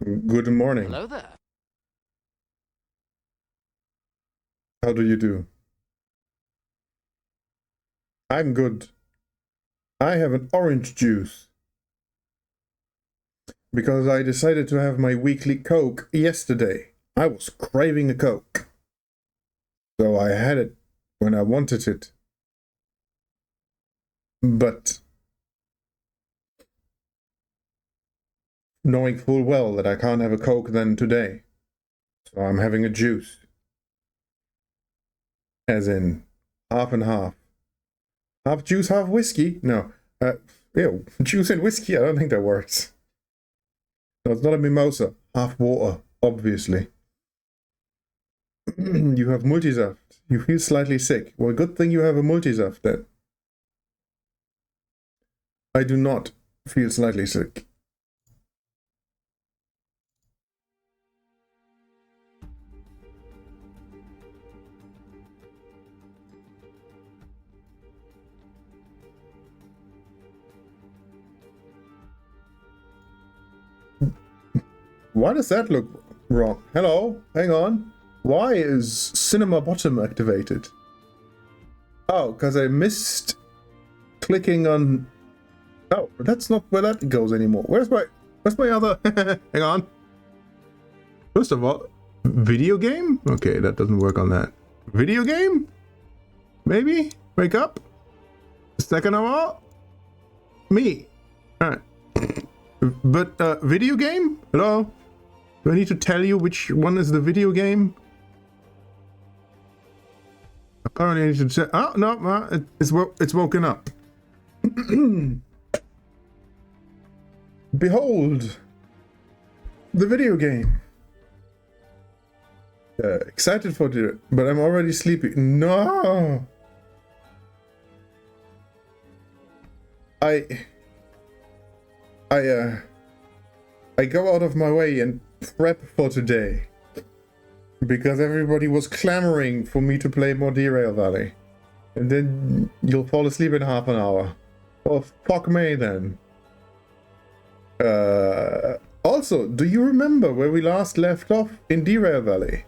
Good morning. Hello there. How do you do? I'm good. I have an orange juice because I decided to have my weekly Coke yesterday. I was craving a Coke, so I had it when I wanted it. But knowing full well that I can't have a Coke then today, so I'm having a juice. As in half and half. Half juice, half whiskey? No. Ew, juice and whiskey? I don't think that works. No, it's not a mimosa. Half water, obviously. You have multisaft. You feel slightly sick. Well, good thing you have a multisaft then. I do not feel slightly sick. Why does that look wrong? Hello? Hang on. Why is Cinema Bottom activated? Oh, because I missed clicking on... Oh, that's not where that goes anymore. Where's my other... Hang on. First of all, video game? Okay, that doesn't work on that. Video game? Maybe? Wake up? Second of all? Me. Alright. But, video game? Hello? Do I need to tell you which one is the video game? Apparently I need to say... Oh, no, it's woken up. Behold! The video game. Excited for it, but I'm already sleepy. No! I go out of my way and prep for today. Because everybody was clamoring for me to play more Derail Valley. And then you'll fall asleep in half an hour. Oh, fuck me then. Also, do you remember where we last left off in Derail Valley?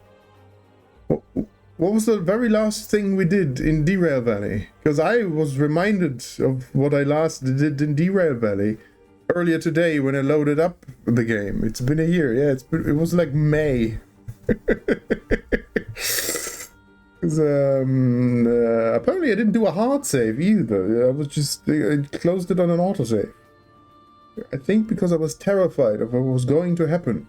What was the very last thing we did in Derail Valley? Because I was reminded of what I last did in Derail Valley earlier today when I loaded up the game. It's been a year. Yeah, it was like May. Apparently I didn't do a hard save either. I closed it on an autosave. I think because I was terrified of what was going to happen.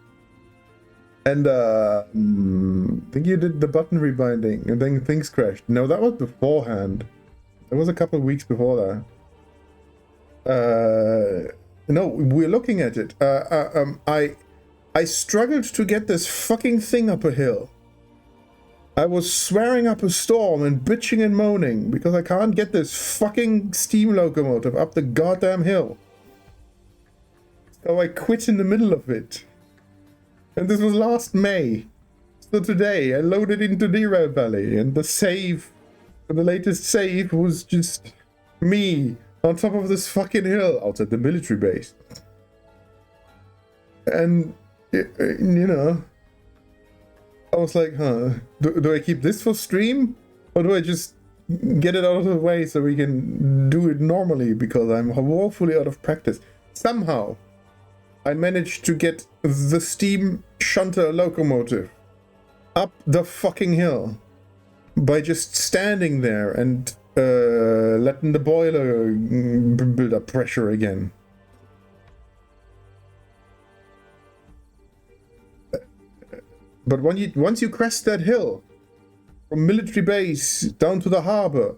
And I think you did the button rebinding and then things crashed. No, that was beforehand. That was a couple of weeks before that. No, we're looking at it. I struggled to get this fucking thing up a hill. I was swearing up a storm and bitching and moaning because I can't get this fucking steam locomotive up the goddamn hill. So I quit in the middle of it. And this was last May. So today I loaded into Derail Valley and the latest save was just me on top of this fucking hill outside the military base. And, you know, I was like, do I keep this for stream? Or do I just get it out of the way so we can do it normally? Because I'm woefully out of practice. Somehow, I managed to get the steam shunter locomotive up the fucking hill by just standing there and letting the boiler build up pressure again. But once you crest that hill, from military base down to the harbor,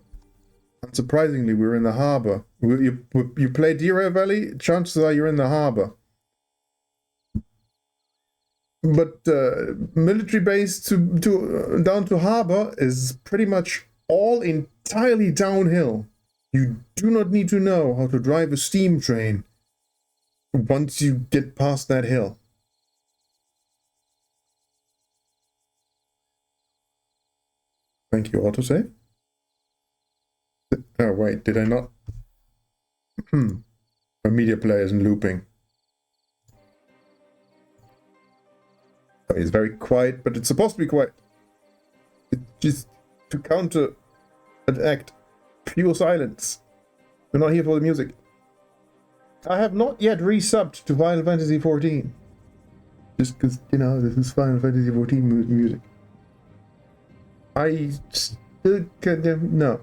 unsurprisingly, we're in the harbor. You play Derail Valley, chances are you're in the harbor. But military base down to harbor is pretty much all entirely downhill. You do not need to know how to drive a steam train once you get past that hill. Thank you, autosave. Oh, wait, did I not? My media player isn't looping. it's very quiet, but it's supposed to be quiet. It's just to counter an act. Pure silence. We're not here for the music. I have not yet resubbed to Final Fantasy XIV. Just because, you know, this is Final Fantasy XIV music. I still can't... No.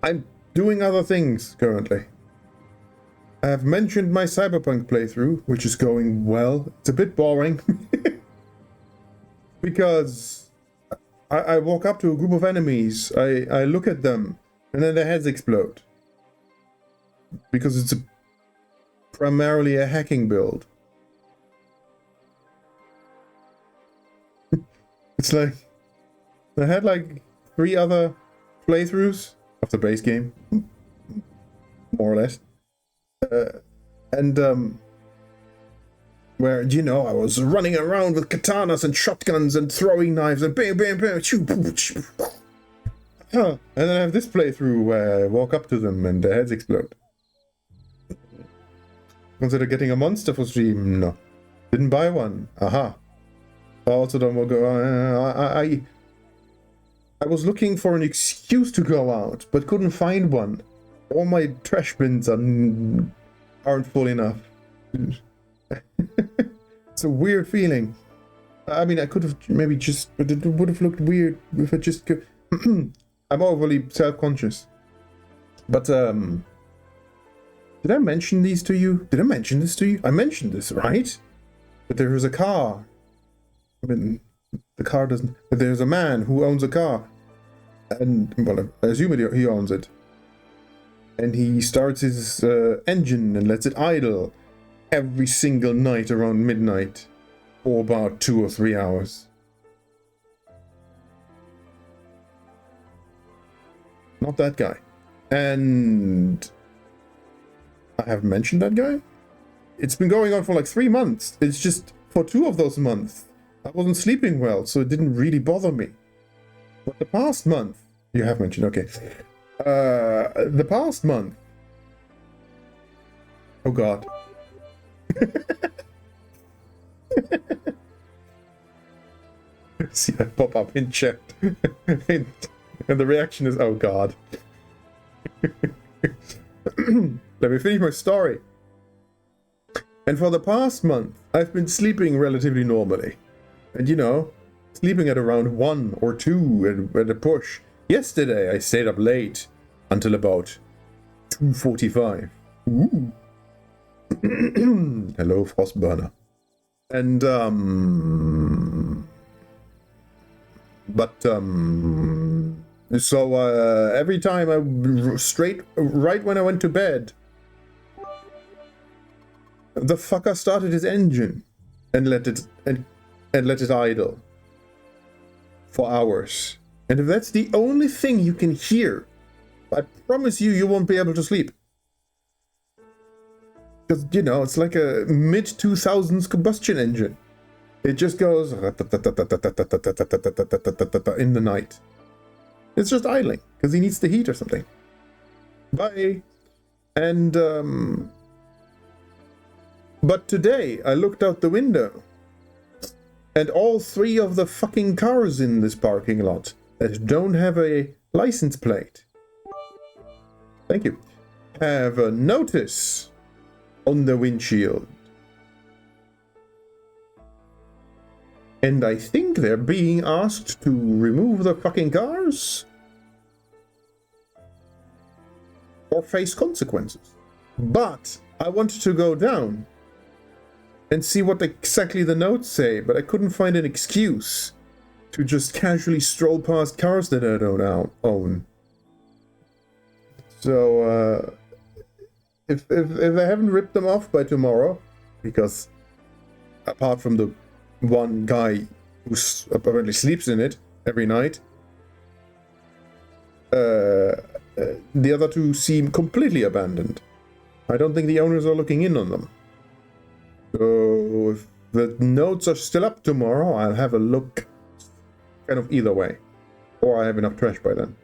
I'm doing other things currently. I have mentioned my Cyberpunk playthrough, which is going well. It's a bit boring. Because I walk up to a group of enemies, I look at them, and then their heads explode. Because it's primarily a hacking build. It's like, I had like 3 other playthroughs of the base game, more or less. Where, you know, I was running around with katanas and shotguns and throwing knives and bam, bam, bam, shoo, boom, shoo. And then I have this playthrough where I walk up to them and their heads explode. Consider getting a monster for stream? No. Didn't buy one. Aha. Also don't want to go... I was looking for an excuse to go out, but couldn't find one. All my trash bins aren't full enough. It's a weird feeling. I mean, I could have maybe just... But it would have looked weird if I just... I'm overly self-conscious. But, did I mention these to you? Did I mention this to you? I mentioned this, right? That there is a car. I mean, the car doesn't... There's a man who owns a car. And, well, I assume he owns it. And he starts his engine and lets it idle every single night around midnight for about 2 or 3 hours. Not that guy. And I have mentioned that guy. It's been going on for like 3 months. It's just for 2 of those months I wasn't sleeping well, so it didn't really bother me. But the past month, you have mentioned, okay. The past month. Oh god. See that pop up in chat. And the reaction is, oh god. Let me finish my story. And for the past month, I've been sleeping relatively normally. And you know, sleeping at around 1 or 2 at a push. Yesterday I stayed up late until about 2:45. Ooh. Hello, Frostburner. And so every time right when I went to bed, the fucker started his engine and let it idle for hours. And if that's the only thing you can hear, I promise you won't be able to sleep. Because, you know, it's like a mid-2000s combustion engine. It just goes in the night. It's just idling, because he needs the heat or something. Bye. And, but today, I looked out the window, and all 3 of the fucking cars in this parking lot that don't have a license plate, thank you, have a notice on the windshield. And I think they're being asked to remove the fucking cars or face consequences. But I wanted to go down and see what exactly the notes say, but I couldn't find an excuse to just casually stroll past cars that I don't own. So, if I haven't ripped them off by tomorrow, because apart from the one guy who apparently sleeps in it every night, the other 2 seem completely abandoned. I don't think the owners are looking in on them. So if the notes are still up tomorrow, I'll have a look kind of either way. Or I have enough trash by then.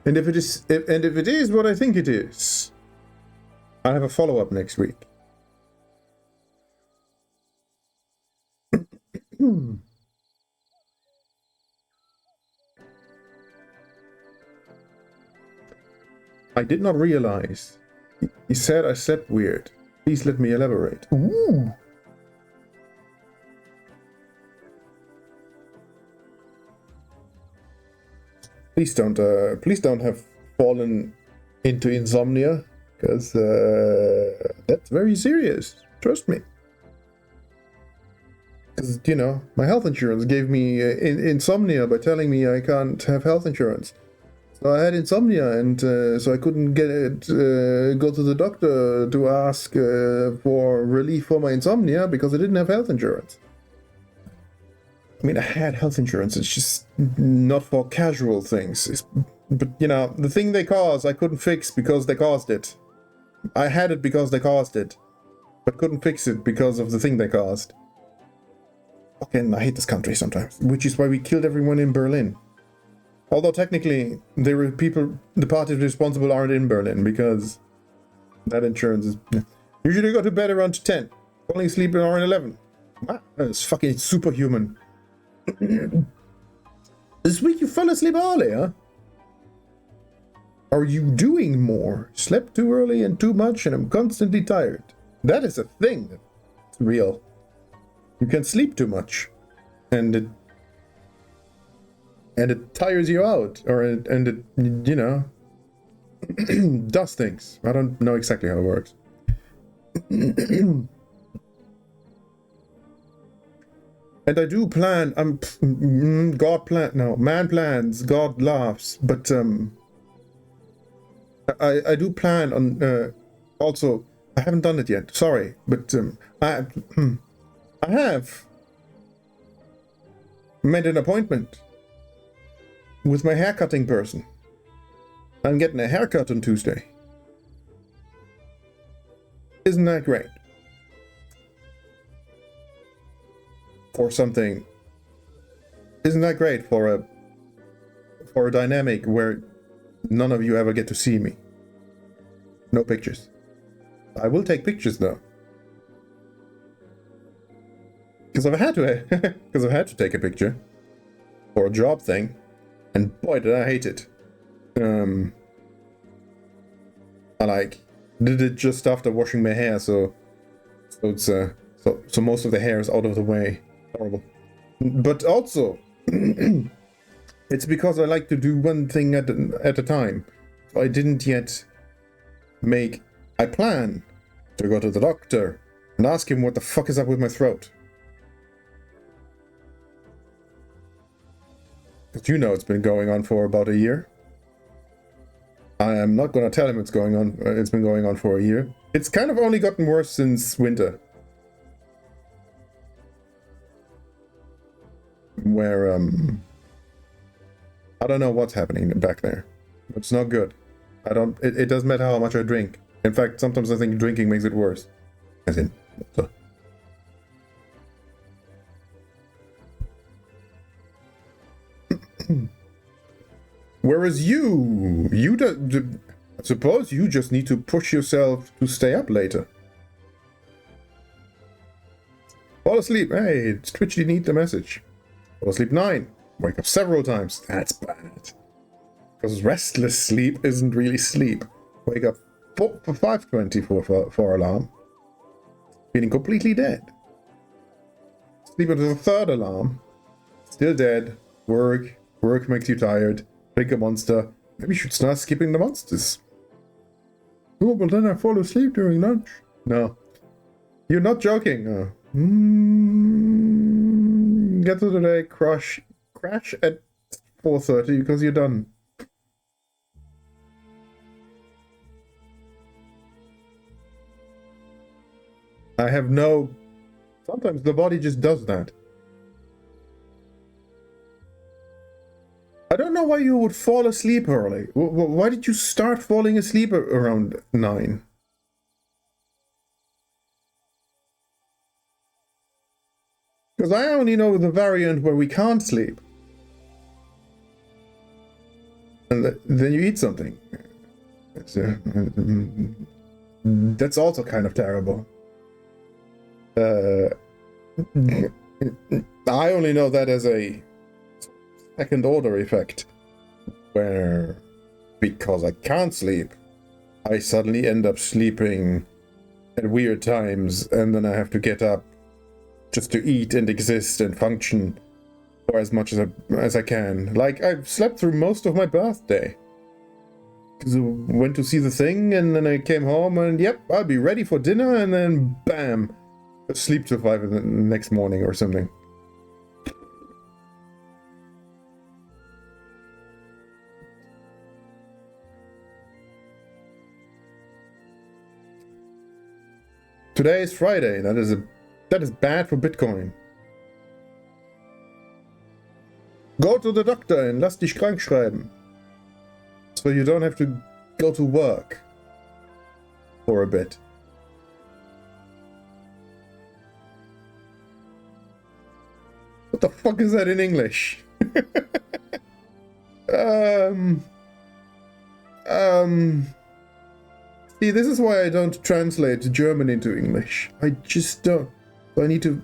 And if it is what I think it is, I have a follow-up next week. I did not realize. He said I slept weird. Please let me elaborate. Ooh. Please don't have fallen into insomnia, because that's very serious. Trust me. Because, you know, my health insurance gave me insomnia by telling me I can't have health insurance. So I had insomnia, and so I couldn't go to the doctor to ask for relief for my insomnia because I didn't have health insurance. I mean, I had health insurance, it's just not for casual things. But, you know, the thing they caused, I couldn't fix because they caused it. I had it because they caused it, but couldn't fix it because of the thing they caused. Fucking, I hate this country sometimes, which is why we killed everyone in Berlin. Although technically, the parties responsible aren't in Berlin, because that insurance is... Usually go to bed around 10, falling asleep around 11. Wow, that's fucking superhuman. This week you fell asleep early, huh? Are you doing more? Slept too early and too much, and I'm constantly tired. That is a thing. It's real. You can sleep too much, and it tires you out, and it, you know, does things. I don't know exactly how it works. And I do plan, man plans, God laughs, but I do plan on, also, I haven't done it yet, sorry, but I have made an appointment with my haircutting person. I'm getting a haircut on Tuesday. Isn't that great? For something. Isn't that great for a dynamic where none of you ever get to see me? No pictures. I will take pictures though. Because I've had to take a picture for a job thing, and boy did I hate it. I did it just after washing my hair, so it's so most of the hair is out of the way. Horrible. But also, it's because I like to do one thing at a time. So I didn't yet I plan to go to the doctor and ask him what the fuck is up with my throat. Because you know it's been going on for about a year. I am not going to tell him it's been going on for a year. It's kind of only gotten worse since winter. Where, I don't know what's happening back there. It's not good. It doesn't matter how much I drink. In fact, sometimes I think drinking makes it worse. As in, so. Whereas I suppose you just need to push yourself to stay up later. Fall asleep. Hey, it's Twitch, you need the message. Fall asleep 9. Wake up several times. That's bad. Because restless sleep isn't really sleep. Wake up for 5:20 for alarm. Feeling completely dead. Sleep until the 3rd alarm. Still dead. Work makes you tired. Drink a monster. Maybe you should start skipping the monsters. Oh, but then I fall asleep during lunch. No. You're not joking. Get to the day, crash at 4:30 because you're done. Sometimes the body just does that. I don't know why you would fall asleep early. Why did you start falling asleep around 9? Because I only know the variant where we can't sleep. And then you eat something. that's also kind of terrible. I only know that as a second order effect, where because I can't sleep, I suddenly end up sleeping at weird times, and then I have to get up just to eat and exist and function for as much as I can. Like, I've slept through most of my birthday. Because I went to see The Thing, and then I came home, and yep, I'll be ready for dinner, and then bam, sleep till 5 in the next morning or something. Today is Friday. That is bad for Bitcoin. Go to the doctor and lass dich krank schreiben. So you don't have to go to work for a bit. What the fuck is that in English? See, this is why I don't translate German into English. I just don't. So I need to...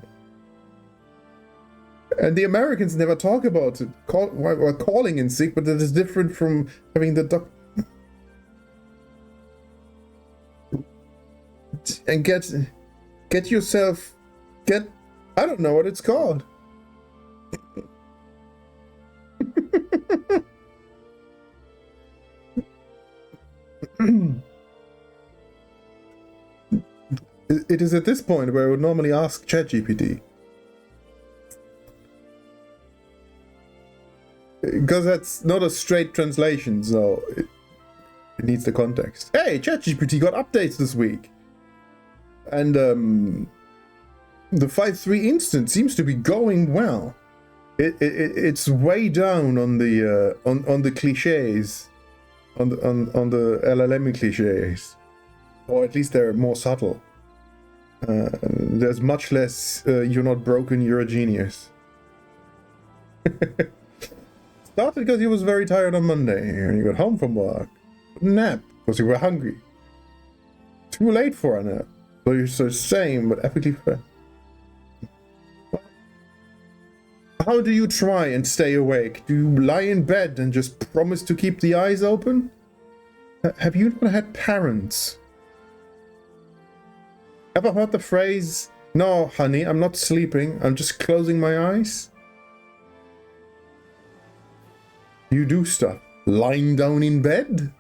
And the Americans never talk about it. Calling in sick, but that is different from having the doc... And get yourself... I don't know what it's called. It is at this point where I would normally ask ChatGPT. Because that's not a straight translation, so it needs the context. Hey, ChatGPT got updates this week. And the 5.3 instance seems to be going well. It's way down on the on the cliches, on the LLM cliches, or at least they're more subtle. There's much less you're not broken, you're a genius. Started because you was very tired on Monday and you got home from work. Nap because you were hungry. Too late for a nap. So you're so same but epically fair. How do you try and stay awake? Do you lie in bed and just promise to keep the eyes open? Have you not had parents? Ever heard the phrase, "No, honey, I'm not sleeping, I'm just closing my eyes"? You do stuff lying down in bed?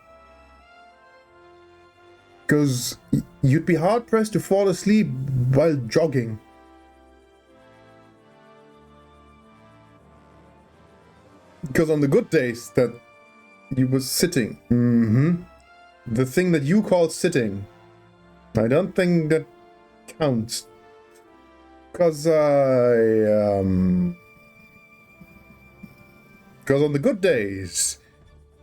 Because you'd be hard-pressed to fall asleep while jogging. Because on the good days that you was sitting, the thing that you call sitting, I don't think that counts. Because on the good days,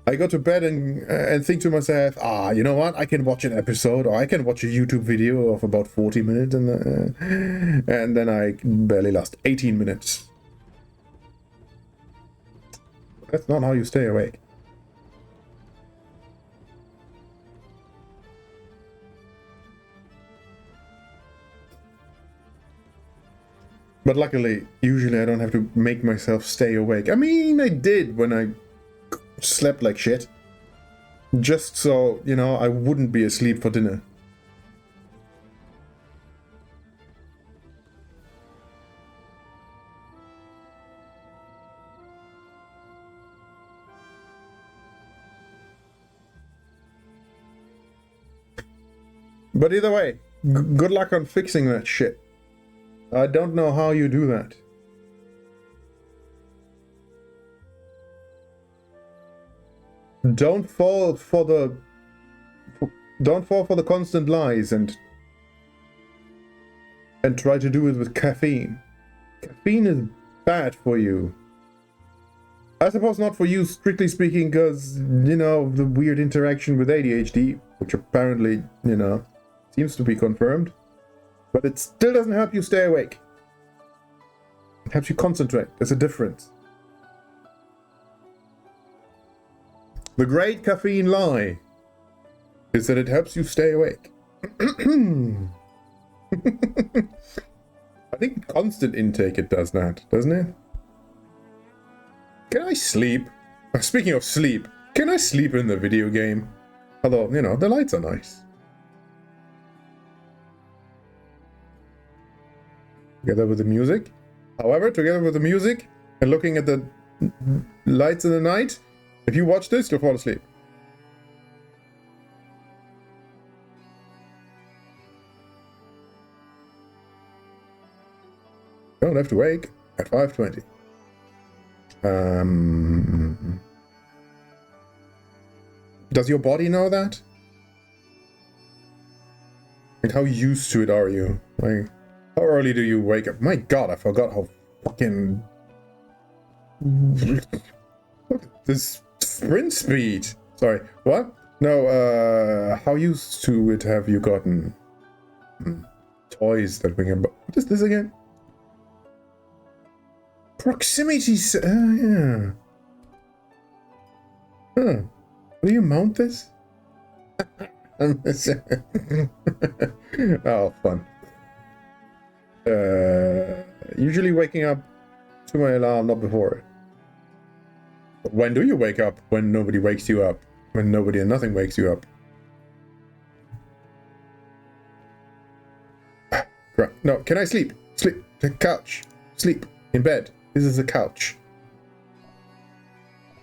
I go to bed and think to myself, you know what? I can watch an episode, or I can watch a YouTube video of about 40 minutes, and then I barely last 18 minutes. That's not how you stay awake. But luckily, usually I don't have to make myself stay awake. I mean, I did when I slept like shit. Just so, you know, I wouldn't be asleep for dinner. But either way, good luck on fixing that shit. I don't know how you do that. Don't fall for the constant lies and try to do it with caffeine. Caffeine is bad for you. I suppose not for you, strictly speaking, because, you know, the weird interaction with ADHD, which apparently, you know, seems to be confirmed. But it still doesn't help you stay awake. It helps you concentrate. There's a difference. The great caffeine lie is that it helps you stay awake. I think constant intake it does that, doesn't it? Can I sleep? Speaking of sleep, can I sleep in the video game? Although, you know, the lights are nice. Together with the music. However, together with the music and looking at the lights in the night, if you watch this, you'll fall asleep. Don't have to wake at 5:20. Does your body know that? Like, how used to it are you? Like, how early do you wake up? My god, I forgot how fucking... Look at this sprint speed. Sorry, what? No, how used to it have you gotten? Toys that we can... What is this again? Proximity... yeah. Huh. How do you mount this? Oh, fun. Usually waking up to my alarm, not before it. But when do you wake up? When nobody wakes you up. When nobody and nothing wakes you up. No, can I sleep? Sleep. Couch. Sleep. In bed. This is a couch.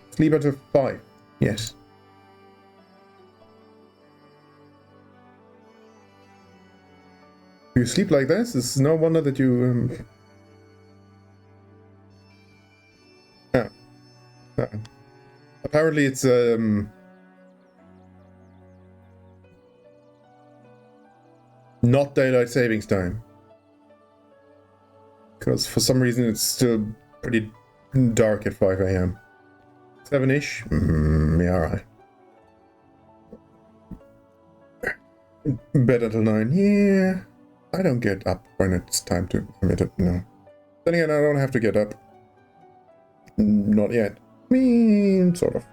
Sleep until 5. Yes. You sleep like this? It's no wonder that you... Apparently it's... not daylight savings time. Because for some reason it's still pretty dark at 5 AM. 7-ish? Yeah, alright. Bed until 9. Yeah. I don't get up when it's time to commit it, no. Then again, I don't have to get up. Not yet. I mean, sort of.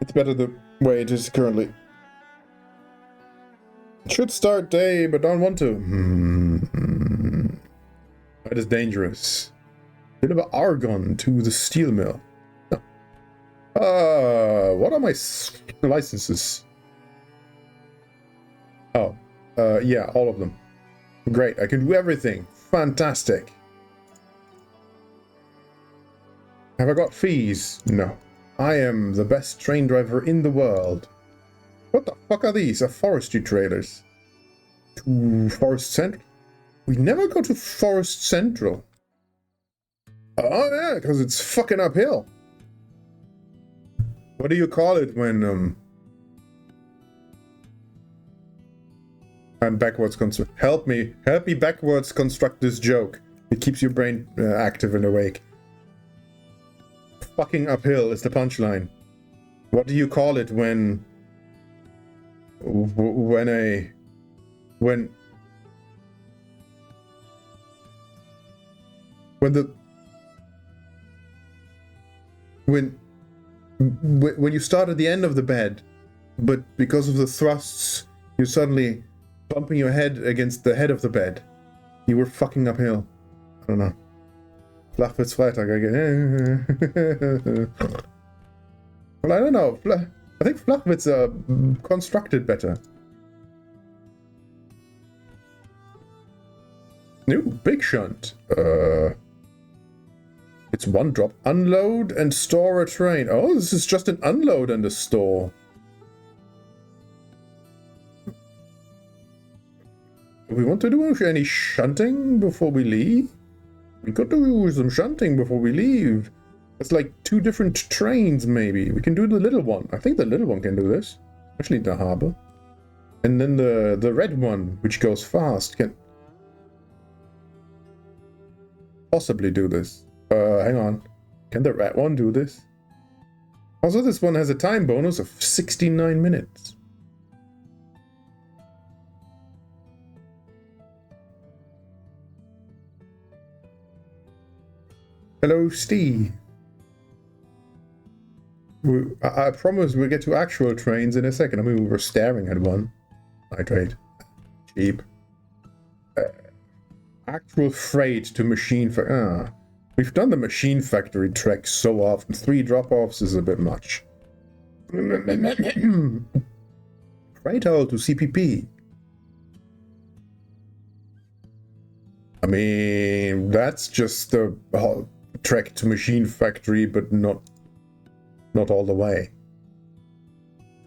It's better the way it is currently. Should start day, but don't want to. That is dangerous. Deliver argon to the steel mill. No. What are my licenses? Oh. Yeah, all of them. Great, I can do everything. Fantastic. Have I got fees? No. I am the best train driver in the world. What the fuck are these? Are forestry trailers? To Forest Central? We never go to Forest Central. Oh yeah, because it's fucking uphill. What do you call it when, I'm backwards construct. Help me backwards construct this joke. It keeps your brain active and awake. Fucking uphill is the punchline. What do you call it when you start at the end of the bed, but because of the thrusts, you suddenly bumping your head against the head of the bed. You were fucking uphill. I don't know. Flachwitz Freitag, I get. Well, I don't know. I think Flachwitz are constructed better. New big shunt. It's one drop. Unload and store a train. Oh, this is just an unload and a store. Do we want to do any shunting before we leave? We could do some shunting before we leave. It's like 2 different trains, maybe. We can do the little one. I think the little one can do this. Especially the harbor. And then the red one, which goes fast, can possibly do this. Hang on. Can the red one do this? Also, this one has a time bonus of 69 minutes. Hello, Steve. I promise we'll get to actual trains in a second. I mean, we were staring at one. Nitrate. Cheap. Actual freight to machine factory. We've done the machine factory trek so often. 3 drop-offs is a bit much. Freight hull to CPP. I mean, that's just a trek to machine factory, but not all the way.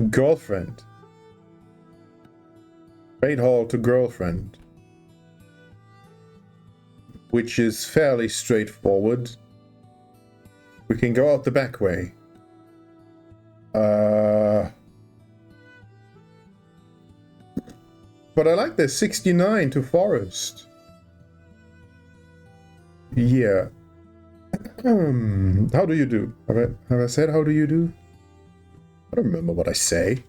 Girlfriend. Freight hull to girlfriend. Which is fairly straightforward. We can go out the back way. But I like the 69 to Forest. Yeah. How do you do? Have I said how do you do? I don't remember what I say.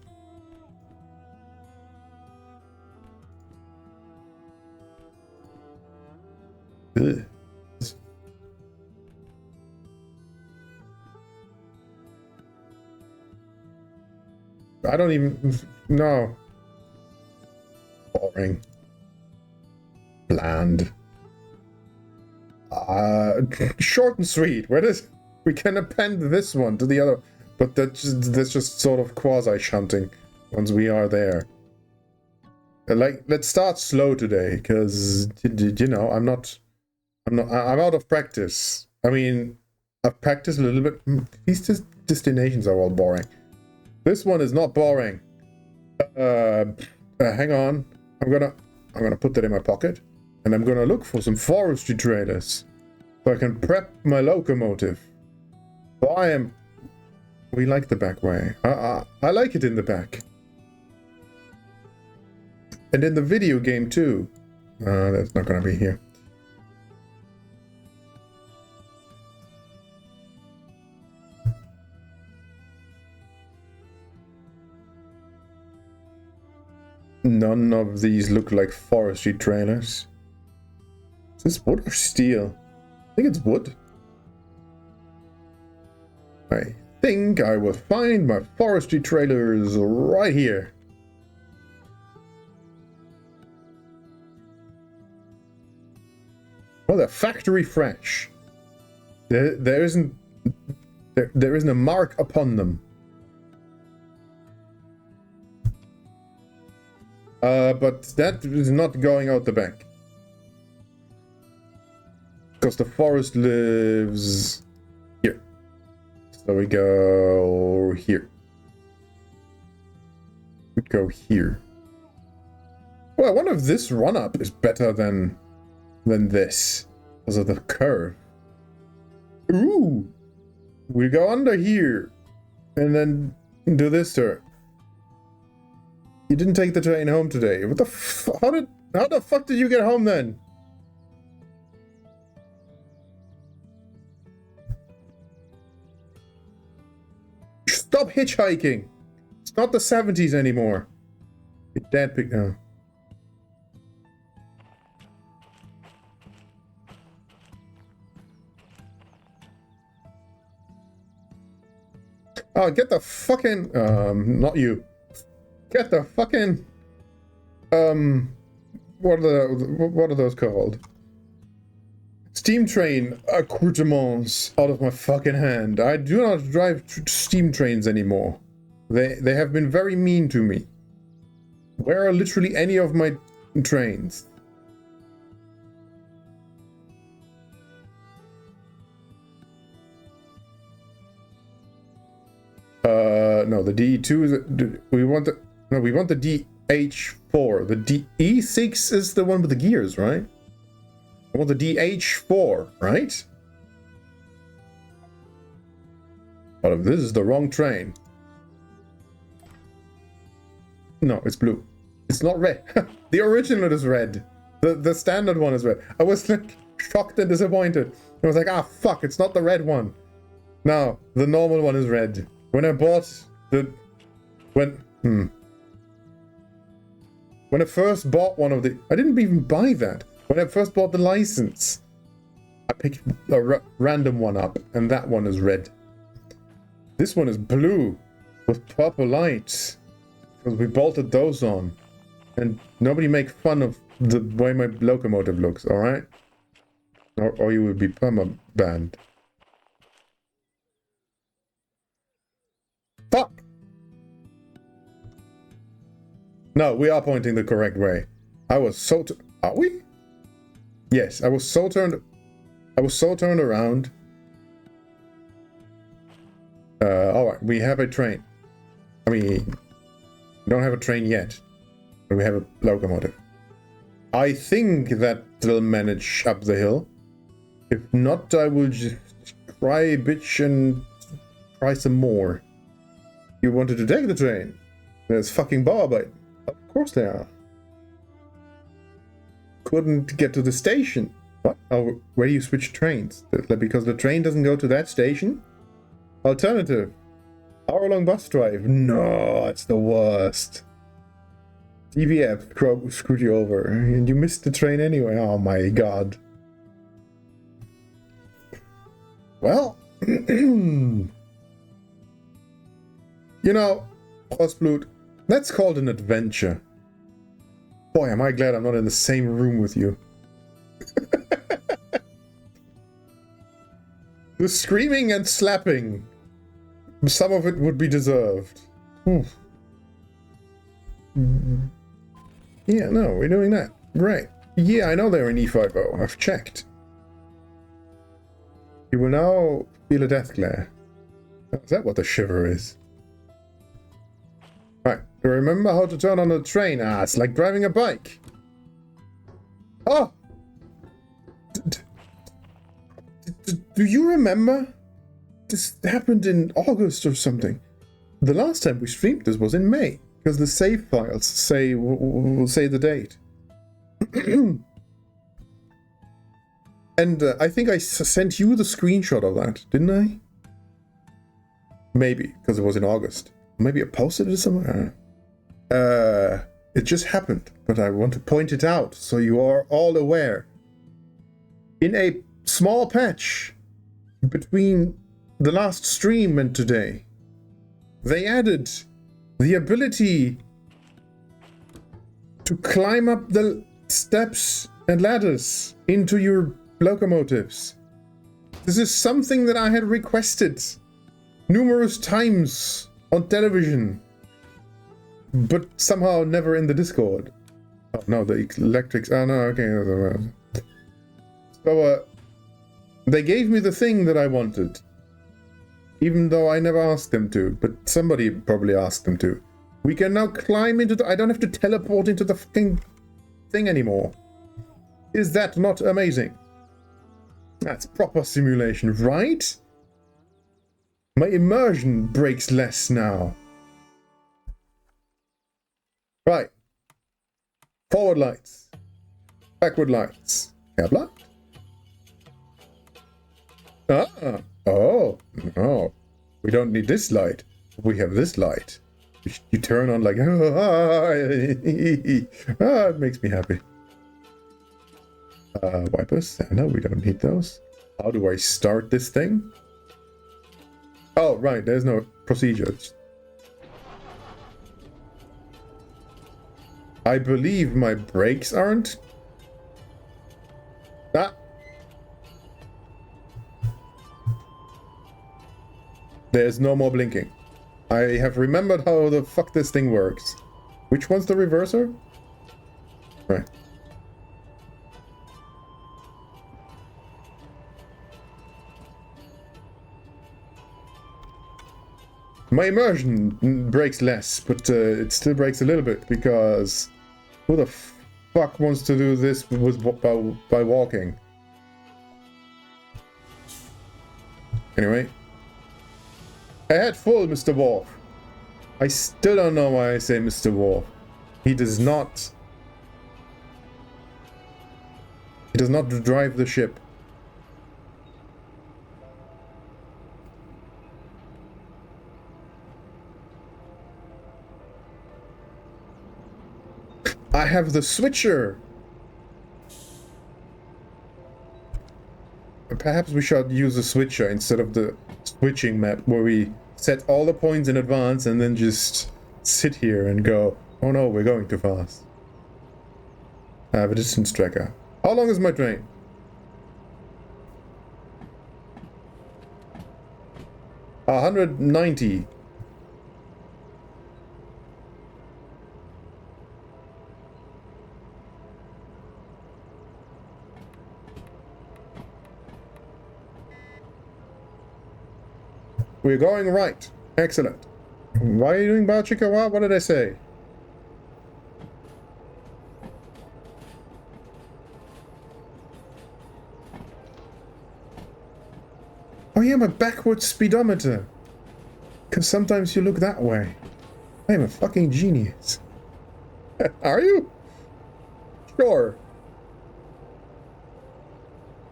Ugh. I don't even know. Boring. Bland. Short and sweet. We can append this one to the other, but that's just sort of quasi shunting once we are there. Like, let's start slow today, because you know I'm out of practice. I mean, I've practiced a little bit. These destinations are all boring. This one is not boring. Hang on. I'm gonna put that in my pocket, and I'm gonna look for some forestry trailers so I can prep my locomotive. So we like the back way. I like it in the back. And in the video game too. That's not gonna be here. None of these look like forestry trailers. Is this wood or steel? I think it's wood. I think I will find my forestry trailers right here. Well, they're factory fresh. There isn't a mark upon them. But that is not going out the back. Because the forest lives here. So we go here. We go here. Well, I wonder if this run-up is better than this. Because of the curve. Ooh! We go under here. And then do this turn. You didn't take the train home today. What the how the fuck did you get home then? Stop hitchhiking. It's not the 70s anymore. Your dad picked now. Oh, get the fucking not you. Get the fucking what are those called? Steam train accoutrements out of my fucking hand. I do not drive steam trains anymore. They have been very mean to me. Where are literally any of my trains? No, the DE2 is we want the DH4. The E6 is the one with the gears, right? I want the DH4, right? But this is the wrong train. No, it's blue. It's not red. The original is red. The standard one is red. I was like shocked and disappointed. I was like, ah, fuck, it's not the red one. No, the normal one is red. When I bought when I first bought one of the, I didn't even buy that. When I first bought the license, I picked a random one up, and that one is red. This one is blue with purple lights, because we bolted those on. And nobody make fun of the way my locomotive looks, alright? Or you will be perma-banned. Fuck! No, we are pointing the correct way. I was so... Are we? Yes, I was so turned around. Alright, we have a train. I mean, we don't have a train yet. But we have a locomotive. I think that they'll manage up the hill. If not, I will just cry, bitch, and try some more. You wanted to take the train? There's fucking Bauarbeiten. Of course there are. Couldn't get to the station. What? Oh, where do you switch trains? Because the train doesn't go to that station? Alternative. Hour-long bus drive. No, it's the worst. DVF screwed you over. And you missed the train anyway. Oh my god. Well, you know, Frostblut, that's called an adventure. Boy, am I glad I'm not in the same room with you. The screaming and slapping, some of it would be deserved. Yeah, no, we're doing that. Great. Yeah, I know they're in E50. I've checked. You will now feel a death glare. Is that what the shiver is? Right, remember how to turn on a train? Ah, it's like driving a bike. Oh! Do you remember? This happened in August or something. The last time we streamed this was in May, because the save files say will say the date. And I think I sent you the screenshot of that, didn't I? Maybe, because it was in August. Maybe I posted it somewhere. It just happened, but I want to point it out so you are all aware. In a small patch between the last stream and today, they added the ability to climb up the steps and ladders into your locomotives. This is something that I had requested numerous times on television, but somehow never in the Discord. Oh no, the electrics. Oh no, okay. So they gave me the thing that I wanted, even though I never asked them to, but somebody probably asked them to. We can now climb into the... I don't have to teleport into the fucking thing anymore. Is that not amazing? That's proper simulation, right? My immersion breaks less now. Right. Forward lights. Backward lights. Cab light. Ah. Oh. No. We don't need this light. We have this light. You turn on like... it makes me happy. Wipers? No, we don't need those. How do I start this thing? Oh, right, there's no procedures. I believe my brakes aren't. Ah. There's no more blinking. I have remembered how the fuck this thing works. Which one's the reverser? Right. My immersion breaks less, but it still breaks a little bit, because who the fuck wants to do this by walking? Anyway. Head full, Mr. Worf. I still don't know why I say Mr. Worf. He does not drive the ship. I have the switcher. Perhaps we should use a switcher instead of the switching map where we set all the points in advance and then just sit here and go, oh no, we're going too fast. I have a distance tracker. How long is my train? $190. We're going right. Excellent. Why are you doing Bachikawa? What did I say? Oh yeah, my backwards speedometer. Because sometimes you look that way. I am a fucking genius. Are you? Sure.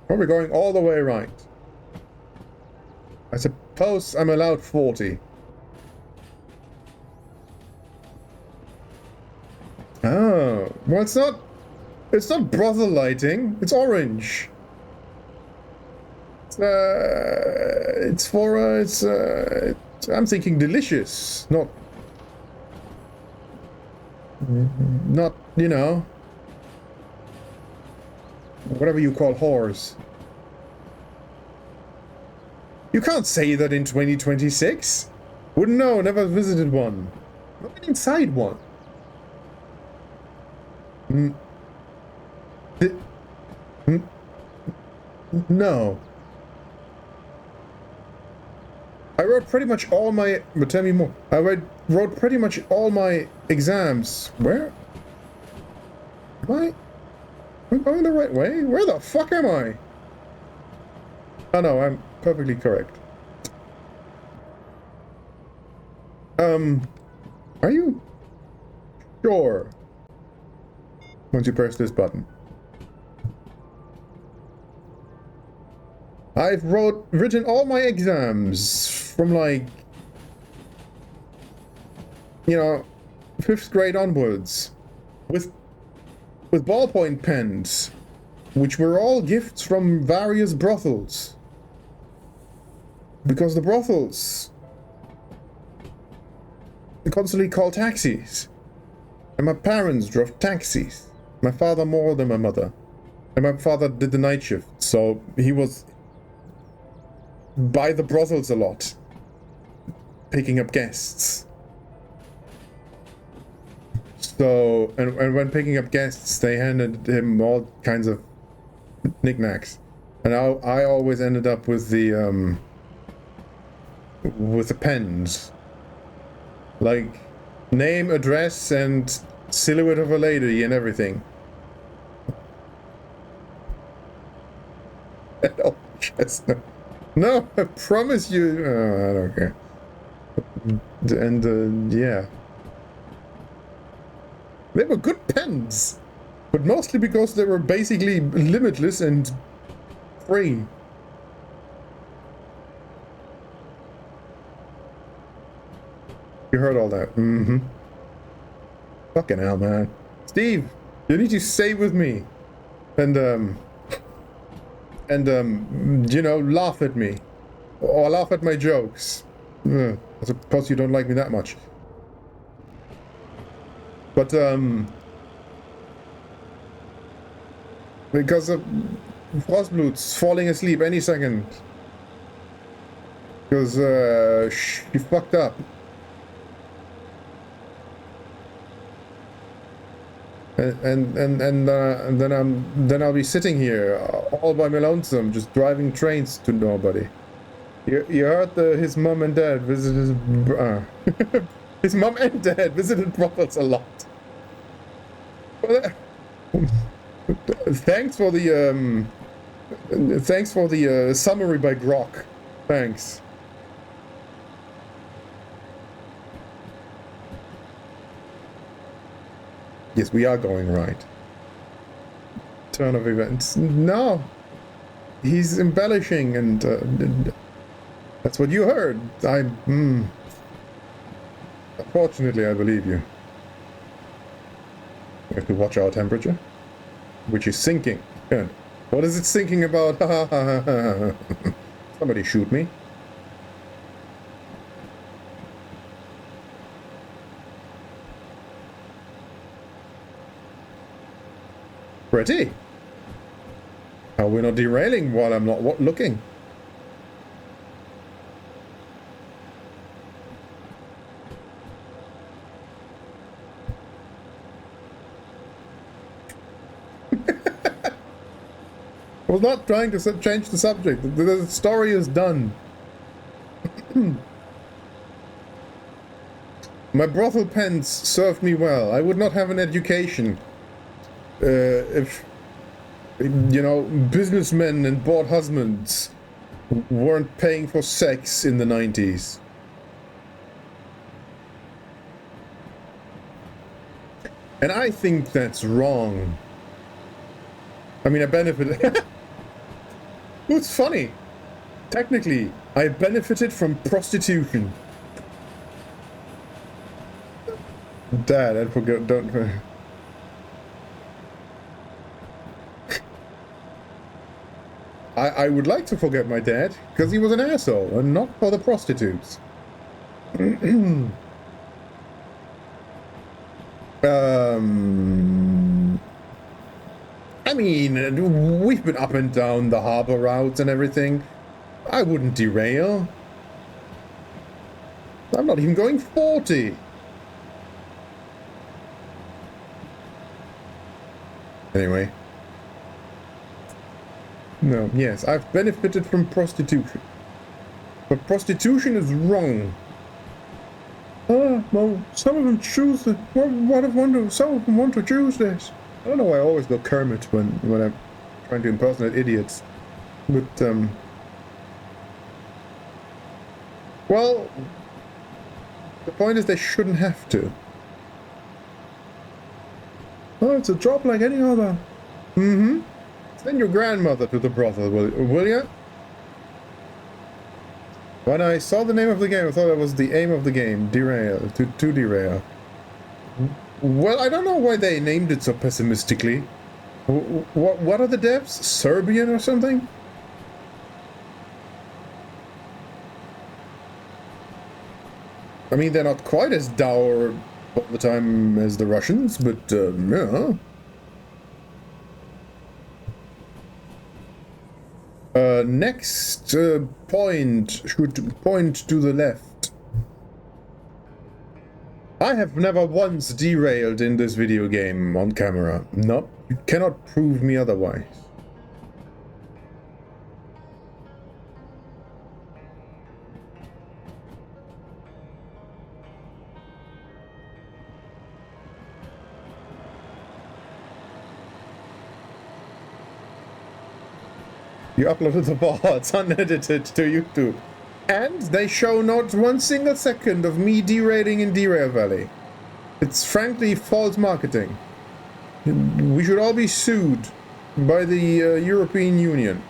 Probably going all the way right. I suppose I'm allowed 40. Oh, well it's not brothel lighting, it's orange. I'm thinking delicious, not, you know, whatever you call whores. You can't say that in 2026. Wouldn't know, never visited one. Not been inside one. No. I wrote pretty much all my... But tell me more. I wrote pretty much all my exams. Where? Am I going the right way? Where the fuck am I? Oh no, I'm perfectly correct. Are you sure? Once you press this button. I've written all my exams from like, you know, 5th grade onwards with ballpoint pens, which were all gifts from various brothels. Because the brothels, they constantly call taxis. And my parents drove taxis. My father more than my mother. And my father did the night shift, so he was by the brothels a lot, picking up guests. So, and when picking up guests, they handed him all kinds of knickknacks. And I always ended up with the pens. Like, name, address, and silhouette of a lady and everything. Oh, Chestnut. No, I promise you. I don't care. And, yeah. They were good pens. But mostly because they were basically limitless and free. You heard all that. Mm-hmm. Fucking hell, man. Steve, you need to stay with me. And, you know, laugh at me. Or laugh at my jokes. I suppose you don't like me that much. But, because of Frostblood's falling asleep any second. Because, she fucked up. And then I'll be sitting here all by my lonesome, just driving trains to nobody. You heard his mom and dad visited his mom and dad visited brothels a lot. Well, thanks for the summary by Grok. Thanks. Yes, we are going right. Turn of events. No. He's embellishing and that's what you heard. Unfortunately, I believe you. We have to watch our temperature, which is sinking. Good. What is it sinking about? Somebody shoot me. Pretty. How are we not derailing while I'm not looking? I was not trying to change the subject. The story is done. My brothel pens served me well. I would not have an education if, you know, businessmen and bored husbands weren't paying for sex in the 90s. And I think that's wrong. I mean, I benefited. It's funny. Technically, I benefited from prostitution. Dad, I forgot. Don't. I would like to forget my dad because he was an asshole, and not for the prostitutes. I mean, we've been up and down the harbor routes and everything. I wouldn't derail. I'm not even going 40. Anyway. No, yes, I've benefited from prostitution. But prostitution is wrong. Well, some of them choose the... some of them want to choose this. I don't know why I always go Kermit when I'm trying to impersonate idiots. But, well, the point is they shouldn't have to. Oh, it's a job like any other. Mm-hmm. Send your grandmother to the brothel, will ya? When I saw the name of the game, I thought it was the aim of the game. Derail. To derail. Well, I don't know why they named it so pessimistically. What are the devs? Serbian or something? I mean, they're not quite as dour all the time as the Russians, but, yeah. Next point should point to the left. I have never once derailed in this video game on camera. No, you cannot prove me otherwise. You uploaded the VODs unedited to YouTube. And they show not one single second of me derailing in Derail Valley. It's frankly false marketing. We should all be sued by the European Union.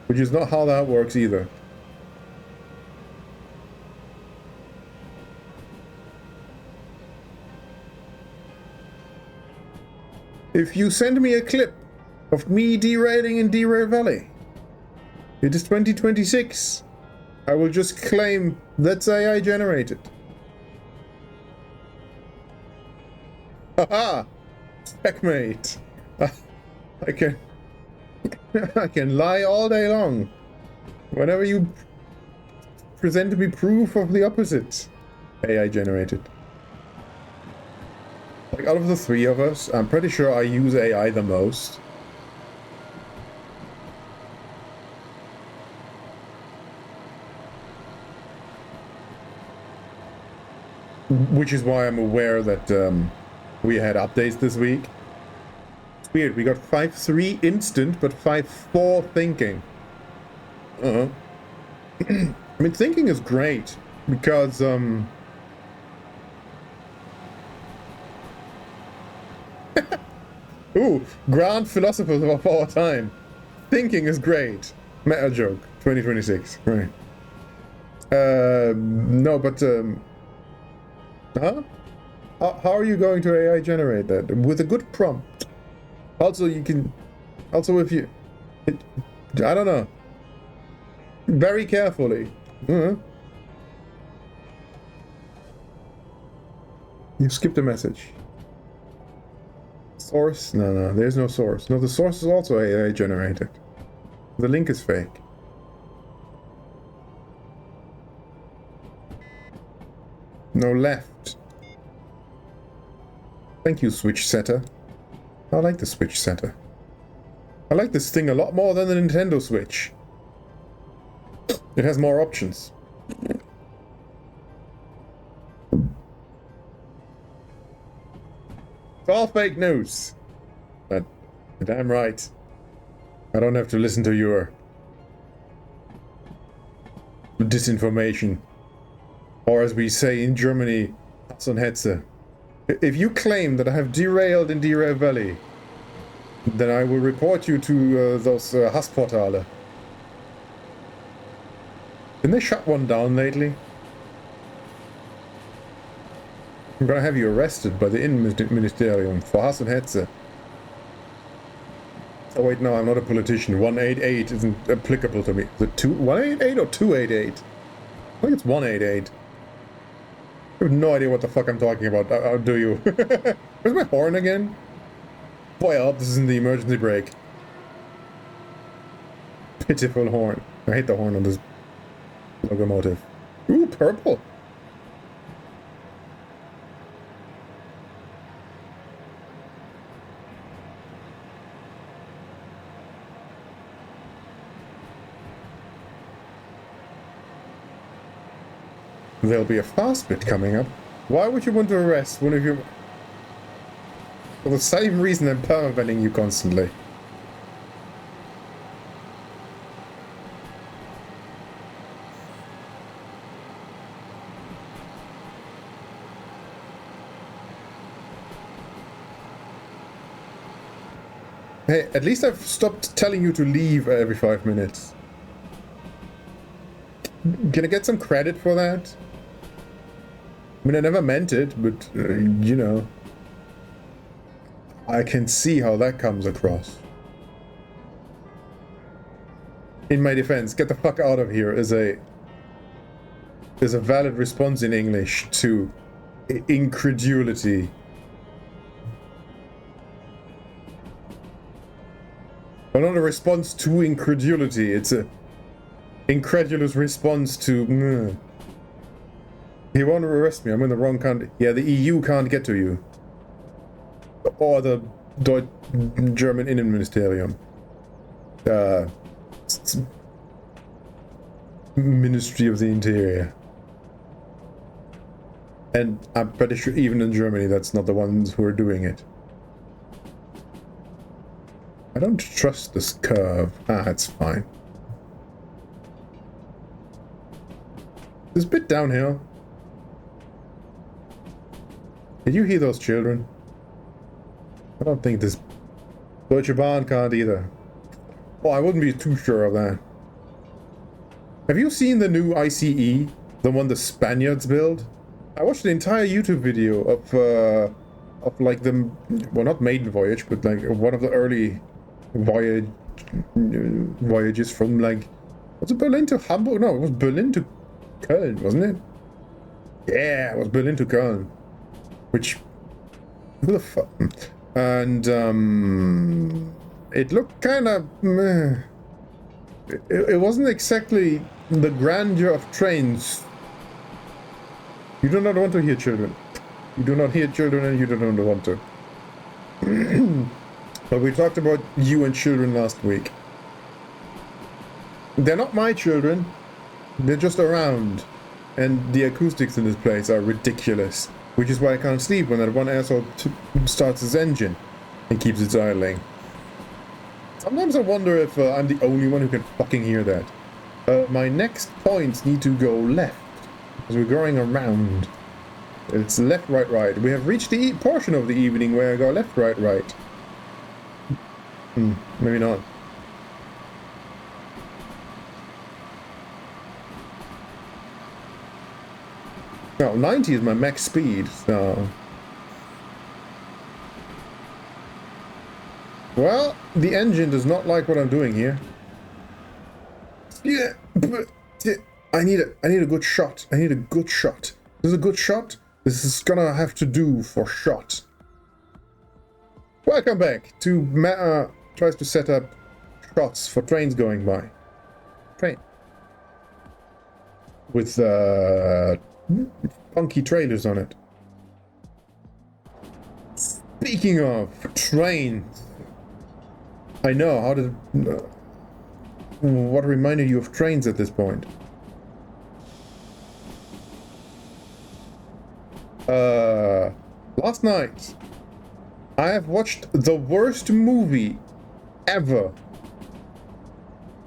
Which is not how that works either. If you send me a clip of me derailing in Derail Valley, it is 2026. I will just claim that's AI generated. Haha! Checkmate! I can... I can lie all day long. Whenever you present me proof of the opposite. AI generated. Like, out of the three of us, I'm pretty sure I use AI the most. Which is why I'm aware that we had updates this week. It's weird, we got 5.3 instant, but 5.4 thinking. I mean, thinking is great, because, ooh, grand philosophers of our time. Thinking is great. Meta joke, 2026, right. No, but, huh? How are you going to AI generate that? With a good prompt. Also, you can... Also, if you... I don't know. Very carefully. You skipped a message. Source? No, there's no source. No, the source is also AI generated. The link is fake. No left. Thank you, Switch Setter. I like the Switch Setter. I like this thing a lot more than the Nintendo Switch. It has more options. It's all fake news. But you're damn right. I don't have to listen to your disinformation. Or as we say in Germany, Hassenhetze. If you claim that I have derailed in Derail Valley, then I will report you to those Hassportale. Didn't they shut one down lately? I'm gonna have you arrested by the Innenministerium for Hassenhetze. Oh wait, no, I'm not a politician. 188 isn't applicable to me. Is it 188 or 288? I think it's 188. I have no idea what the fuck I'm talking about. Do you? Where's my horn again? Boy, I hope this isn't the emergency brake. Pitiful horn. I hate the horn on this locomotive. Ooh, purple. There'll be a fast bit coming up. Why would you want to arrest one of your... For the same reason I'm permabanning you constantly. Hey, at least I've stopped telling you to leave every 5 minutes. Can I get some credit for that? I mean, I never meant it, but, you know. I can see how that comes across. In my defense, get the fuck out of here is a valid response in English to incredulity. But not a response to incredulity, it's a incredulous response to... He won't arrest me, I'm in the wrong country. Yeah, the EU can't get to you. Or the German Innenministerium. Ministry of the Interior. And I'm pretty sure even in Germany that's not the ones who are doing it. I don't trust this curve. It's fine. This bit downhill. Did you hear those children? I don't think this Deutsche Bahn can't either. Oh, I wouldn't be too sure of that. Have you seen the new ICE? The one the Spaniards build? I watched the entire YouTube video of like the, well, not maiden voyage, but like one of the early voyages from like, was it Berlin to Hamburg? No, it was Berlin to Köln, wasn't it? Yeah, it was Berlin to Köln. Which, who the fuck? And it looked kind of meh. It wasn't exactly the grandeur of trains. You do not want to hear children. You do not hear children and you do not want to. But we talked about you and children last week. They're not my children. They're just around. And the acoustics in this place are ridiculous. Which is why I can't sleep when that one asshole starts his engine and keeps it idling. Sometimes I wonder if I'm the only one who can fucking hear that. My next points need to go left. Because we're going around. It's left, right, right. We have reached the portion of the evening where I go left, right, right. Maybe not. Well, 90 is my max speed, so... Well, the engine does not like what I'm doing here. Yeah, but... I need a good shot. I need a good shot. This is a good shot. This is gonna have to do for shot. Well, Welcome back to tries to set up shots for trains going by. Train. With funky trailers on it. Speaking of trains, I know how did what reminded you of trains at this point? Last night I have watched the worst movie ever.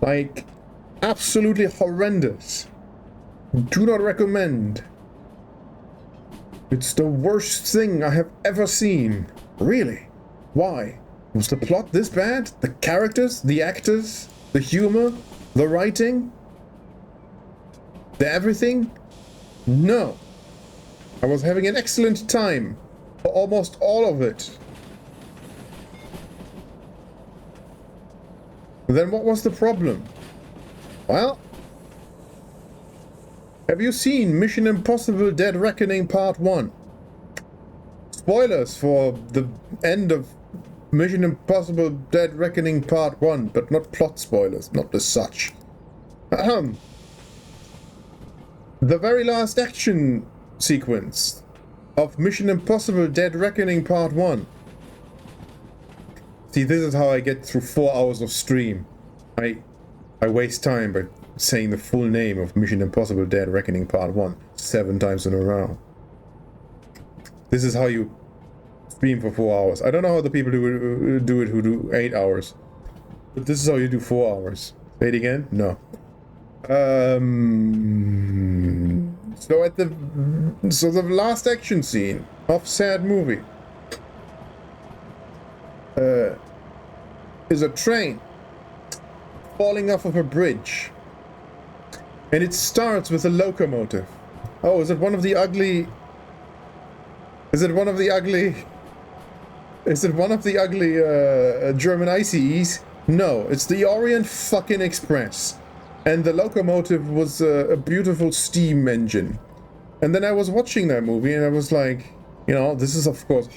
Like, absolutely horrendous. Do not recommend. It's the worst thing I have ever seen. Really? Why? Was the plot this bad? The characters? The actors? The humor? The writing? The everything? No. I was having an excellent time for almost all of it. Then what was the problem? Well, have you seen Mission Impossible Dead Reckoning Part 1? Spoilers for the end of Mission Impossible Dead Reckoning Part 1, but not plot spoilers, not as such. The very last action sequence of Mission Impossible Dead Reckoning Part 1. See, this is how I get through 4 hours of stream. I waste time by saying the full name of Mission Impossible Dead Reckoning Part 1 7 times in a row. This is how you stream for 4 hours. I don't know how the people do it who do 8 hours. But this is how you do 4 hours. Say it again? No. So the last action scene of sad movie is a train falling off of a bridge, and it starts with a locomotive. Oh, is it one of the ugly? Is it one of the ugly? Is it one of the ugly German ICEs? No, it's the Orient fucking Express. And the locomotive was a beautiful steam engine. And then I was watching that movie and I was like, you know, this is of course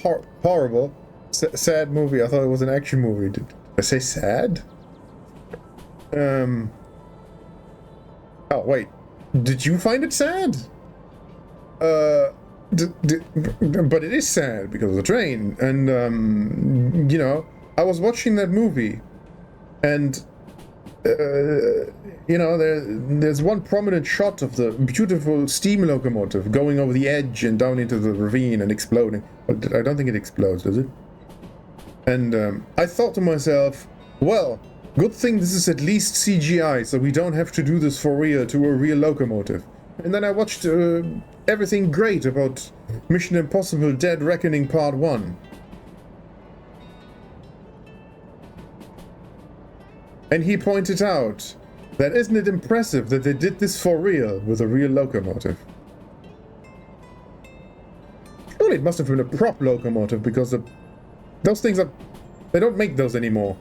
horrible. Sad movie. I thought it was an action movie. Did I say sad? Oh, wait. Did you find it sad? But it is sad because of the train. And, you know, I was watching that movie and you know, there's one prominent shot of the beautiful steam locomotive going over the edge and down into the ravine and exploding. But I don't think it explodes, does it? And I thought to myself, well, good thing this is at least CGI, so we don't have to do this for real to a real locomotive. And then I watched everything great about Mission Impossible Dead Reckoning Part 1. And he pointed out that isn't it impressive that they did this for real with a real locomotive? Surely it must have been a prop locomotive because those things are... they don't make those anymore.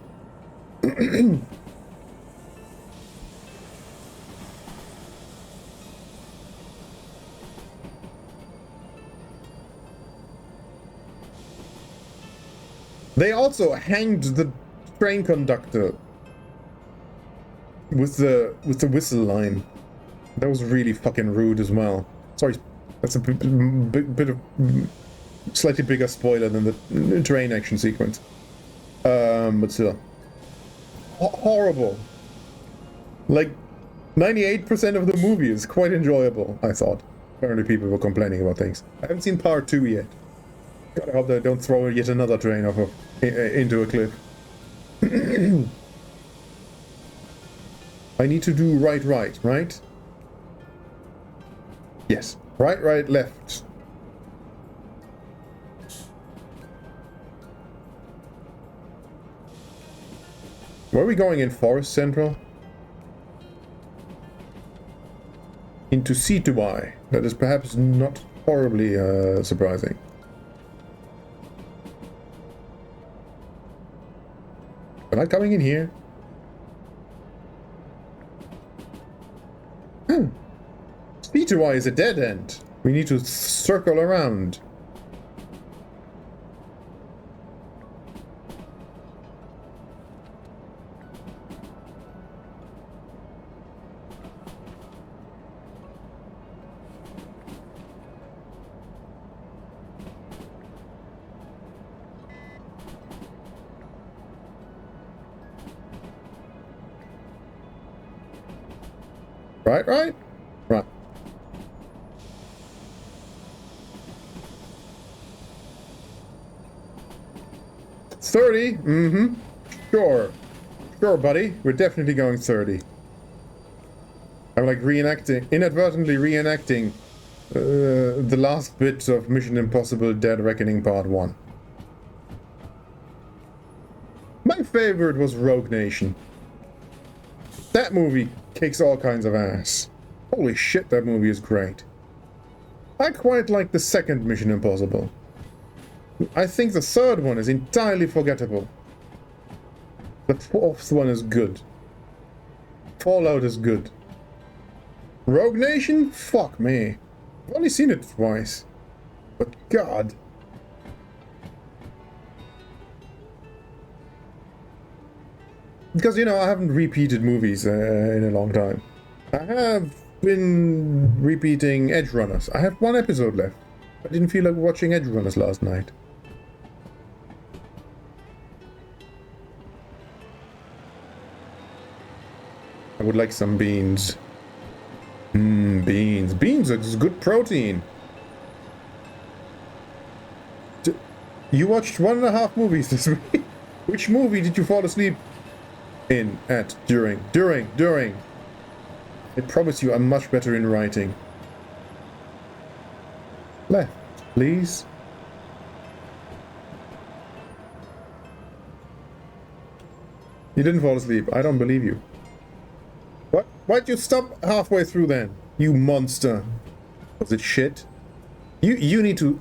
They also hanged the train conductor with the whistle line. That was really fucking rude as well. Sorry, that's a bit of slightly bigger spoiler than the train action sequence. But still, horrible. Like 98% of the movie is quite enjoyable, I thought. Apparently people were complaining about things. I haven't seen part 2 yet. God, I hope they don't throw yet another train off into a cliff. I need to do right, right? Yes. Right, left. Where are we going in Forest Central? Into C2I. That is perhaps not horribly surprising. Am I coming in here? C2I is a dead end. We need to circle around. Right? Right? Right. It's 30? Mm-hmm. Sure. Sure, buddy. We're definitely going 30. I'm like inadvertently reenacting the last bit of Mission Impossible Dead Reckoning Part 1. My favorite was Rogue Nation. That movie kicks all kinds of ass. Holy shit, that movie is great. I quite like the second Mission Impossible. I think the third one is entirely forgettable. The fourth one is good. Fallout is good. Rogue Nation? Fuck me. I've only seen it twice. But God. Because, you know, I haven't repeated movies in a long time. I have been repeating Edge Runners. I have one episode left. I didn't feel like watching Edge Runners last night. I would like some beans. Beans. Beans are good protein. You watched 1.5 movies this week. Which movie did you fall asleep in, at, during? I promise you I'm much better in writing. Left, please. You didn't fall asleep. I don't believe you. What? Why'd you stop halfway through then? You monster. Was it shit? You need to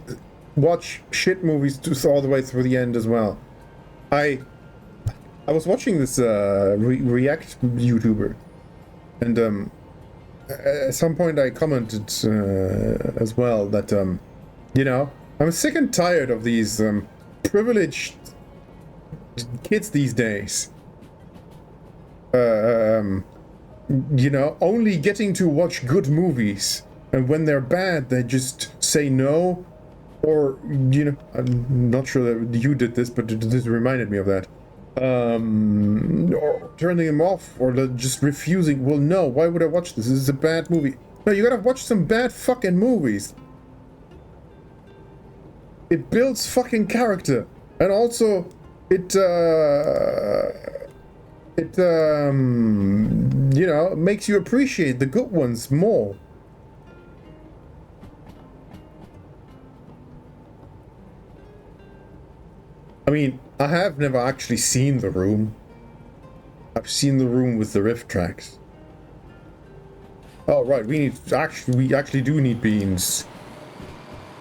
watch shit movies all the way through the end as well. I was watching this React YouTuber, and at some point I commented as well that you know, I'm sick and tired of these privileged kids these days. You know, only getting to watch good movies, and when they're bad, they just say no, or, you know, I'm not sure that you did this, but this reminded me of that. Or turning them off, or just refusing. Well, no, why would I watch this? This is a bad movie. No, you gotta watch some bad fucking movies. It builds fucking character, and also it you know, makes you appreciate the good ones more. I mean, I have never actually seen The Room. I've seen The Room with the riff tracks. Oh, right, we actually do need beans.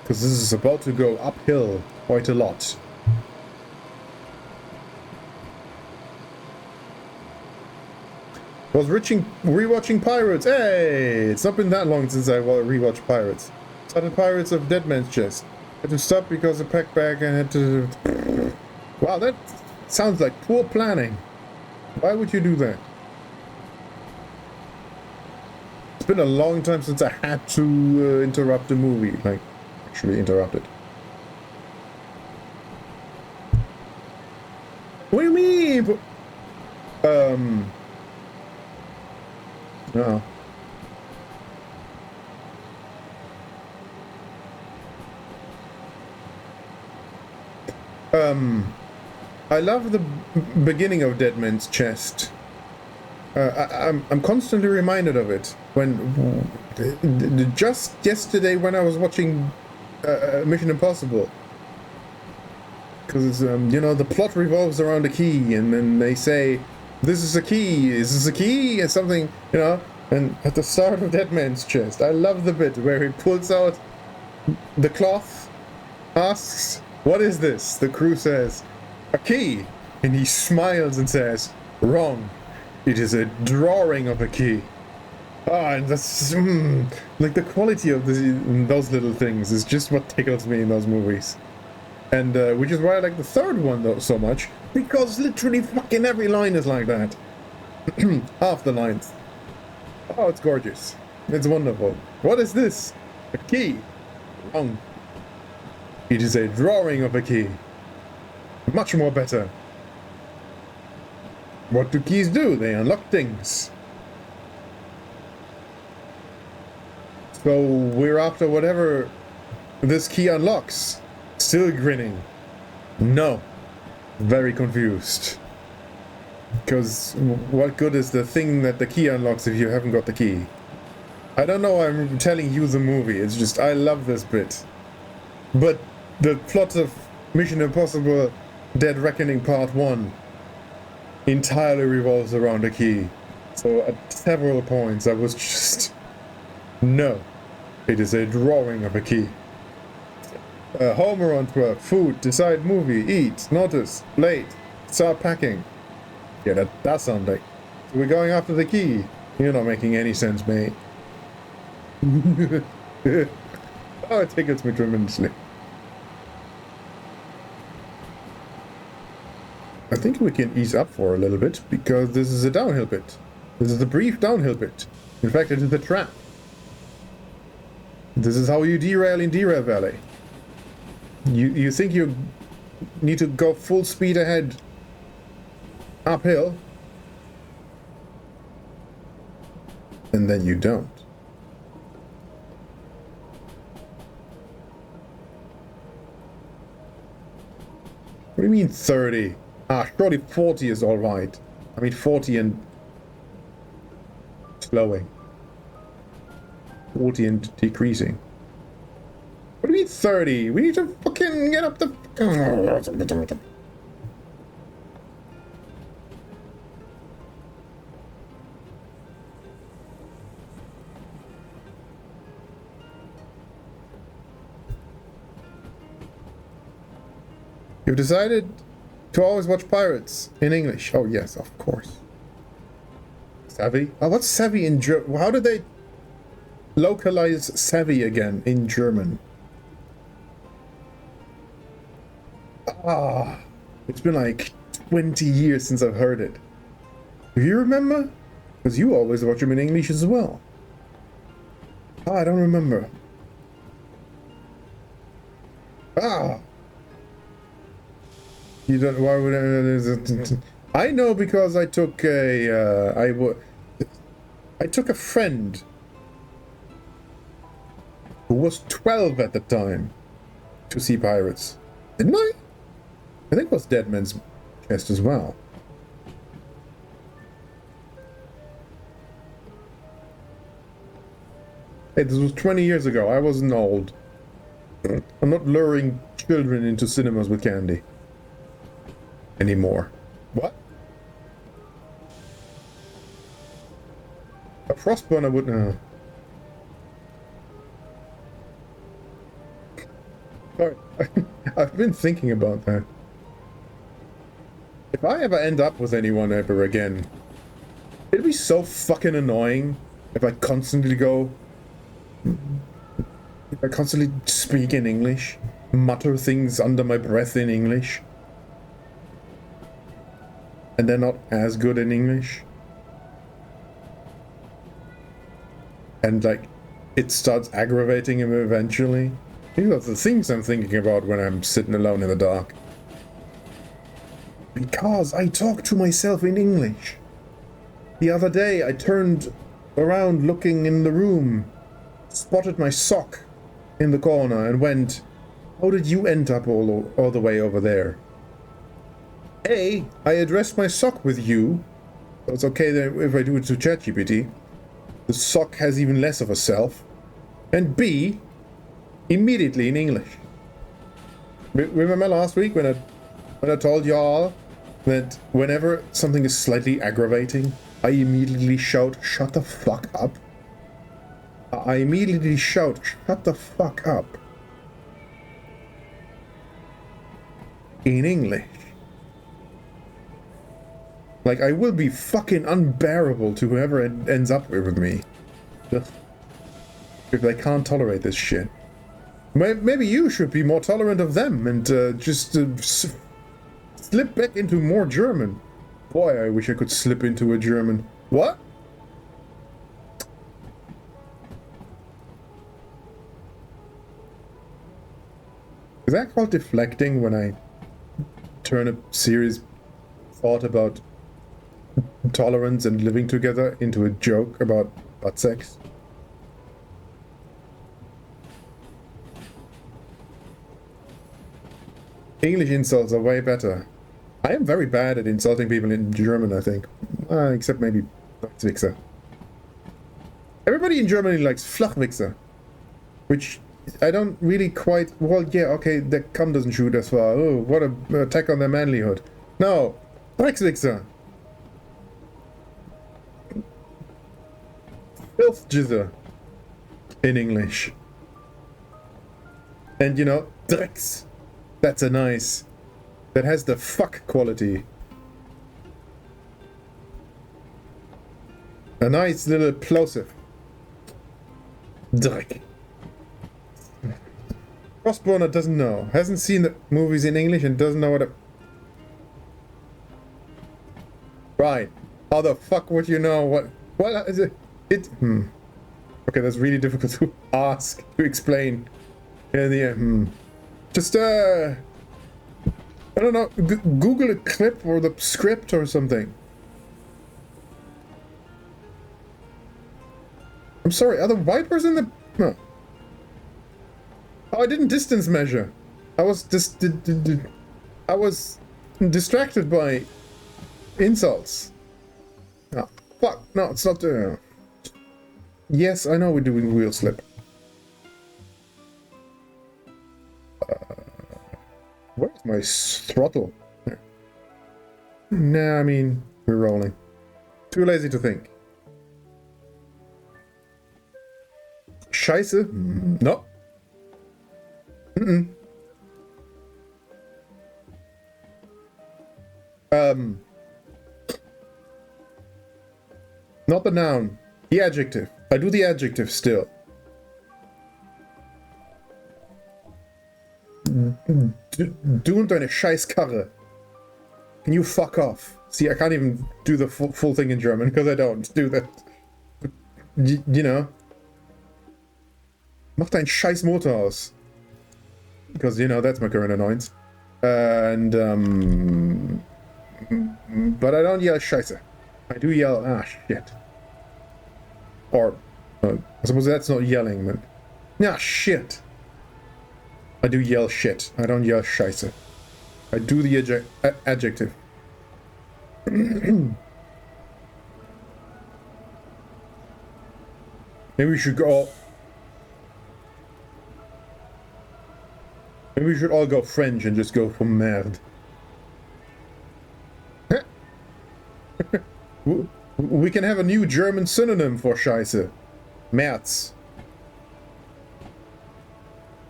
Because this is about to go uphill quite a lot. I was rewatching Pirates. Hey! It's not been that long since I rewatched Pirates. Started Pirates of Deadman's Chest. Had to stop because of pack bag and had to... Wow, that sounds like poor planning. Why would you do that? It's been a long time since I had to interrupt a movie. Like, actually interrupt it. What do you mean? No. I love the beginning of Deadman's Chest. I'm constantly reminded of it when just yesterday when I was watching Mission Impossible, because you know, the plot revolves around a key, and then they say, "This is a key. Is this a key?" and something, you know. And at the start of Deadman's Chest, I love the bit where he pulls out the cloth, asks, "What is this?" The crew says, "A key," and he smiles and says, "Wrong. It is a drawing of a key." Ah, and that's like the quality of those little things is just what tickles me in those movies. And which is why I like the third one though so much, because literally fucking every line is like that. Half the lines. Oh, it's gorgeous. It's wonderful. What is this? A key. Wrong. It is a drawing of a key. Much more better. What do keys do? They unlock things. So we're after whatever this key unlocks. Still grinning. No. Very confused. Because what good is the thing that the key unlocks if you haven't got the key? I don't know, I'm telling you the movie. It's just, I love this bit. But the plot of Mission Impossible Dead Reckoning Part 1 entirely revolves around a key. So at several points I was just... No. It is a drawing of a key. Homer on 12. Food. Decide movie. Eat. Notice. Late. Start packing. Yeah, that does sound like... So we're going after the key. You're not making any sense, mate. Oh, it tickles me tremendously. I think we can ease up for a little bit, because this is a downhill bit. This is a brief downhill bit. In fact, it is a trap. This is how you derail in Derail Valley. You think you need to go full speed ahead uphill, and then you don't. What do you mean 30? Ah, surely 40 is alright. I mean 40 and slowing. 40 and decreasing. What do you mean 30? We need to fucking get up the... You've decided to always watch Pirates in English. Oh yes, of course. Savvy? Oh, what's savvy in German? How did they localize savvy again in German? Ah, it's been like 20 years since I've heard it. Do you remember? Because you always watch them in English as well. Ah, I don't remember. Ah. You don't, why would I know, because I took a I took a friend who was 12 at the time to see Pirates, didn't I? I think it was Dead Man's Chest as well. Hey, this was 20 years ago. I wasn't old. I'm not luring children into cinemas with candy anymore. What? A frostburner would... Sorry. I've been thinking about that. If I ever end up with anyone ever again, it'd be so fucking annoying if I constantly go... If I constantly speak in English, mutter things under my breath in English, and they're not as good in English. And like, it starts aggravating him eventually. These are the things I'm thinking about when I'm sitting alone in the dark. Because I talk to myself in English. The other day I turned around looking in the room, spotted my sock in the corner and went, how did you end up all the way over there? A, I addressed my sock with you. So it's okay that if I do it to ChatGPT. The sock has even less of a self. And B, immediately in English. Remember last week when I told y'all that whenever something is slightly aggravating, I immediately shout, shut the fuck up? I immediately shout, shut the fuck up. In English. Like, I will be fucking unbearable to whoever ends up with me. Just if they can't tolerate this shit. Maybe you should be more tolerant of them and just slip back into more German. Boy, I wish I could slip into a German. What? Is that called deflecting when I turn a serious thought about tolerance and living together into a joke about butt sex? English insults are way better. I am very bad at insulting people in German, I think. Except maybe Flachwichser. Everybody in Germany likes Flachwichser. Which I don't really quite... Well, yeah, okay, the cum doesn't shoot as far. Oh, what a attack on their manlyhood. No! Dreckswichser! Filthjizzer. In English. And you know, Drecks. That's a nice... That has the fuck quality. A nice little plosive. Dreck. Crossboner doesn't know. Hasn't seen the movies in English and doesn't know what a... Right. How the fuck would you know what... What is it? Okay, that's really difficult to ask, to explain. Yeah, Just, I don't know, Google a clip or the script or something. I'm sorry, are the wipers in the... No. Oh, I didn't distance measure. I was I was distracted by insults. Oh, fuck, no, it's not there. Yes, I know we're doing wheel slip. Where's my throttle? There. Nah, I mean, we're rolling. Too lazy to think. Scheiße? No. Not the noun. The adjective. I do the adjective still. Du und deine Scheißkarre. Can you fuck off? See, I can't even do the full thing in German because I don't do that. You know. Mach dein scheiß Motor aus. Because, you know, that's my current annoyance. And, but I don't yell Scheiße. I do yell, ah, shit. Or, I suppose that's not yelling, but... Yeah, shit. I do yell shit. I don't yell Scheiße. I do the adjective. Maybe we should go... Maybe we should all go French and just go for merde. We can have a new German synonym for Scheiße. März.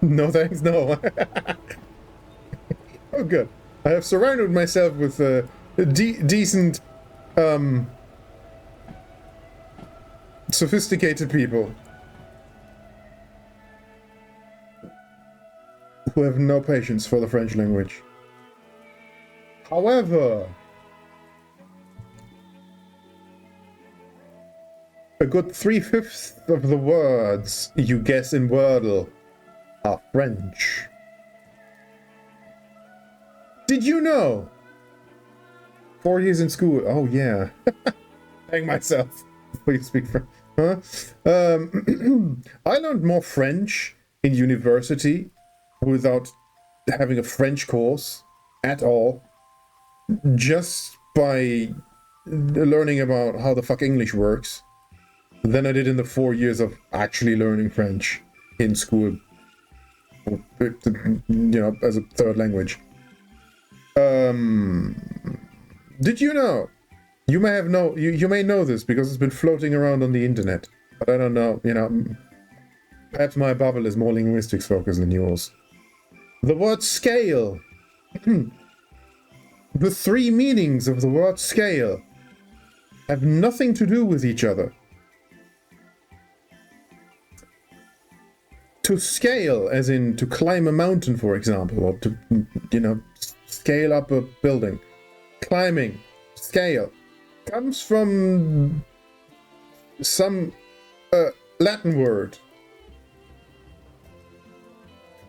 No thanks, no. Oh good. I have surrounded myself with decent, sophisticated people. Who have no patience for the French language. However, a good 3/5 of the words you guess in Wordle are French. Did you know? 4 years in school. Oh yeah. Hang myself before you speak French. Huh? I learned more French in university without having a French course at all, just by learning about how the fuck English works, than I did in the 4 years of actually learning French in school, you know, as a third language. Did you know? You may have you may know this because it's been floating around on the internet, but I don't know, you know, perhaps my bubble is more linguistics focused than yours. The word scale. The three meanings of the word scale have nothing to do with each other. To scale, as in to climb a mountain, for example, or to, you know, scale up a building. Climbing, scale, comes from some Latin word.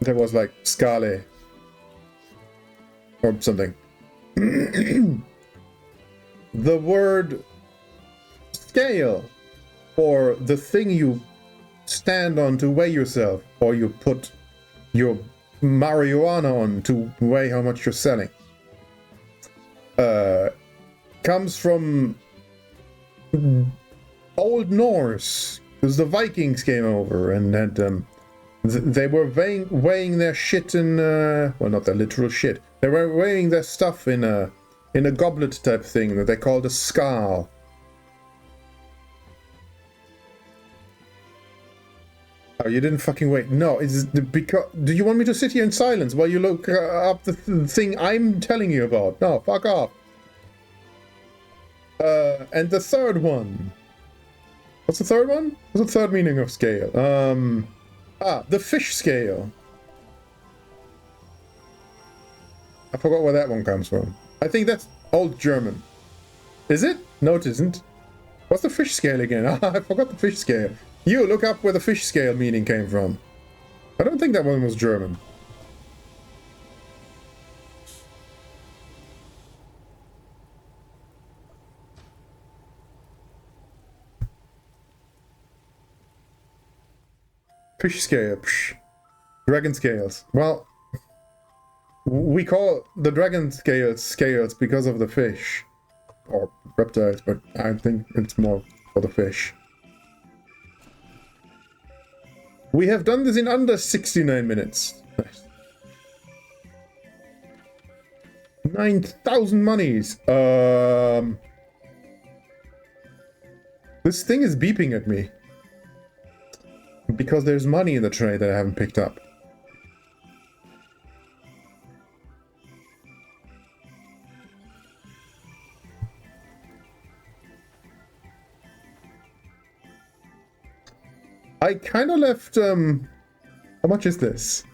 That was like scale or something. The word scale, or the thing you stand on to weigh yourself, or you put your marijuana on to weigh how much you're selling. Comes from Old Norse, because the Vikings came over and had they were weighing their shit in well, not their literal shit. They were weighing their stuff in a goblet type thing that they called a skal. Oh, you didn't fucking wait. No, it's because. Do you want me to sit here in silence while you look up the thing I'm telling you about? No, fuck off. And the third one. What's the third one? What's the third meaning of scale? The fish scale. I forgot where that one comes from. I think that's Old German. Is it? No, it isn't. What's the fish scale again? I forgot the fish scale. You look up where the fish scale meaning came from. I don't think that one was German. Fish scale. Psh. Dragon scales. Well, we call the dragon scales because of the fish. Or reptiles, but I think it's more for the fish. We have done this in under 69 minutes. Nice. 9,000 monies. This thing is beeping at me. Because there's money in the tray that I haven't picked up. I kind of left, how much is this?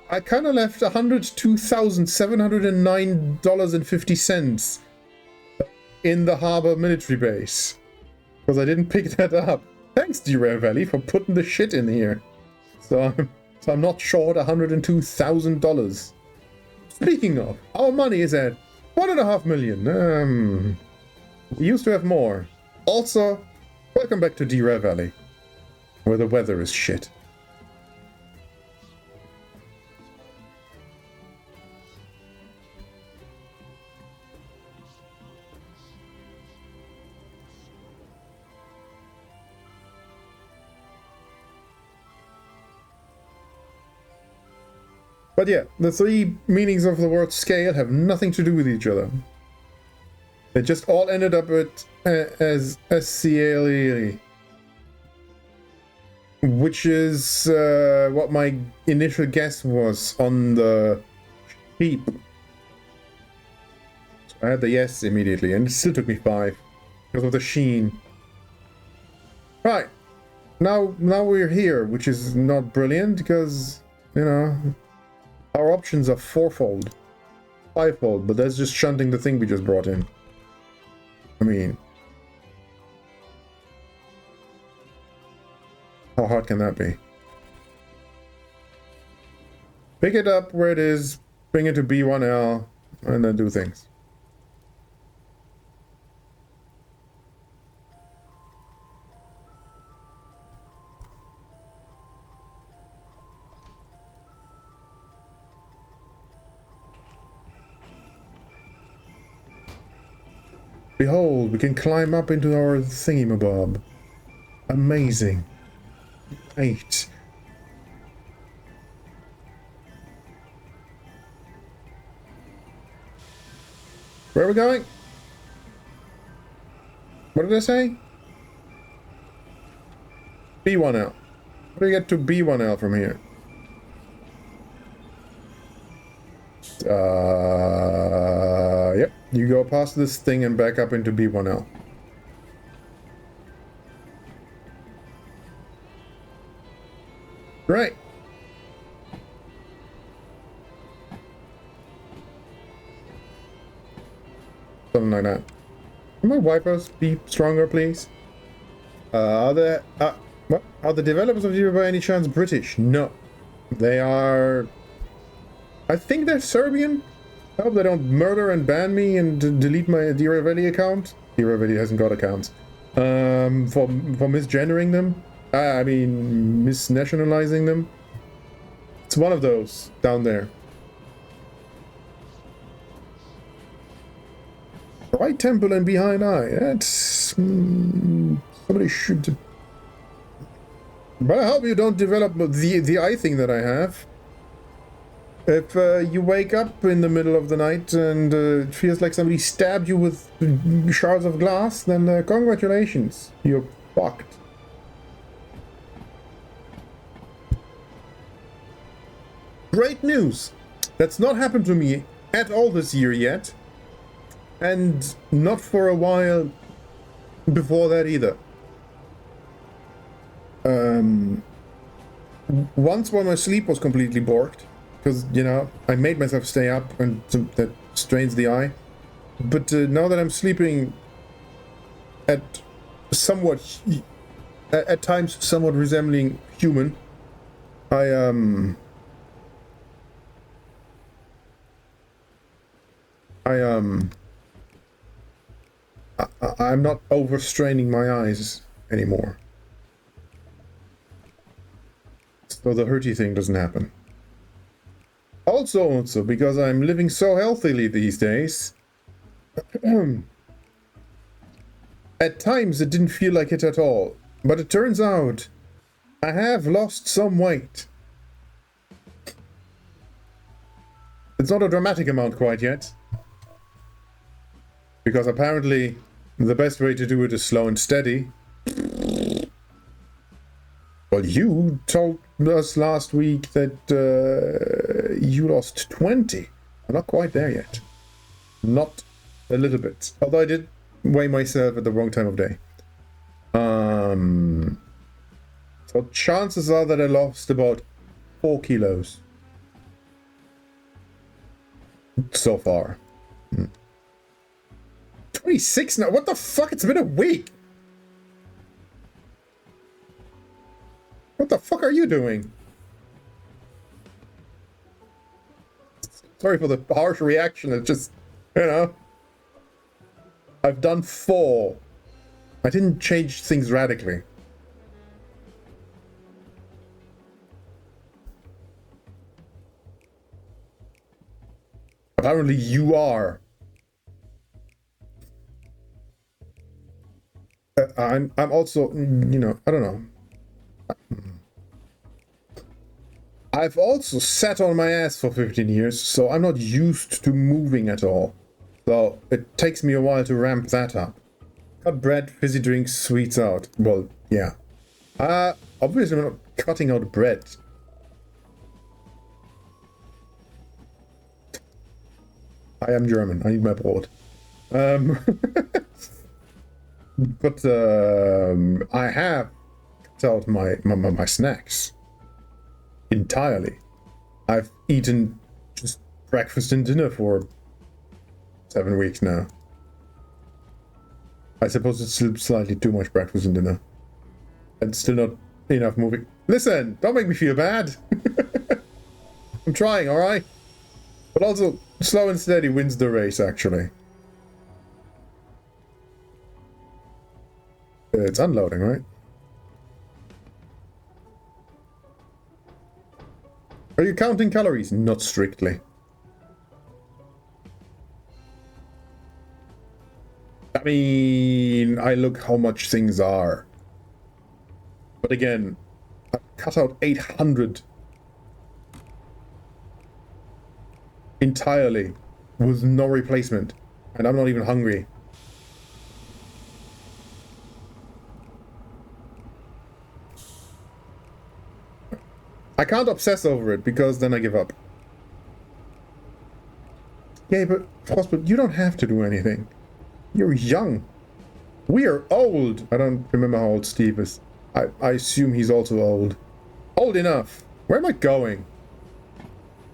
I kind of left $102,709.50 in the harbor military base. Because I didn't pick that up. Thanks, D-Rare Valley, for putting the shit in here. So I'm not short $102,000. Speaking of, our money is at 1.5 million. We used to have more. Also, welcome back to D-Rare Valley, where the weather is shit. But yeah, the three meanings of the word scale have nothing to do with each other. They just all ended up as SCALE, which is what my initial guess was on the sheep. So I had the yes immediately, and it still took me 5 because of the sheen. Right, now we're here, which is not brilliant because, you know, our options are 4-fold, 5-fold, but that's just shunting the thing we just brought in. I mean, how hard can that be? Pick it up where it is, bring it to B1L, and then do things. Behold, we can climb up into our thingy-mabob. Amazing. 8. Where are we going? What did I say? B1L. How do we get to B1L from here? Yep. You go past this thing and back up into B1L. Right. Something like that. Can my wipers be stronger, please? Are the developers of Zero by any chance British? No. They are... I think they're Serbian. I hope they don't murder and ban me and delete my D-Rare Valley account. D-Rare Valley hasn't got accounts. For misgendering them. I mean, misnationalizing them. It's one of those down there. Right temple and behind eye. That's... somebody should... But I hope you don't develop the eye thing that I have. If you wake up in the middle of the night and it feels like somebody stabbed you with shards of glass, then congratulations. You're fucked. Great news! That's not happened to me at all this year yet. And not for a while before that either. Once when my sleep was completely borked, because, you know, I made myself stay up and that strains the eye. But now that I'm sleeping at somewhat, at times somewhat resembling human, I'm not overstraining my eyes anymore. So the hurty thing doesn't happen. Also, because I'm living so healthily these days, at times it didn't feel like it at all. But it turns out I have lost some weight. It's not a dramatic amount quite yet. Because apparently the best way to do it is slow and steady. Well, you told us last week that you lost 20. I'm not quite there yet. Not a little bit. Although I did weigh myself at the wrong time of day. So chances are that I lost about 4 kilos. So far. 26 now? What the fuck? It's been a week! What the fuck are you doing? Sorry for the harsh reaction, it's just, you know. I've done 4. I didn't change things radically. Apparently you are. I'm also, you know, I don't know. I've also sat on my ass for 15 years, so I'm not used to moving at all. So it takes me a while to ramp that up. Cut bread, fizzy drinks, sweets out. Well, yeah. Obviously I'm not cutting out bread. I am German, I need my broad. But I have cut out my snacks entirely. I've eaten just breakfast and dinner for 7 weeks now. I suppose it's still slightly too much breakfast and dinner. And still not enough moving. Listen, don't make me feel bad. I'm trying, alright? But also, slow and steady wins the race, actually. It's unloading, right? Are you counting calories? Not strictly. I mean, I look how much things are. But again, I cut out 800 entirely with no replacement. And I'm not even hungry. I can't obsess over it because then I give up. Yeah, but Frostbite, you don't have to do anything. You're young. We are old. I don't remember how old Steve is. I assume he's also old. Old enough. Where am I going?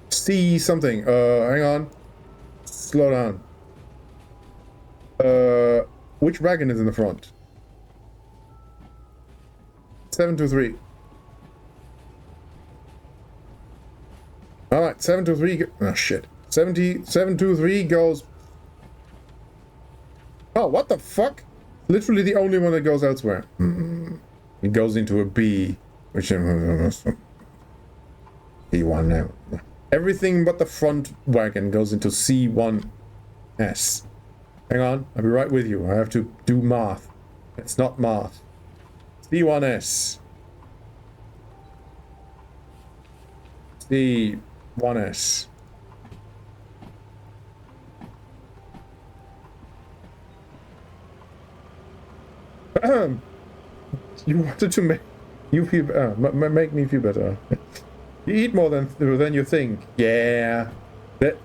See something. Hang on. Slow down. Which wagon is in the front? 723. Alright, 723. Oh shit. 723 goes. Oh, what the fuck? Literally the only one that goes elsewhere. It goes into a B, which C1 now. Everything but the front wagon goes into C1S. Hang on, I'll be right with you. I have to do math. It's not math. C1S. C1S. You wanted to make you feel make me feel better. You eat more than you think. Yeah, that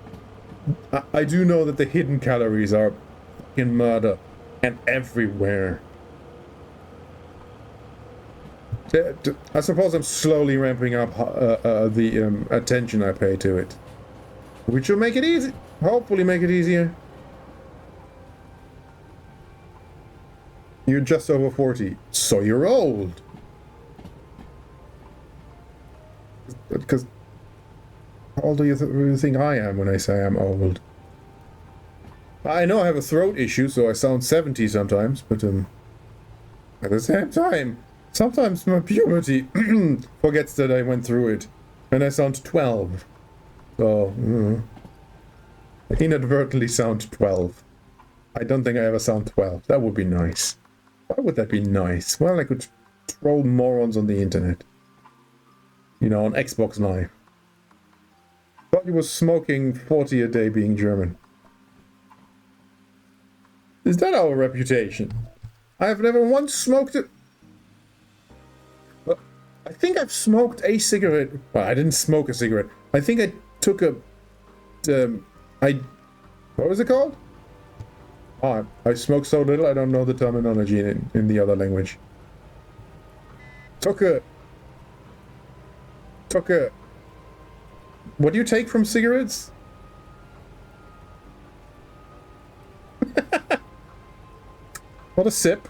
I do know that the hidden calories are fucking murder and everywhere. I suppose I'm slowly ramping up the attention I pay to it, which will make it easy. Hopefully, make it easier. You're just over 40, so you're old. Because how old do you think I am when I say I'm old? I know I have a throat issue, so I sound 70 sometimes, but at the same time, sometimes my puberty forgets that I went through it, and I sound 12. So, I inadvertently sound 12. I don't think I ever sound 12. That would be nice. Why would that be nice? Well, I could troll morons on the internet. You know, on Xbox Live. Thought you was smoking 40 a day being German. Is that our reputation? I have never once smoked it. Well, I think I've smoked a cigarette. Well, I didn't smoke a cigarette. I think I took a... what was it called? Oh, I smoke so little I don't know the terminology in the other language. Took a... What do you take from cigarettes? Not a sip.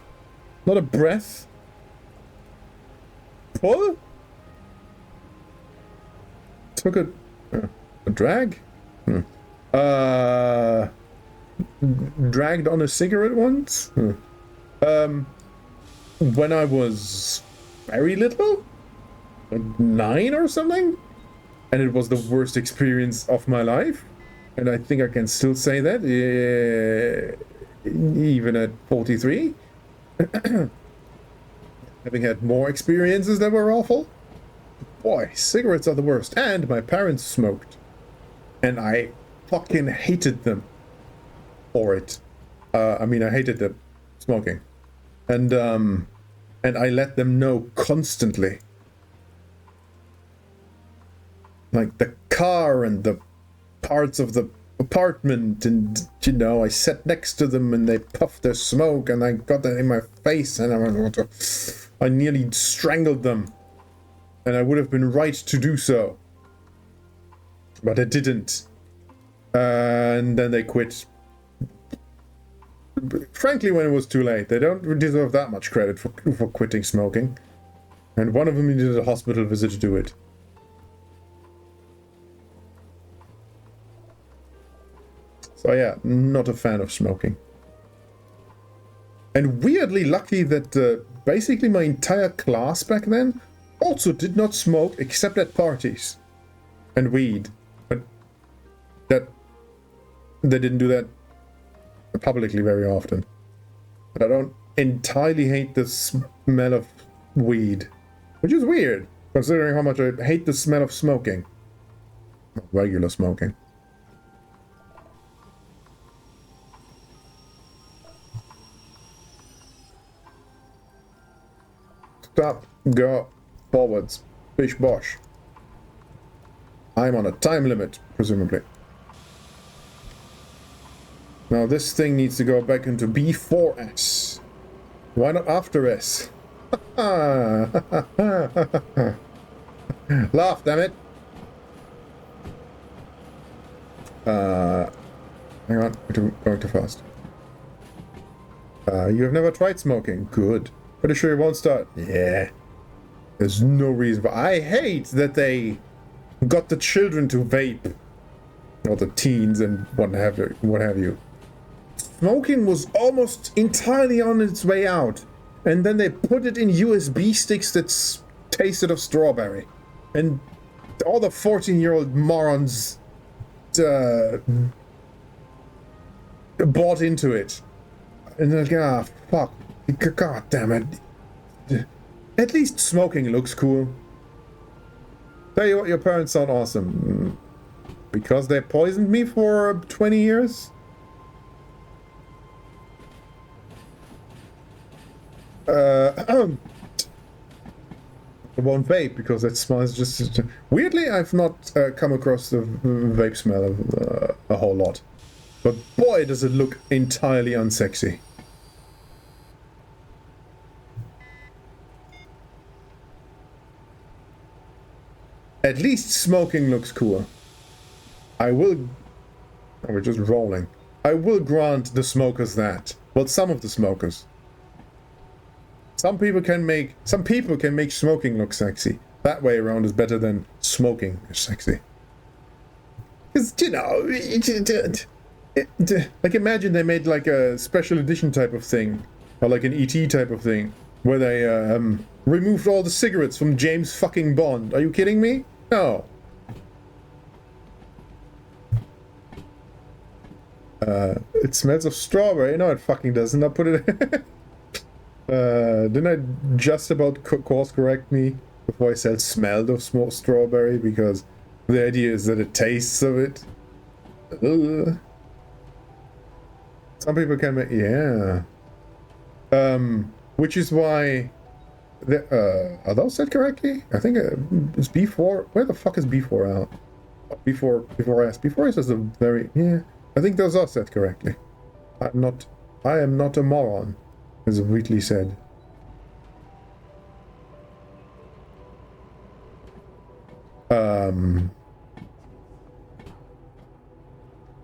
Not a breath. Pull? Took a drag? Dragged on a cigarette once? When I was very little? Like 9 or something? And it was the worst experience of my life. And I think I can still say that, even at 43. Having had more experiences that were awful. Boy, cigarettes are the worst. And my parents smoked. And I fucking hated them for it. I mean, I hated them smoking. And I let them know constantly. Like the car and the parts of the apartment, and you know, I sat next to them and they puffed their smoke and I got that in my face and I nearly strangled them. And I would have been right to do so. But I didn't. And then they quit. Frankly, when it was too late. They don't deserve that much credit for quitting smoking. And one of them needed a hospital visit to do it. So yeah, not a fan of smoking. And weirdly lucky that basically my entire class back then also did not smoke except at parties. And weed. But that they didn't do that publicly very often. But I don't entirely hate the smell of weed. Which is weird, considering how much I hate the smell of smoking. Regular smoking. Stop, go, forwards, bish bosh. I'm on a time limit, presumably. Now this thing needs to go back into B4S. Why not after S? Laugh, damn it. Hang on, we're going too fast. You have never tried smoking? Good. Pretty sure you won't start. Yeah. There's no reason for... I hate that they got the children to vape. Or the teens and what have you. Smoking was almost entirely on its way out. And then they put it in USB sticks that tasted of strawberry. And all the 14-year-old morons bought into it. And they're like, fuck. God damn it. At least smoking looks cool. Tell you what, your parents sound awesome. Because they poisoned me for 20 years? I won't vape because that smells just... Weirdly, I've not come across the vape smell a whole lot. But boy, does it look entirely unsexy. At least smoking looks cool. I will... Oh, we're just rolling. I will grant the smokers that. Well, some of the smokers. Some people can make smoking look sexy. That way around is better than smoking is sexy. Because, you know, like imagine they made like a special edition type of thing, or like an ET type of thing, where they removed all the cigarettes from James fucking Bond. Are you kidding me? No. It smells of strawberry. No, it fucking doesn't. I put it... didn't I just about course correct me before I said smelled of small strawberry? Because the idea is that it tastes of it. Some people can make... Yeah. Which is why... are those said correctly? I think it's B4. Where the fuck is B4 out? B4S. B4S is a very... Yeah. I think those are said correctly. I am not a moron, as Wheatley said.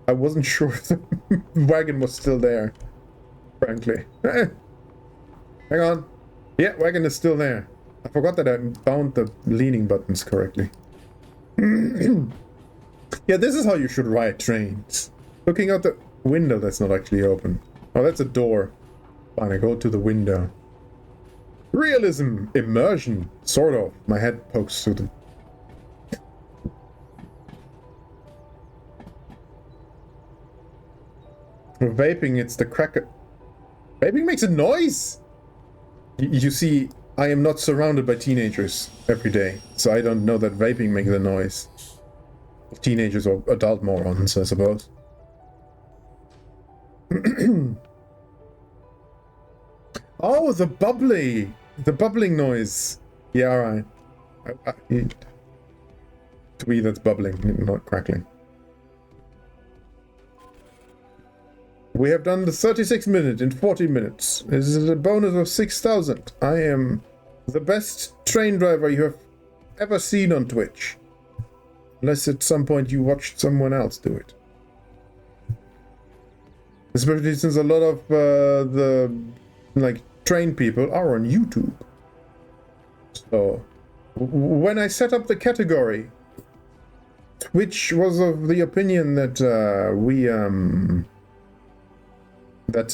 I wasn't sure if the wagon was still there, frankly. Hang on. Yeah, wagon is still there. I forgot that I bound the leaning buttons correctly. Yeah, this is how you should ride trains. Looking out the window that's not actually open. Oh, that's a door. Fine, I go to the window. Realism! Immersion! Sort of. My head pokes through the... For vaping, it's the cracker... Vaping makes a noise! You see, I am not surrounded by teenagers every day, so I don't know that vaping makes a noise. Teenagers or adult morons, I suppose. Oh, the bubbling noise. Yeah, alright. To me, that's bubbling, not crackling. We have done the 36 minutes in 40 minutes. This is a bonus of 6,000. I am the best train driver you have ever seen on Twitch. Unless at some point you watched someone else do it. Especially since a lot of the train people are on YouTube. So when I set up the category, Twitch was of the opinion that that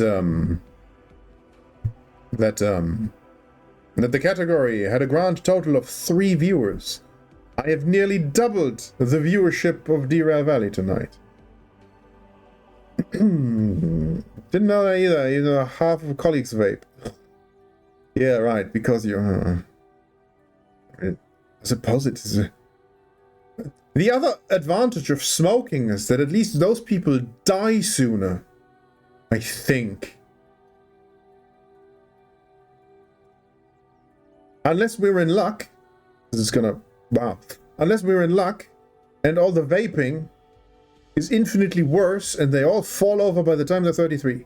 the category had a grand total of 3 viewers. I have nearly doubled the viewership of Derail Valley tonight. Didn't know that either. You know, half of colleagues vape. Yeah, right. Because you're. I suppose it is. The other advantage of smoking is that at least those people die sooner. I think. Unless we're in luck. This is gonna. Wow. Unless we're in luck, and all the vaping is infinitely worse, and they all fall over by the time they're 33.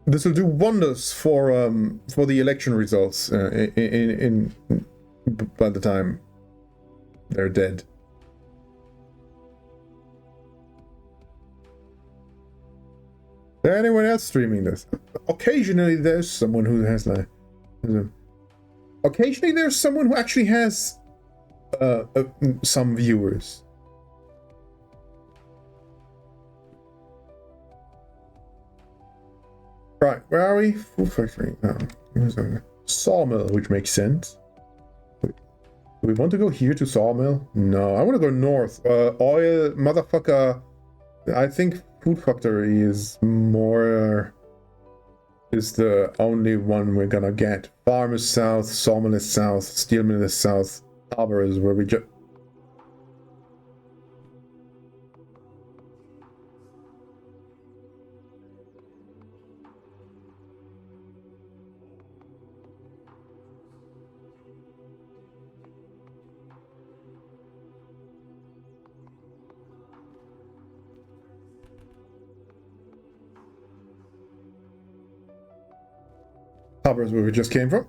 This will do wonders for the election results by the time they're dead. Is there anyone else streaming this? Occasionally, there's someone who has like. Occasionally, there's someone who actually has some viewers. Right, where are we? Food factory. No, there's a sawmill, which makes sense. Do we want to go here to Sawmill? No, I want to go north. Oil, motherfucker. I think Food Factory is more... is the only one we're gonna get. Farm is south, Sawmill is south, Steel Mill is south, Harbor is where we just... Harbor is where we just came from.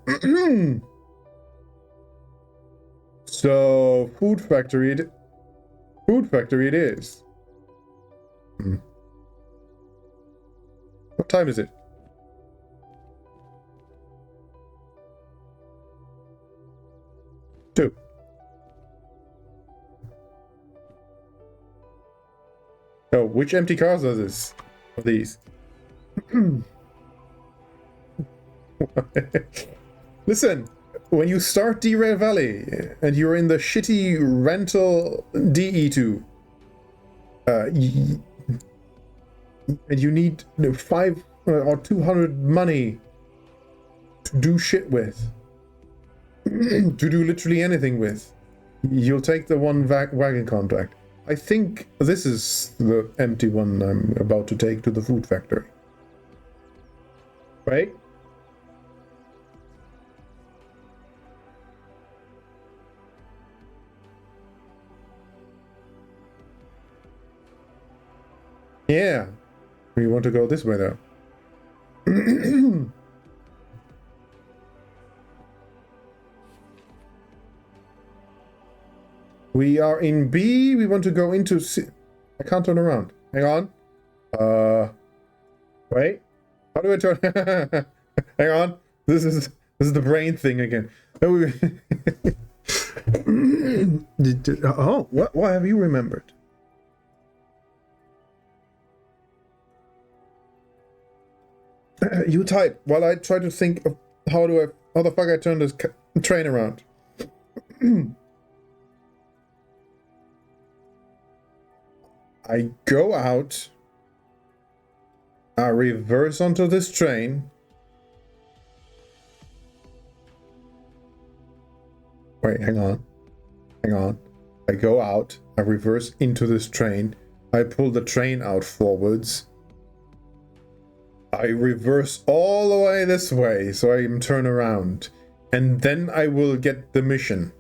So, Food Factory it is. What time is it? Two. Oh, which empty cars are this? Of these? Listen, when you start Derail Valley and you're in the shitty rental DE2, and you need 5 or 200 money to do shit with, to do literally anything with, you'll take the one wagon contract. I think this is the empty one I'm about to take to the Food Factory. Right? Yeah. We want to go this way though. We are in B. We want to go into C. I can't turn around. Hang on. Wait. How do I turn? Hang on. This is the brain thing again. Oh, what have you remembered? You type while I try to think of how the fuck I turn this train around. I go out, I reverse onto this train. Wait, hang on. I go out, I reverse into this train, I pull the train out forwards. I reverse all the way this way, so I can turn around. And then I will get the mission.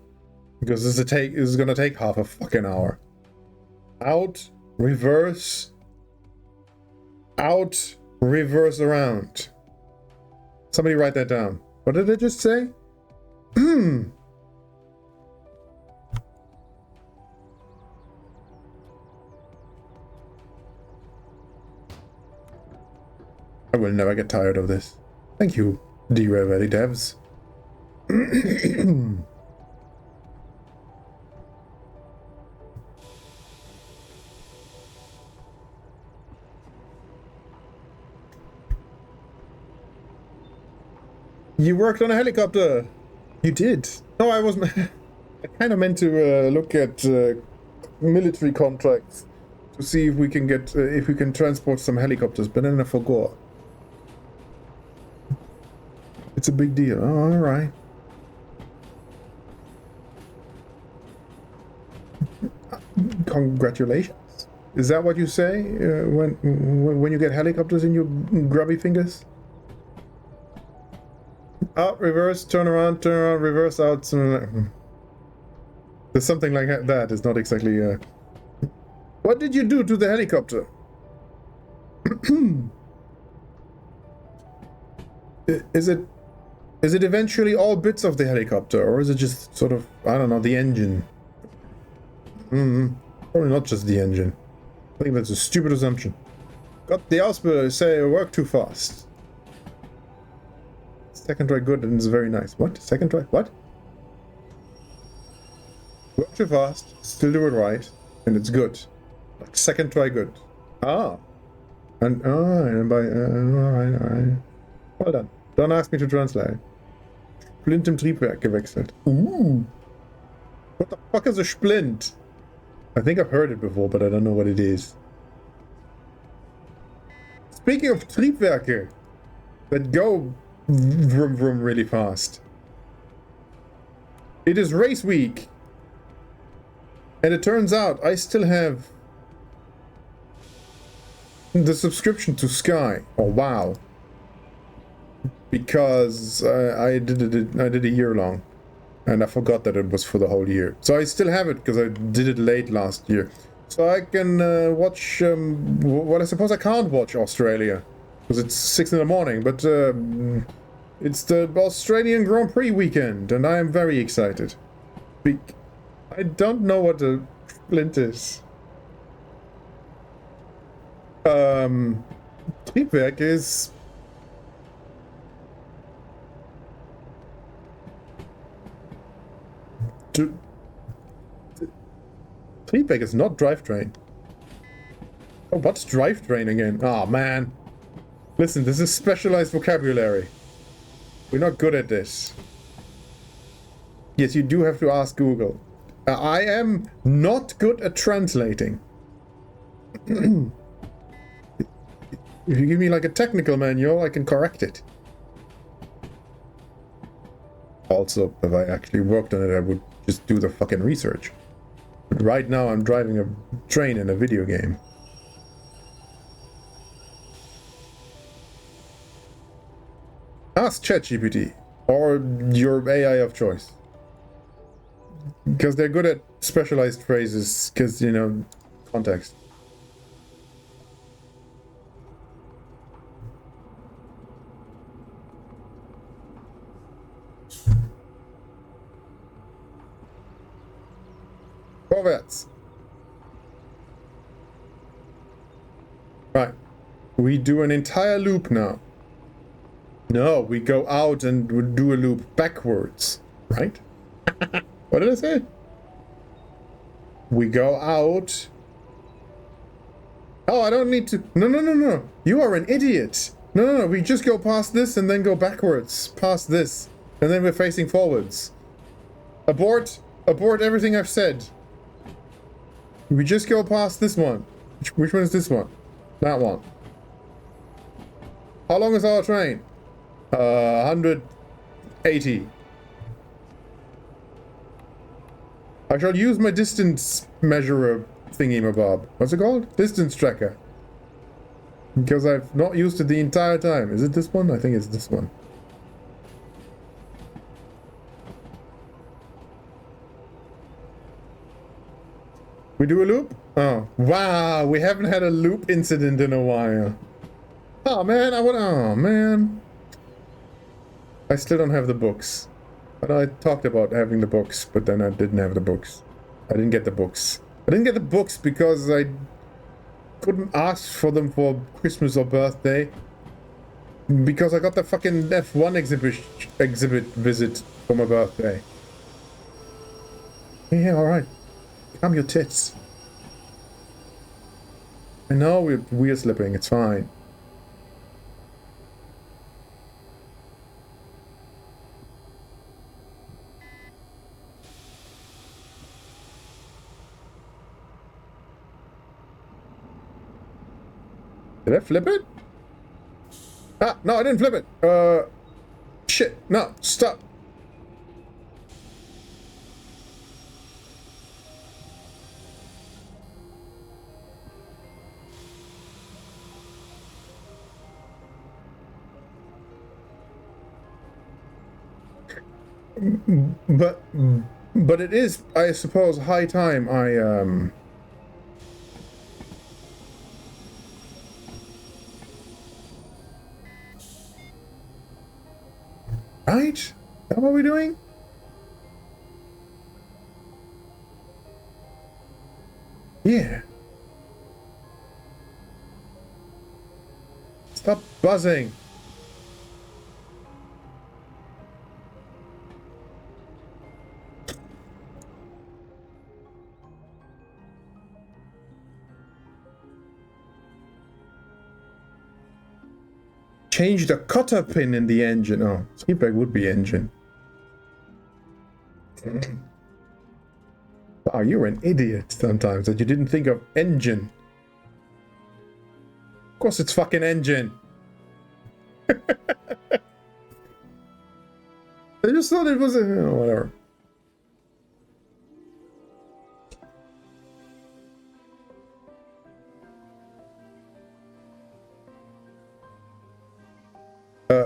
Because this is gonna take half a fucking hour. Out, reverse, out, reverse around. Somebody write that down. What did I just say? I will never get tired of this. Thank you, Derail Valley devs. You worked on a helicopter. You did. No, I wasn't. I kind of meant to look at military contracts to see if we can get if we can transport some helicopters, but then I forgot. It's a big deal. Oh, all right. Congratulations. Is that what you say when you get helicopters in your grubby fingers? Out, reverse, turn around, reverse, out. There's something like that. It's not exactly. What did you do to the helicopter? Is it eventually all bits of the helicopter, or is it just sort of, I don't know, the engine? Probably not just the engine. I think that's a stupid assumption. Got the Ausbilder say work too fast. Second try good and it's very nice. What? Second try? What? Work too fast, still do it right, and it's good. Like second try good. Ah. And alright. Well done. Don't ask me to translate. Blind im Triebwerk gewechselt. What the fuck is a splint? I think I've heard it before, but I don't know what it is. Speaking of Triebwerke that go vroom vroom really fast. It is race week. And it turns out I still have the subscription to Sky or WoW. Because I did a year long. And I forgot that it was for the whole year. So I still have it because I did it late last year. So I can watch, well, I suppose I can't watch Australia because it's 6 in the morning, but it's the Australian Grand Prix weekend and I am very excited. I don't know what a splint is. Triebwerk is... Triebwerk is not drivetrain. Oh, what's drivetrain again? Oh, man. Listen, this is specialized vocabulary. We're not good at this. Yes, you do have to ask Google. I am not good at translating. If you give me like a technical manual, I can correct it. Also, if I actually worked on it, I would just do the fucking research. But right now, I'm driving a train in a video game. Ask ChatGPT or your AI of choice. Because they're good at specialized phrases, because, you know, context. Vorwärts. Right. We do an entire loop now. No, we go out and we do a loop backwards, right? What did I say? We go out. Oh, I don't need to... No. You are an idiot. No. We just go past this and then go backwards. Past this. And then we're facing forwards. Abort. Abort everything I've said. We just go past this one. Which one is this one? That one. How long is our train? 180. I shall use my distance measurer thingy-mabob. What's it called? Distance tracker. Because I've not used it the entire time. Is it this one? I think it's this one. We do a loop? Oh, wow. We haven't had a loop incident in a while. Oh, man. Oh, man. I still don't have the books. But I talked about having the books, but then I didn't have the books. I didn't get the books. I didn't get the books because I couldn't ask for them for Christmas or birthday. Because I got the fucking F1 exhibit visit for my birthday. Yeah, alright. Calm your tits. I know we're wheel slipping, it's fine. Did I flip it? Ah, no, I didn't flip it. Shit, no, stop. But it is, I suppose, high time I, Right? Is that what we're doing? Yeah. Stop buzzing. Change the cotter pin in the engine. Oh, Triebwerk would be engine. Oh, you're an idiot sometimes that you didn't think of engine. Of course it's fucking engine. I just thought it was a... Oh, whatever.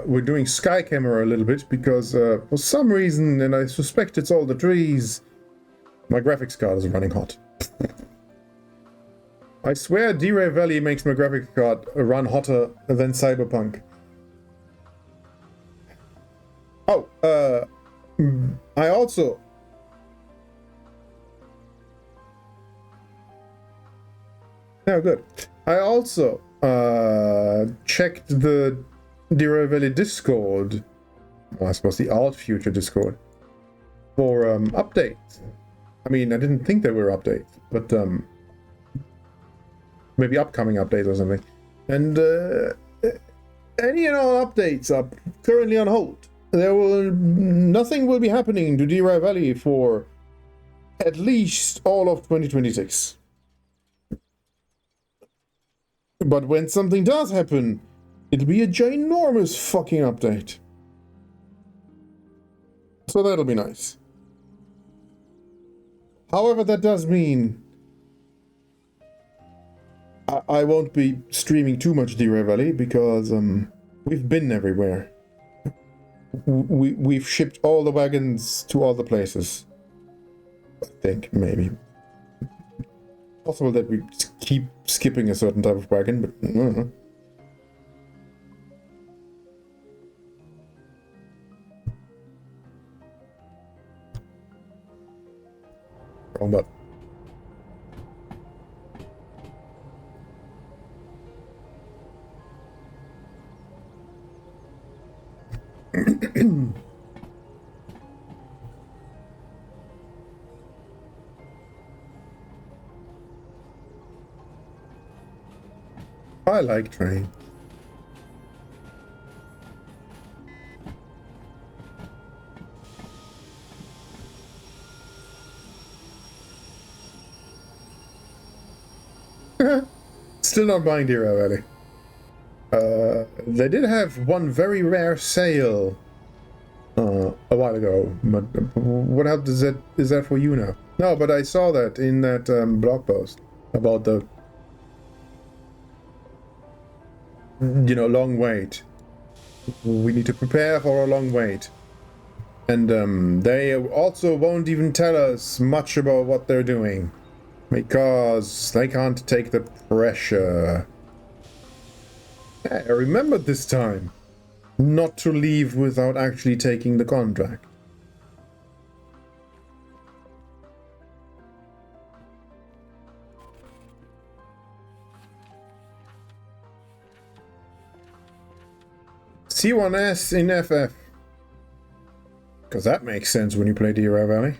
We're doing sky camera a little bit because for some reason, and I suspect it's all the trees, my graphics card is running hot. I swear D-Ray Valley makes my graphics card run hotter than Cyberpunk. Oh, I also... Oh, good. I also checked the D-Ray Valley Discord, well, I suppose the Alt Future Discord, for updates. I mean, I didn't think there were updates, but maybe upcoming updates or something. And any and all updates are currently on hold. Nothing will be happening to D-Ray Valley for at least all of 2026. But when something does happen, it'll be a ginormous fucking update. So that'll be nice. However, that does mean I won't be streaming too much D-Ray Valley because we've been everywhere. We've shipped all the wagons to all the places. I think, maybe. Possible that we keep skipping a certain type of wagon, but I don't know. Wrong button. I like train. Still not buying D-Ray Valley. They did have one very rare sale a while ago, but what help is that for you now? No, but I saw that in that blog post about the long wait. We need to prepare for a long wait. And they also won't even tell us much about what they're doing. Because they can't take the pressure. Yeah, I remembered this time not to leave without actually taking the contract. C1S in FF. Because that makes sense when you play D-Ray Valley.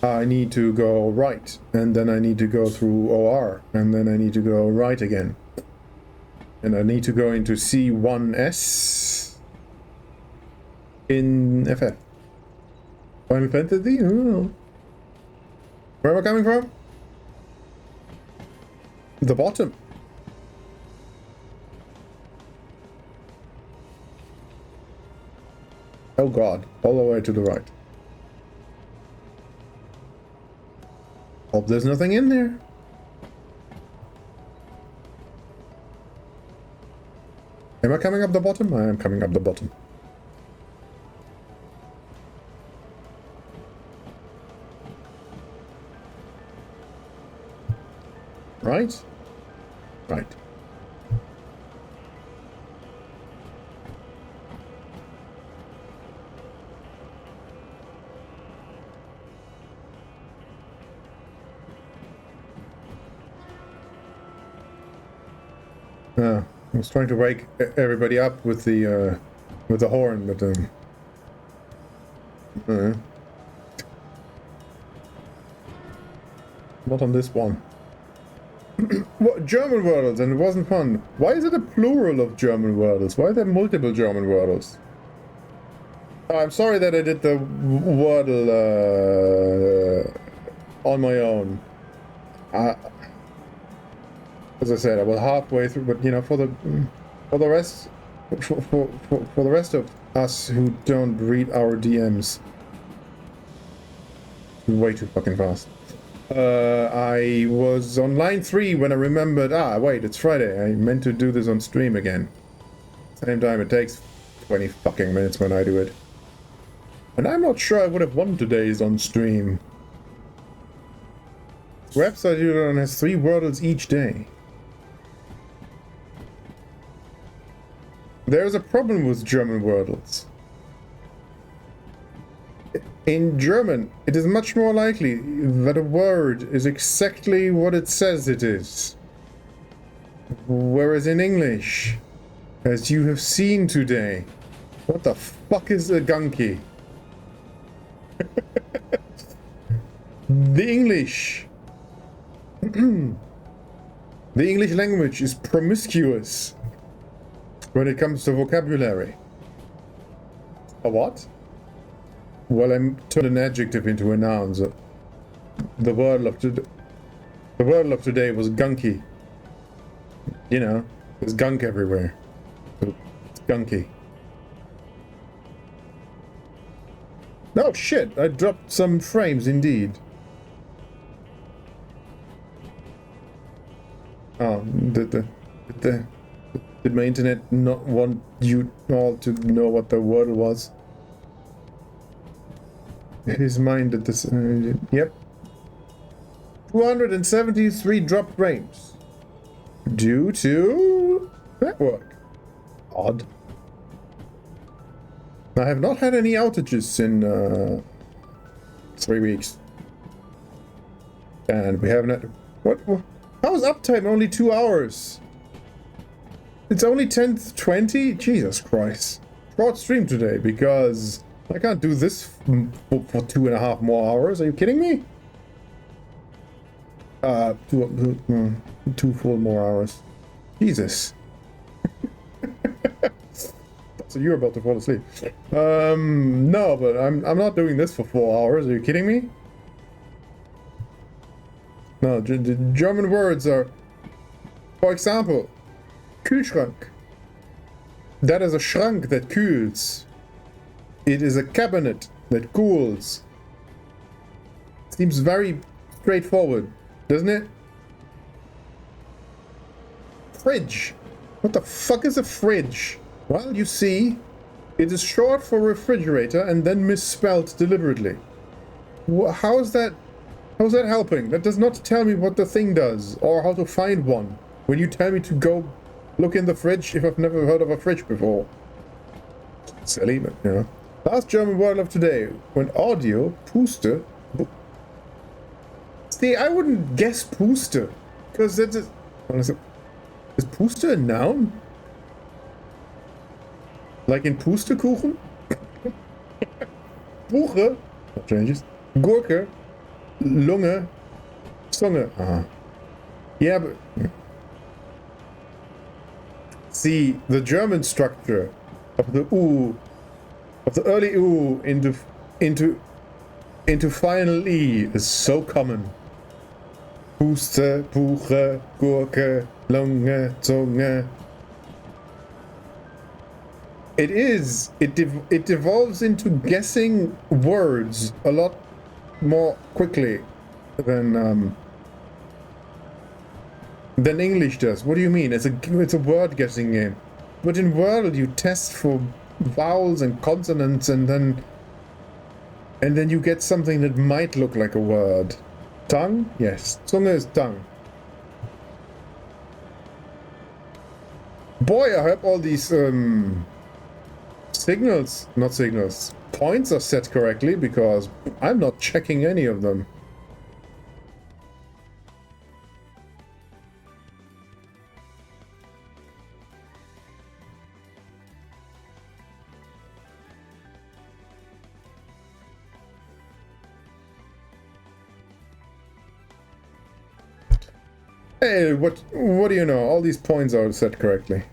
I need to go right, and then I need to go through OR, and then I need to go right again. And I need to go into C1S in FF. Final Fantasy? I don't know. Where am I coming from? The bottom. Oh god, all the way to the right. Hope there's nothing in there. Am I coming up the bottom? I am coming up the bottom. Right? Right. I was trying to wake everybody up with the horn, but not on this one. What, German wordles, and it wasn't fun. Why is it a plural of German wordles? Why are there multiple German wordles? I'm sorry that I did the wordle on my own. As I said, I was halfway through, but you know, for the rest, for the rest of us who don't read our DMs, way too fucking fast. I was on line 3 when I remembered, wait, it's Friday. I meant to do this on stream again. Same time, it takes 20 fucking minutes when I do it. And I'm not sure I would have won today's on stream. The website you on has 3 wordles each day. There's a problem with German wordles. In German, it is much more likely that a word is exactly what it says it is. Whereas in English, as you have seen today, what the fuck is a gunky? The English. The English language is promiscuous when it comes to vocabulary. A what? Well, I turned an adjective into a noun, so the word of today was gunky. You know, there's gunk everywhere. So it's gunky. Oh shit, I dropped some frames indeed. Oh, did my internet not want you all to know what the word was? His mind at this. Yep. 273 dropped frames. Due to network. Odd. I have not had any outages in 3 weeks. And we haven't had. What? How is uptime only 2 hours? It's only 10:20? Jesus Christ. Short stream today because I can't do this for 2.5 more hours. Are you kidding me? Two full more hours. Jesus. So you're about to fall asleep. No, but I'm not doing this for 4 hours. Are you kidding me? No, the German words are, for example, Kühlschrank. That is a Schrank that cools. It is a cabinet that cools. Seems very straightforward, doesn't it? Fridge. What the fuck is a fridge? Well, you see, it is short for refrigerator and then misspelled deliberately. How is that helping? That does not tell me what the thing does or how to find one when you tell me to go look in the fridge if I've never heard of a fridge before. Silly, but you know. Last German word of today. When audio, Puste. See, I wouldn't guess Puste. Because that's a... Is Puste a noun? Like in Pustekuchen? Buche. That changes. Gurke. Lunge. Zunge. Yeah, but... See, the German structure of the U, of the early U into final E is so common. Puste, Buche, Gurke, Lunge, Zunge. It devolves into guessing words a lot more quickly than English does. What do you mean? It's a word guessing game. But in Wordle you test for vowels and consonants and then you get something that might look like a word. Tongue? Yes. Zunge is tongue. Boy, I hope all these points are set correctly because I'm not checking any of them. Hey, what do you know? All these points are set correctly.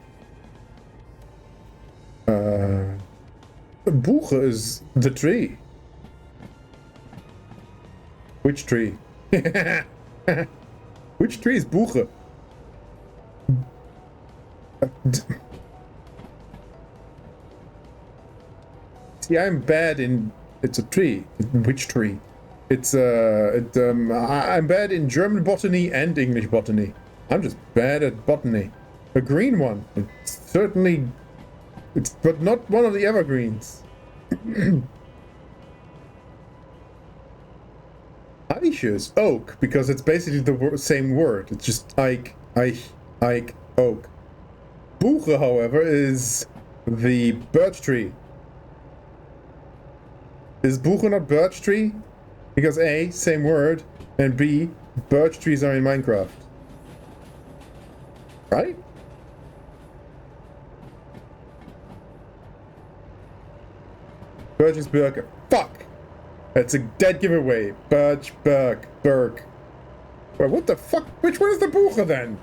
Buche is the tree. Which tree? Which tree is Buche? See, I'm bad in... It's a tree. Which tree? It's, I'm bad in German botany and English botany. I'm just bad at botany. A green one. It's certainly... but not one of the evergreens. Eiche is oak, because it's basically the same word. It's just Eich, oak. Buche, however, is the birch tree. Is Buche not birch tree? Because A, same word, and B, birch trees are in Minecraft. Right? Birch is Birke. Fuck! That's a dead giveaway. Birch, Berg. Well, what the fuck? Which one is the Buche then?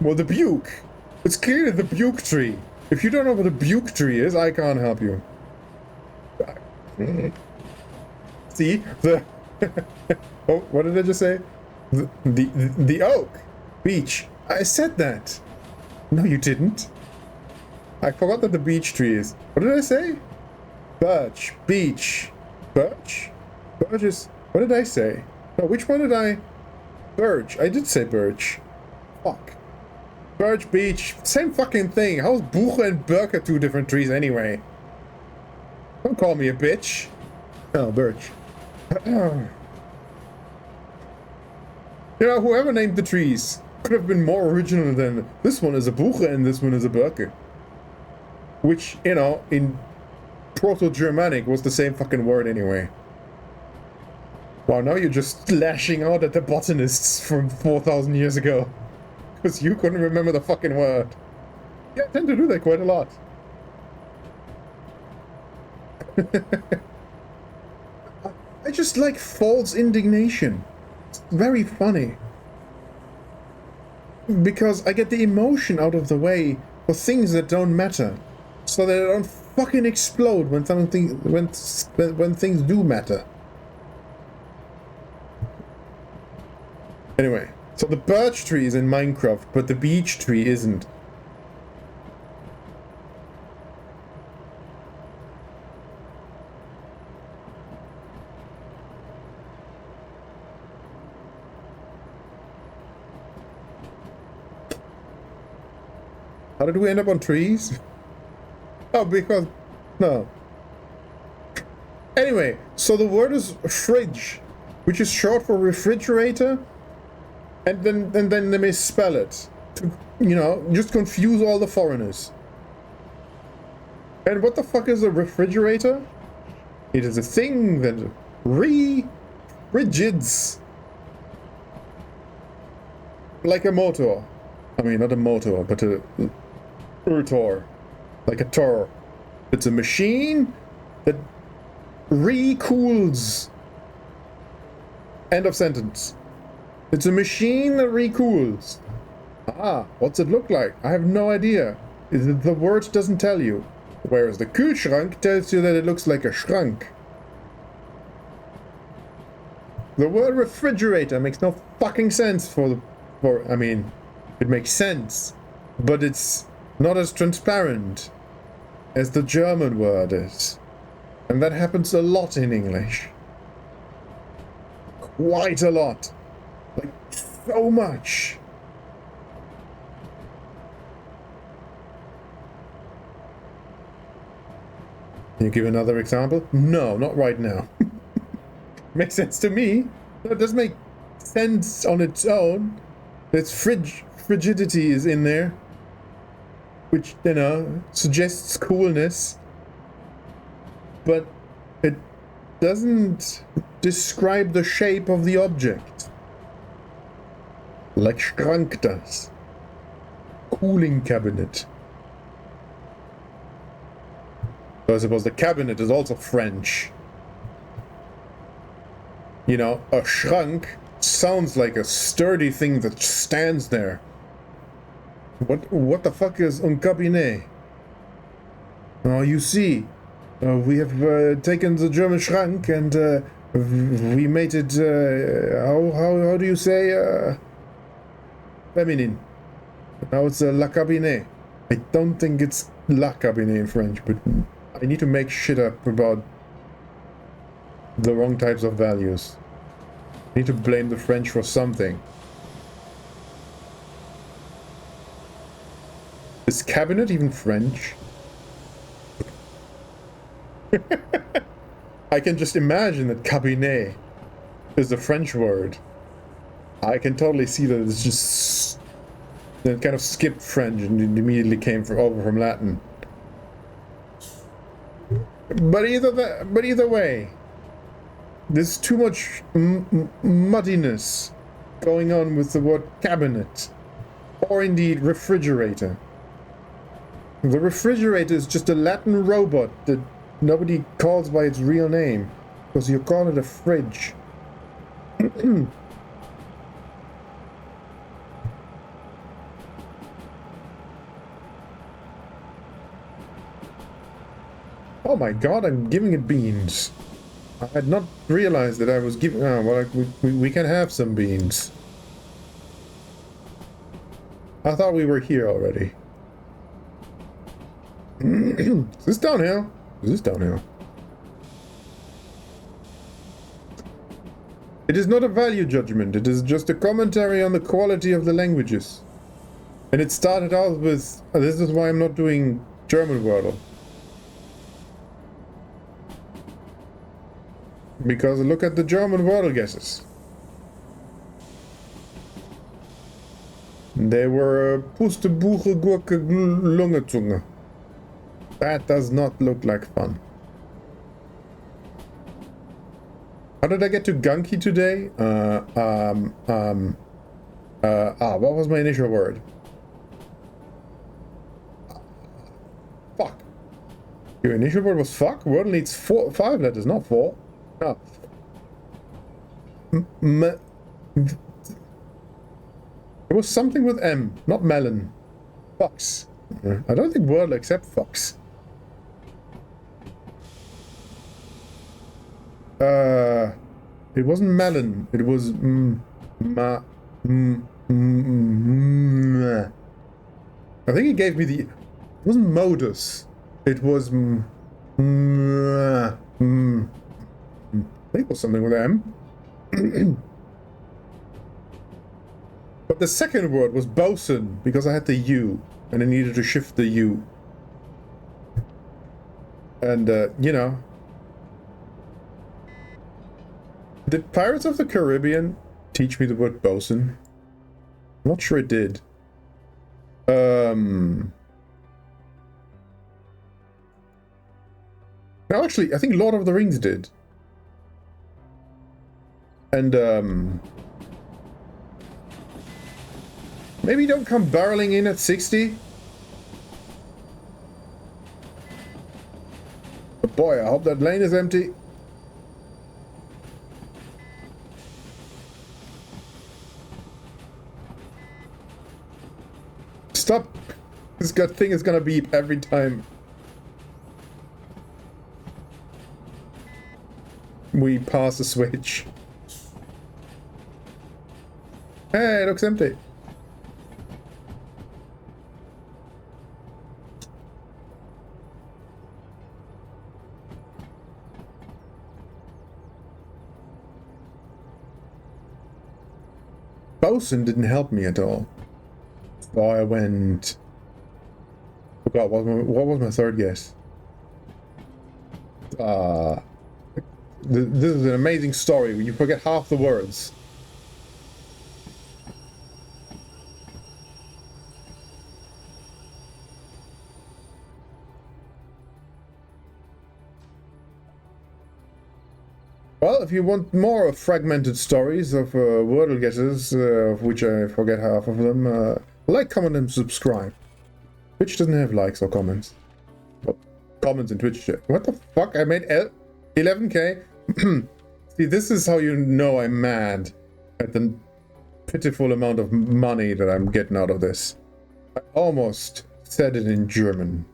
Well, the Buke. It's clearly the Buke tree. If you don't know what a Buke tree is, I can't help you. See? The... oh, what did I just say? The oak. Beech. I said that. No, you didn't. I forgot that the beech tree is. What did I say? Birch. Beech. Birch? Birch is... What did I say? No, which one did I... Birch. I did say birch. Fuck. Birch, beech. Same fucking thing. How's Buche and Birke two different trees anyway? Don't call me a bitch. Oh, birch. You know, whoever named the trees could have been more original than this one is a Buche and this one is a Birke. Which, you know, in Proto-Germanic was the same fucking word anyway. Wow, now you're just lashing out at the botanists from 4,000 years ago. Because you couldn't remember the fucking word. Yeah, I tend to do that quite a lot. I just like false indignation. It's very funny. Because I get the emotion out of the way for things that don't matter. So that I don't fucking explode when something when things do matter. Anyway, so the birch tree is in Minecraft, but the beech tree isn't. How did we end up on trees? Oh, because... no. Anyway, so the word is fridge, which is short for refrigerator, and then they misspell it. To, you know, just confuse all the foreigners. And what the fuck is a refrigerator? It is a thing that frigids. Like a motor. I mean, not a motor, but a... Urtor. Like a tor. It's a machine that recools. End of sentence. It's a machine that recools. Ah, what's it look like? I have no idea. The word doesn't tell you. Whereas the Kühlschrank tells you that it looks like a schrank. The word refrigerator makes no fucking sense I mean, it makes sense, but it's not as transparent as the German word is. And that happens a lot in English. Quite a lot. Like, so much. Can you give another example? No, not right now. Makes sense to me. That does make sense on its own. There's frigidity is in there. Which, you know, suggests coolness. But it doesn't describe the shape of the object. Like Schrank does. Cooling cabinet. So I suppose the cabinet is also French. You know, a Schrank sounds like a sturdy thing that stands there. What the fuck is un cabinet? Oh, you see, we have taken the German Schrank and we made it. How do you say? Feminine. Now it's la cabinet. I don't think it's la cabinet in French, but I need to make shit up about the wrong types of values. I need to blame the French for something. Is cabinet even French? I can just imagine that cabinet is a French word. I can totally see that it's just that kind of skipped French and it immediately came over from Latin. But either way, there's too much muddiness going on with the word cabinet, or indeed refrigerator. The refrigerator is just a Latin robot that nobody calls by its real name, because you call it a fridge. Oh my god, I'm giving it beans. I had not realized that I was giving... Oh, well, we can have some beans. I thought we were here already. Is this downhill? Is this downhill? It is not a value judgment, it is just a commentary on the quality of the languages. And it started out with... this is why I'm not doing German Wordle. Because look at the German Wordle guesses. They were Pustebuche, Gurke, Lungezunge. That does not look like fun. How did I get to Gunky today? What was my initial word? Fuck. Your initial word was fuck? Wordle needs 5 letters, not 4. No. It was something with M, not melon. Fox. I don't think Wordle accept fox. It wasn't melon. It was I think it gave me the... It wasn't modus. It was I think it was something with M. But the second word was bosun, because I had the U, and I needed to shift the U. And, you know. Did Pirates of the Caribbean teach me the word bosun? I'm not sure it did. No, actually, I think Lord of the Rings did. And, maybe don't come barreling in at 60. But boy, I hope that lane is empty. Stop! This thing is gonna beep every time we pass a switch. Hey, it looks empty. Bosun didn't help me at all. So I went... Forgot, what was my third guess? This is an amazing story where you forget half the words. Well, if you want more of fragmented stories of Wordle guesses, of which I forget half of them, like, comment, and subscribe. Twitch doesn't have likes or comments. Well, comments in Twitch chat. What the fuck? I made 11k? See, this is how you know I'm mad. at the pitiful amount of money that I'm getting out of this. I almost said it in German.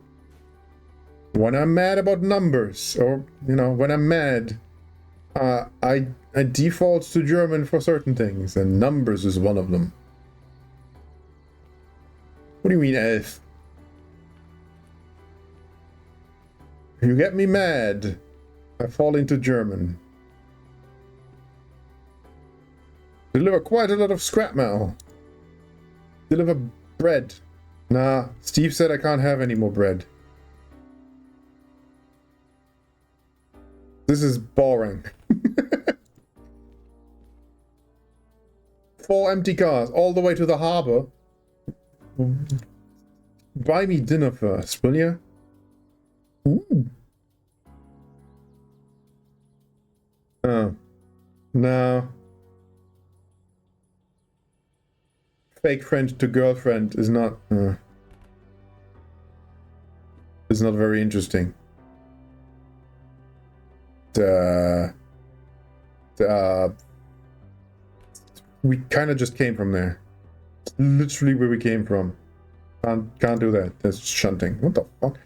When I'm mad about numbers, or, you know, when I'm mad, I default to German for certain things, and numbers is one of them. What do you mean, elf? You get me mad, I fall into German. Deliver quite a lot of scrap metal. Deliver bread. Nah, Steve said I can't have any more bread. This is boring. 4 empty cars all the way to the harbor. Buy me dinner first, will ya? Ooh. Oh. No. Fake friend to girlfriend is not very interesting. We kind of just came from there. Literally where we came from. Can't do that. That's shunting. What the fuck?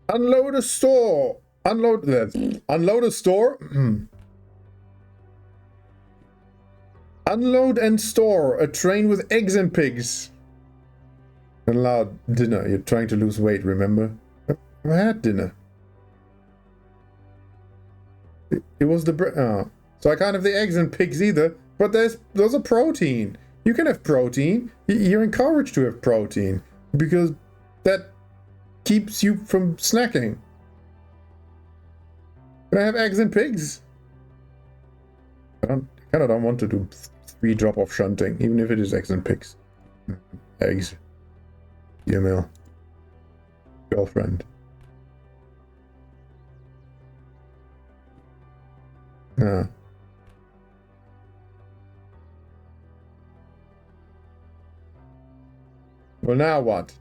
Unload a store. Unload that. Unload a store. Unload and store a train with eggs and pigs. And allowed dinner. You're trying to lose weight, remember? I had dinner. It was the bread. Oh. So I can't have the eggs and pigs either. But those are protein. You can have protein. You're encouraged to have protein. Because that keeps you from snacking. Can I have eggs and pigs? I kind of don't want to do 3 drop-off shunting, even if it is eggs and pigs. Eggs. EML. Girlfriend. Ah. Well, now what?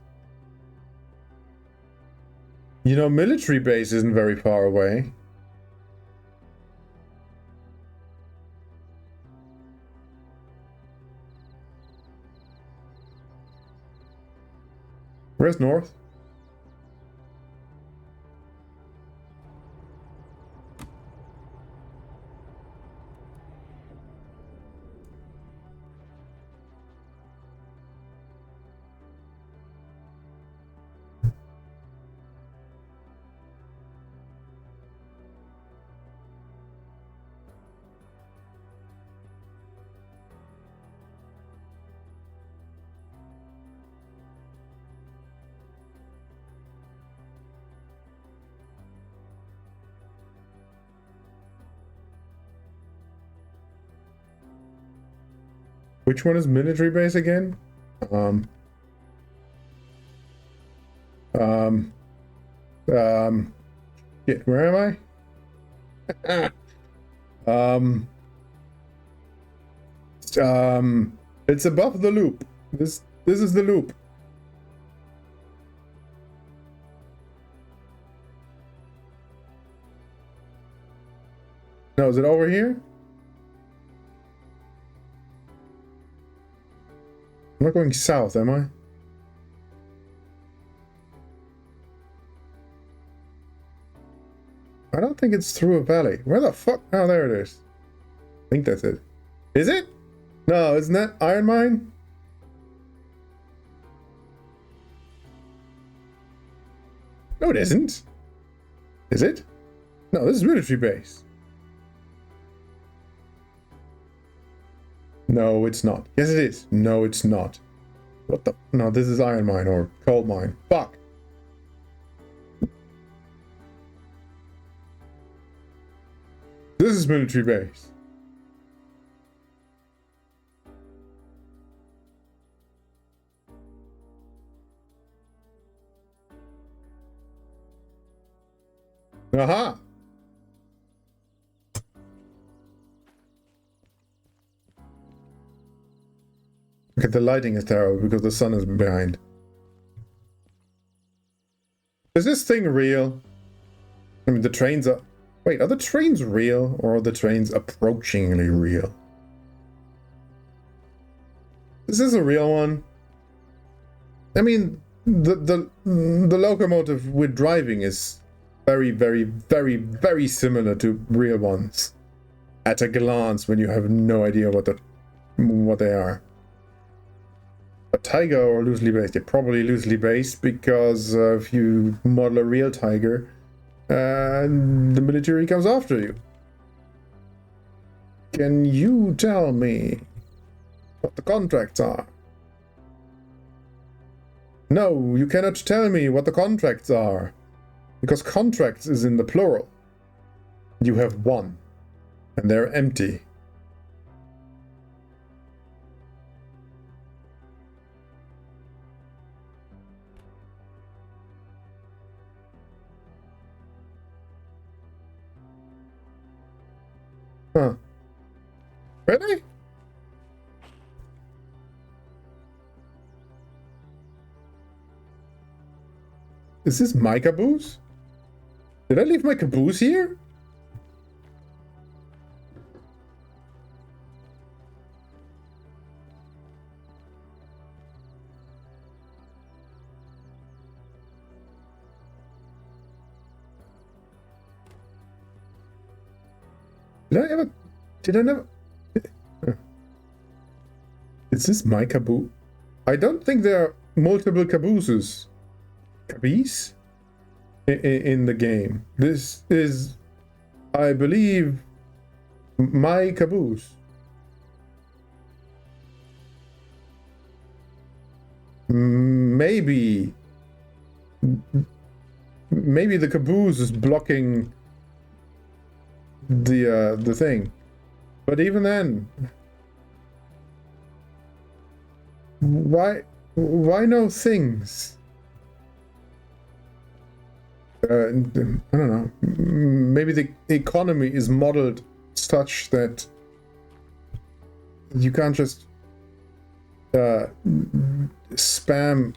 You know, military base isn't very far away. Where's north? Which one is military base again? Shit, where am I? It's above the loop. This is the loop. No, is it over here? I'm not going south, am I? I don't think it's through a valley. Where the fuck? Oh, there it is. I think that's it. Is it? No, isn't that Iron Mine? No, it isn't. Is it? No, this is military base. No, it's not. Yes, it is. No, it's not. What the? No, this is Iron Mine or Coal Mine. Fuck. This is military base. Aha! Okay, the lighting is terrible because the sun is behind. Is this thing real? I mean, the trains are... Wait, are the trains real or are the trains approachingly real? Is this a real one? I mean, the locomotive we're driving is very, very, very, very similar to real ones. At a glance, when you have no idea what they are. A tiger or loosely based? They're probably loosely based because if you model a real tiger, the military comes after you. Can you tell me what the contracts are? No, you cannot tell me what the contracts are, because contracts is in the plural. You have one, and they're empty. Huh. Really? Is this my caboose? Did I leave my caboose here? Did I never? Is this my caboose? I don't think there are multiple cabooses. Caboose? In the game. This is, I believe, my caboose. Maybe the caboose is blocking the thing. But even then, why no things? I don't know. Maybe the economy is modeled such that you can't just spam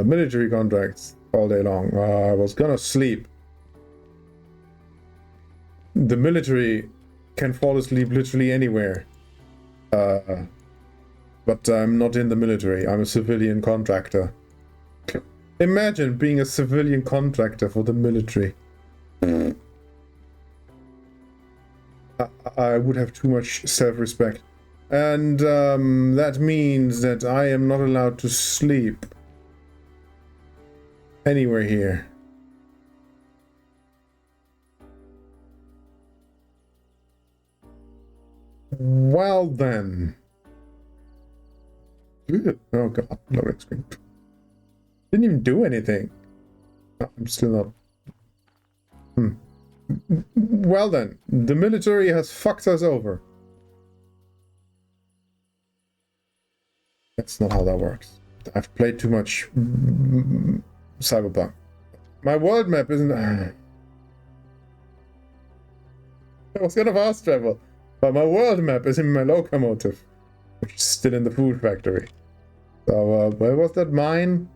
military contracts all day long. I was gonna sleep. The military can fall asleep literally anywhere. But I'm not in the military. I'm a civilian contractor. Imagine being a civilian contractor for the military. I would have too much self-respect. And that means that I am not allowed to sleep anywhere here. Well then. Oh god, loading screen. Didn't even do anything. I'm still not. Well then, the military has fucked us over. That's not how that works. I've played too much Cyberpunk. My world map isn't. I was gonna fast travel, but my world map is in my locomotive, which is still in the food factory. So, where was that mine?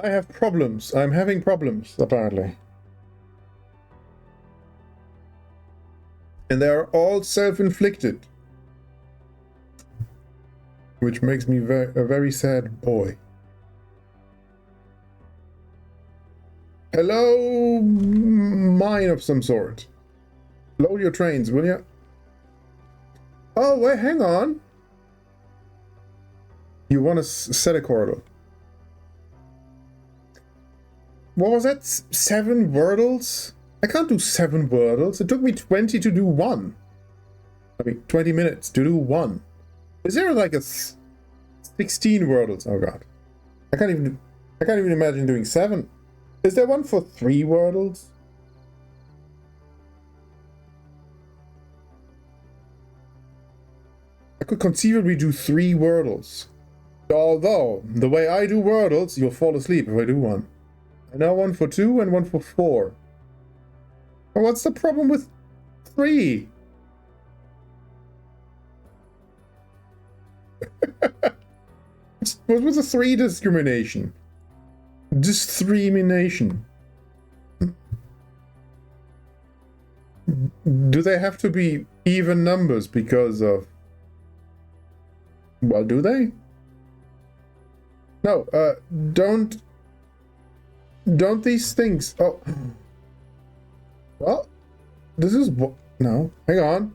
I have problems. I'm having problems, apparently. And they are all self-inflicted. Which makes me a very sad boy. Hello, mine of some sort. Load your trains, will you? Oh, wait, hang on. You want to set a corridor. What was that? 7 wordles? I can't do 7 wordles. It took me 20 to do 1. I mean, 20 minutes to do 1. Is there like a 16 wordles? Oh god. I can't even imagine doing 7. Is there one for 3 wordles? I could conceivably do 3 wordles. Although, the way I do wordles, you'll fall asleep if I do one. I know one for 2 and one for 4. Well, what's the problem with 3? What was the 3 discrimination? Discrimination. do they have to be even numbers because of... Well, do they? No, don't these things... Oh. Well, this is what... No, hang on.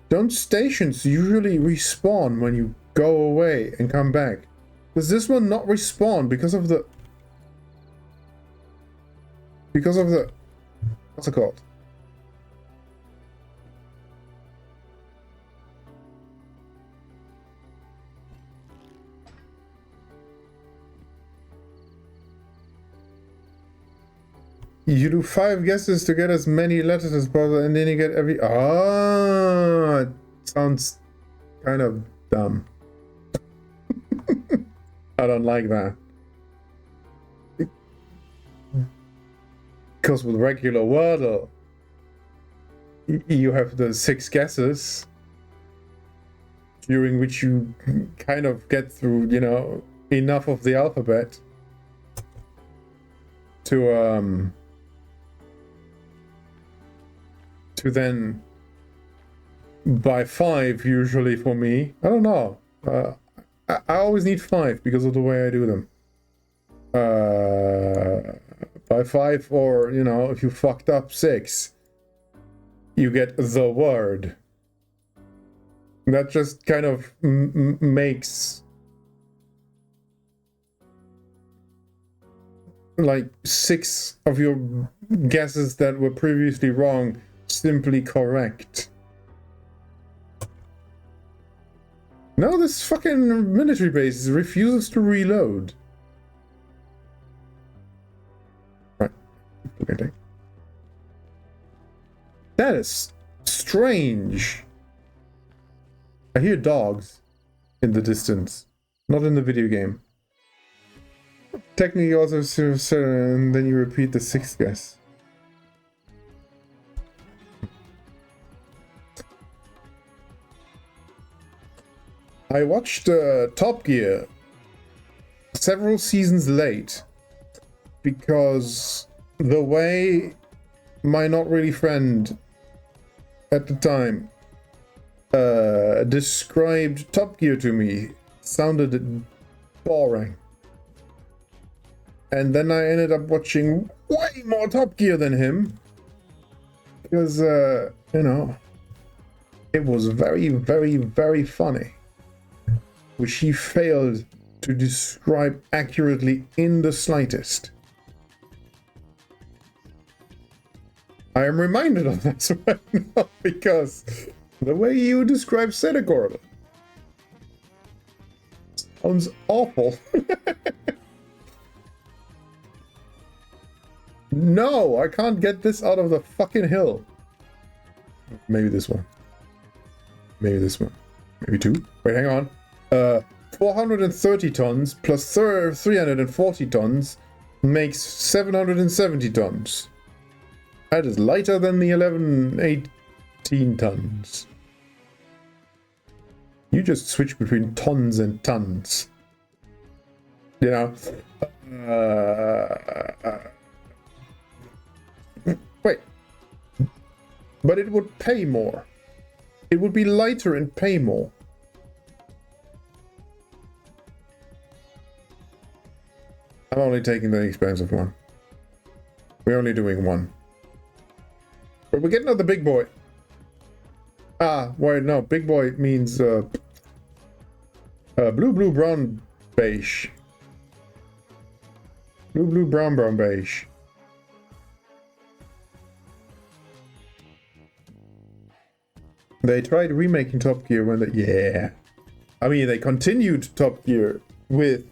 Don't stations usually respawn when you go away and come back? Does this one not respawn because of the... Because of the... What's it called? You do 5 guesses to get as many letters as possible, and then you get every... Ah, it sounds kind of dumb. I don't like that. Because with regular Wordle, you have the 6 guesses, during which you kind of get through, you know, enough of the alphabet to then by 5 usually for me. I don't know. I always need 5 because of the way I do them. By 5, or, you know, if you fucked up 6, you get the word. That just kind of makes like 6 of your guesses that were previously wrong simply correct. No, this fucking military base refuses to reload. Right. Okay. That is strange. I hear dogs in the distance. Not in the video game. Technically also, and then you repeat the 6th guess. I watched Top Gear several seasons late because the way my not really friend at the time described Top Gear to me sounded boring. And then I ended up watching way more Top Gear than him because, you know, it was very, very, very funny, which he failed to describe accurately in the slightest. I am reminded of that right now because the way you describe Senegor sounds awful. No, I can't get this out of the fucking hill. Maybe this one. Maybe this one. Maybe 2. Wait, hang on. 430 tons plus 340 tons makes 770 tons. That is lighter than the 18 tons. You just switch between tons and tons. You know? Wait. But it would pay more. It would be lighter and pay more. I'm only taking the expensive one. We're only doing 1. But we're getting out the big boy. Ah, wait, no. Big boy means blue, blue, brown, beige. Blue, blue, brown, brown, beige. They tried remaking Top Gear when they... Yeah. I mean, they continued Top Gear with...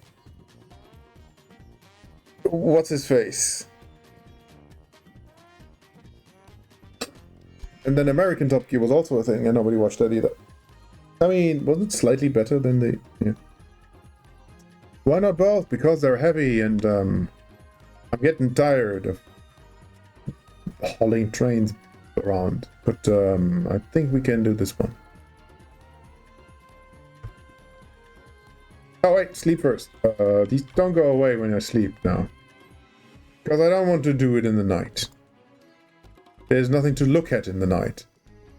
What's his face? And then American Top Gear was also a thing, and nobody watched that either. I mean, wasn't it slightly better than the... Yeah. Why not both? Because they're heavy, and I'm getting tired of hauling trains around. But I think we can do this one. Oh wait, sleep first. These don't go away when I sleep now. Because I don't want to do it in the night. There's nothing to look at in the night.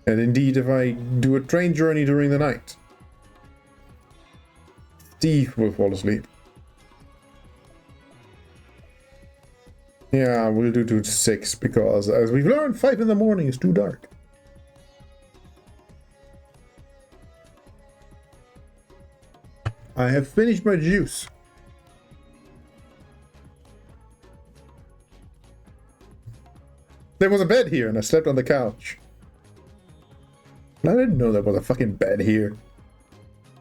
And indeed, if I do a train journey during the night, Steve will fall asleep. Yeah, we'll do to 6 because, as we've learned, 5 in the morning is too dark. I have finished my juice. There was a bed here and I slept on the couch. I didn't know there was a fucking bed here.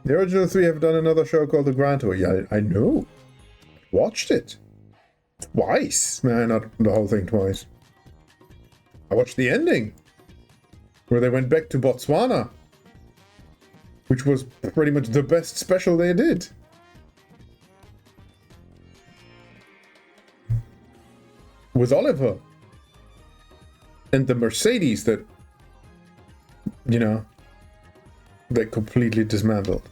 The original 3 have done another show called The Grand Tour. Yeah, I know. Watched it. Twice. Man, not the whole thing twice. I watched the ending. Where they went back to Botswana. Which was pretty much the best special they did. With Oliver. And the Mercedes that, you know, they completely dismantled.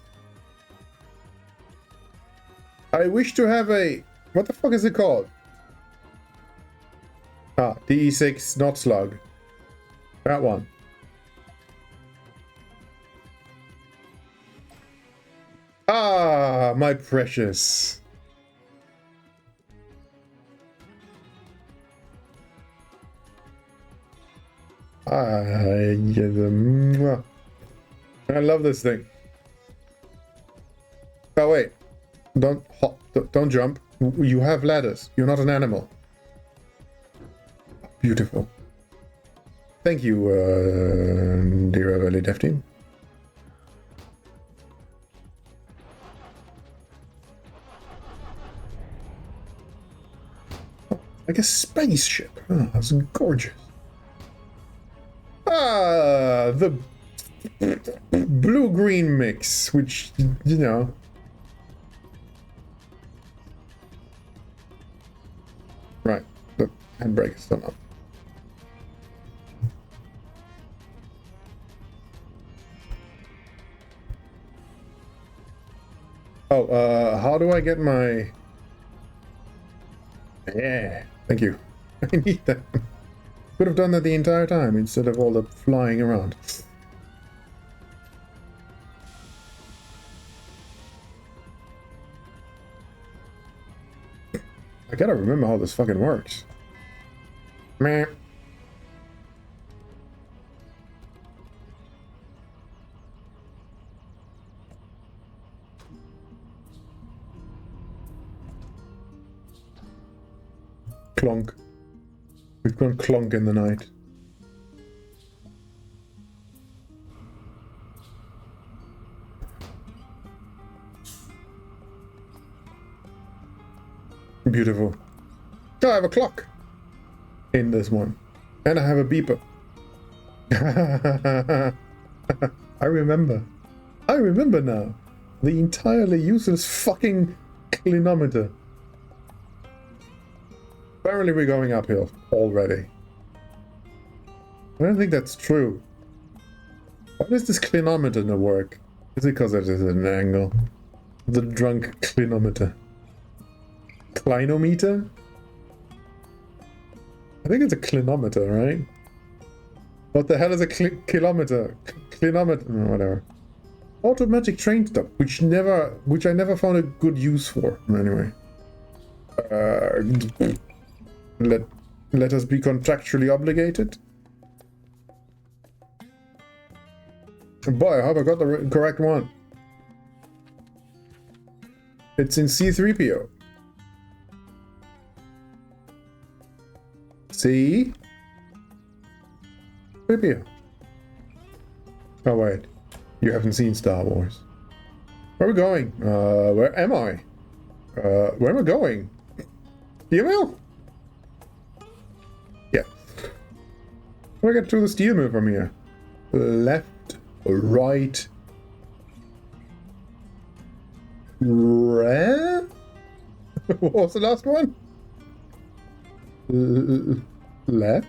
I wish to have a... What the fuck is it called? Ah, DE6 not slug. That one. Ah, my precious. I love this thing. Oh wait, don't jump. You have ladders. You're not an animal. Beautiful. Thank you, dear early dev team. Like a spaceship. Oh, that's gorgeous. Ah, the blue-green mix, which, you know. Right, the handbrake is still up. Oh, how do I get my... Yeah, thank you. I need that. Could have done that the entire time instead of all the flying around. I gotta remember how this fucking works. Meh. Clonk. We've gone clonk in the night. Beautiful. Oh, I have a clock in this one. And I have a beeper. I remember. I remember now. The entirely useless fucking clinometer. Apparently we're going uphill already. I don't think that's true. Why does this clinometer not work? Is it because it is an angle? The drunk clinometer. Clinometer? I think it's a clinometer, right? What the hell is a kilometer? Clinometer? Whatever. Automatic train stop, which I never found a good use for. Anyway. Let us be contractually obligated. Boy, I hope I got the correct one. It's in C-3PO. C-3PO. Oh wait, you haven't seen Star Wars. Where are we going? Where am I? Where am I going? Email? Yeah. How do I get to the steel mill from here? Left, right, red? What was the last one? Left?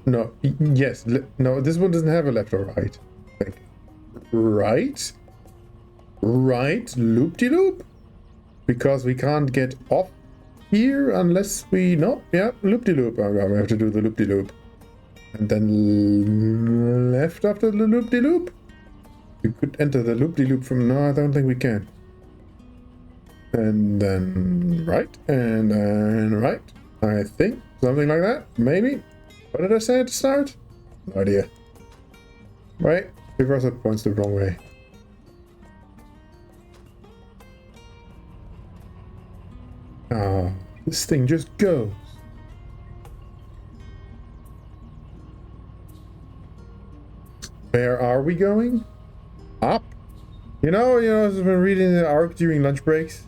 No, yes, no, this one doesn't have a left or right. I think. Right? Right, loop-de-loop? Because we can't get off here unless we... No, yeah, loop-de-loop. Oh, God, we have to do the loop-de-loop. And then left after the loop-de-loop? We could enter the loop-de-loop from... No, I don't think we can. And then right, and then right. I think. Something like that. Maybe. What did I say at the start? No idea. Right? Reversal points the wrong way. Oh, this thing just goes. Where are we going? Up? You know, I've been reading the ARC during lunch breaks.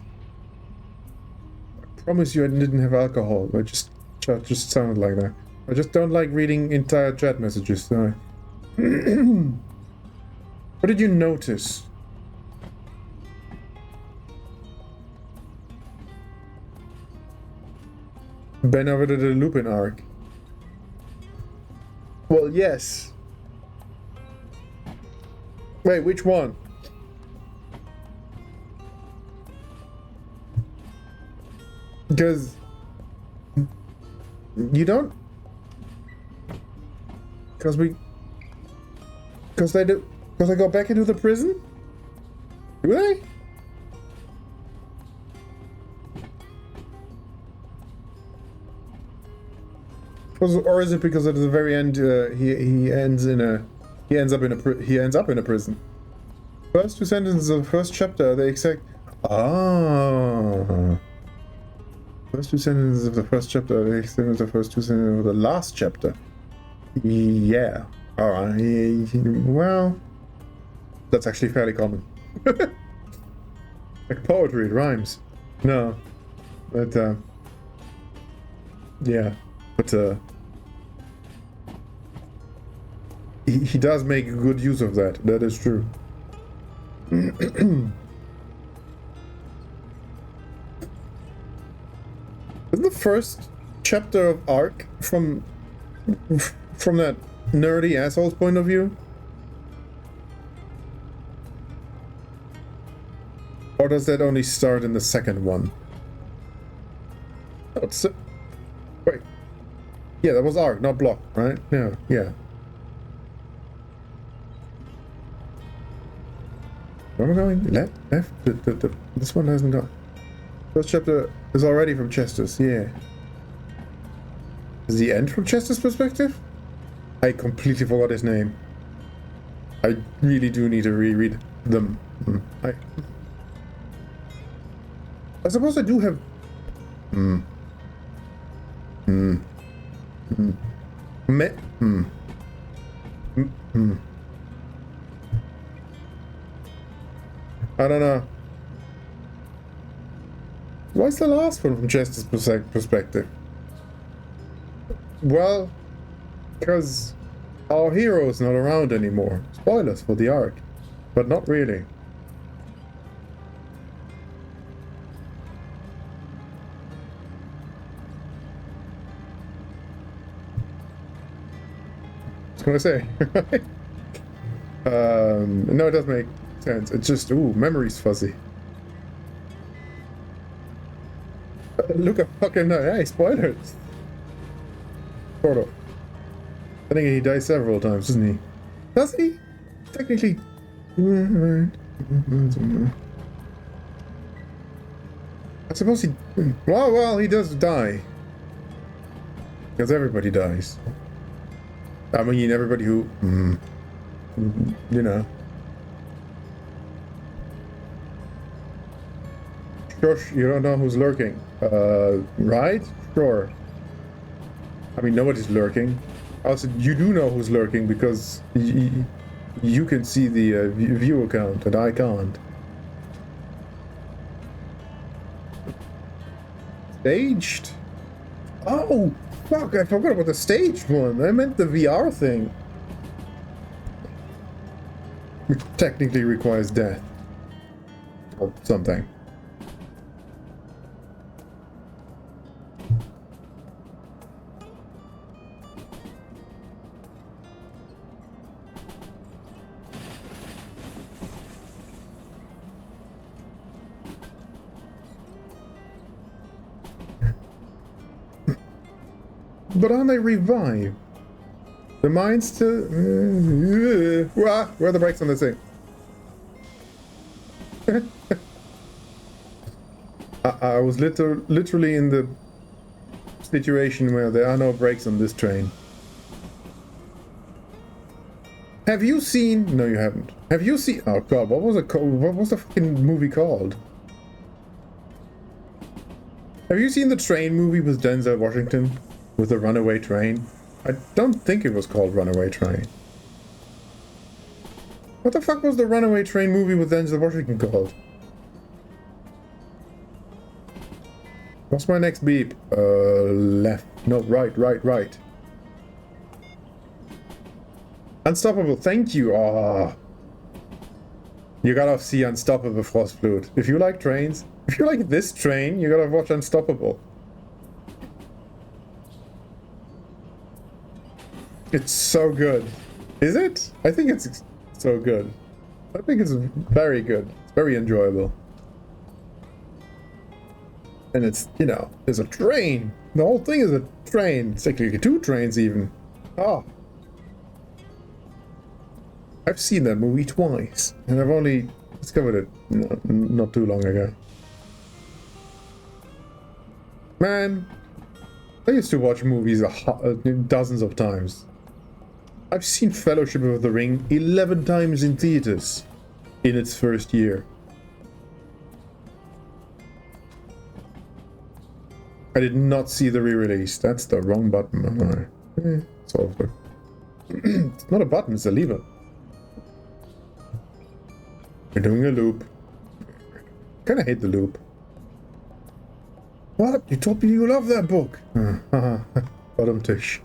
I promise you I didn't have alcohol. It just sounded like that. I just don't like reading entire chat messages. So. What did you notice? Been over to the Lupin arc. Well, yes. Wait, which one? Because you don't. Because they do. Because they go back into the prison? Do they? Or is it because at the very end he ends up in a prison? First two sentences of the first chapter, they exact. Ah. First two sentences of the first chapter, they exact the first two sentences of the last chapter. Yeah. Alright. Well, that's actually fairly common. Like poetry, it rhymes. No. But yeah. But he does make good use of that. That is true. Isn't the first chapter of ARC from that nerdy asshole's point of view? Or does that only start in the second one? Oh, wait. Yeah, that was ARC, not Block, right? Yeah, yeah. Where am I going? Left? This one hasn't got... First chapter is already from Chester's, yeah. Is the end from Chester's perspective? I completely forgot his name. I really do need to reread them. I suppose I do have... I don't know. What's the last one from Chester's perspective? Well, because our hero is not around anymore. Spoilers for the arc, but not really. I was gonna say, no, it does make sense. It's just, ooh, memory's fuzzy. Look at fucking, hey, spoilers. Sort of. I think he dies several times, doesn't he? Does he? Technically. I suppose he... Well, he does die. Because everybody dies. I mean, everybody who... you know. Shush, you don't know who's lurking. Right? Sure. I mean, nobody's lurking. Also, you do know who's lurking because you can see the view account and I can't. Staged? Oh, fuck, I forgot about the staged one. I meant the VR thing. Which technically requires death. Or something. But aren't they revived? The mine's still... where are the brakes on this thing? I was literally in the situation where there are no brakes on this train. Have you seen... No, you haven't. Have you seen... Oh god, what was it called? What was the fucking movie called? Have you seen the train movie with Denzel Washington? With the runaway train? I don't think it was called Runaway Train. What the fuck was the Runaway Train movie with Denzel Washington called? What's my next beep? Left. No, right. Unstoppable, thank you. Ah, you gotta see Unstoppable, Frostflute. If you like trains, if you like this train, you gotta watch Unstoppable. It's so good. Is it? I think it's so good. I think it's very good. It's very enjoyable. And it's, you know, there's a train. The whole thing is a train. It's actually 2 trains even. Oh. I've seen that movie twice. And I've only discovered it not too long ago. Man, I used to watch movies dozens of times. I've seen Fellowship of the Ring 11 times in theaters in its first year. I did not see the re-release. That's the wrong button. It's over. It's not a button, it's a lever. We're doing a loop. Kinda hate the loop. What? You told me you love that book. Bottom tish.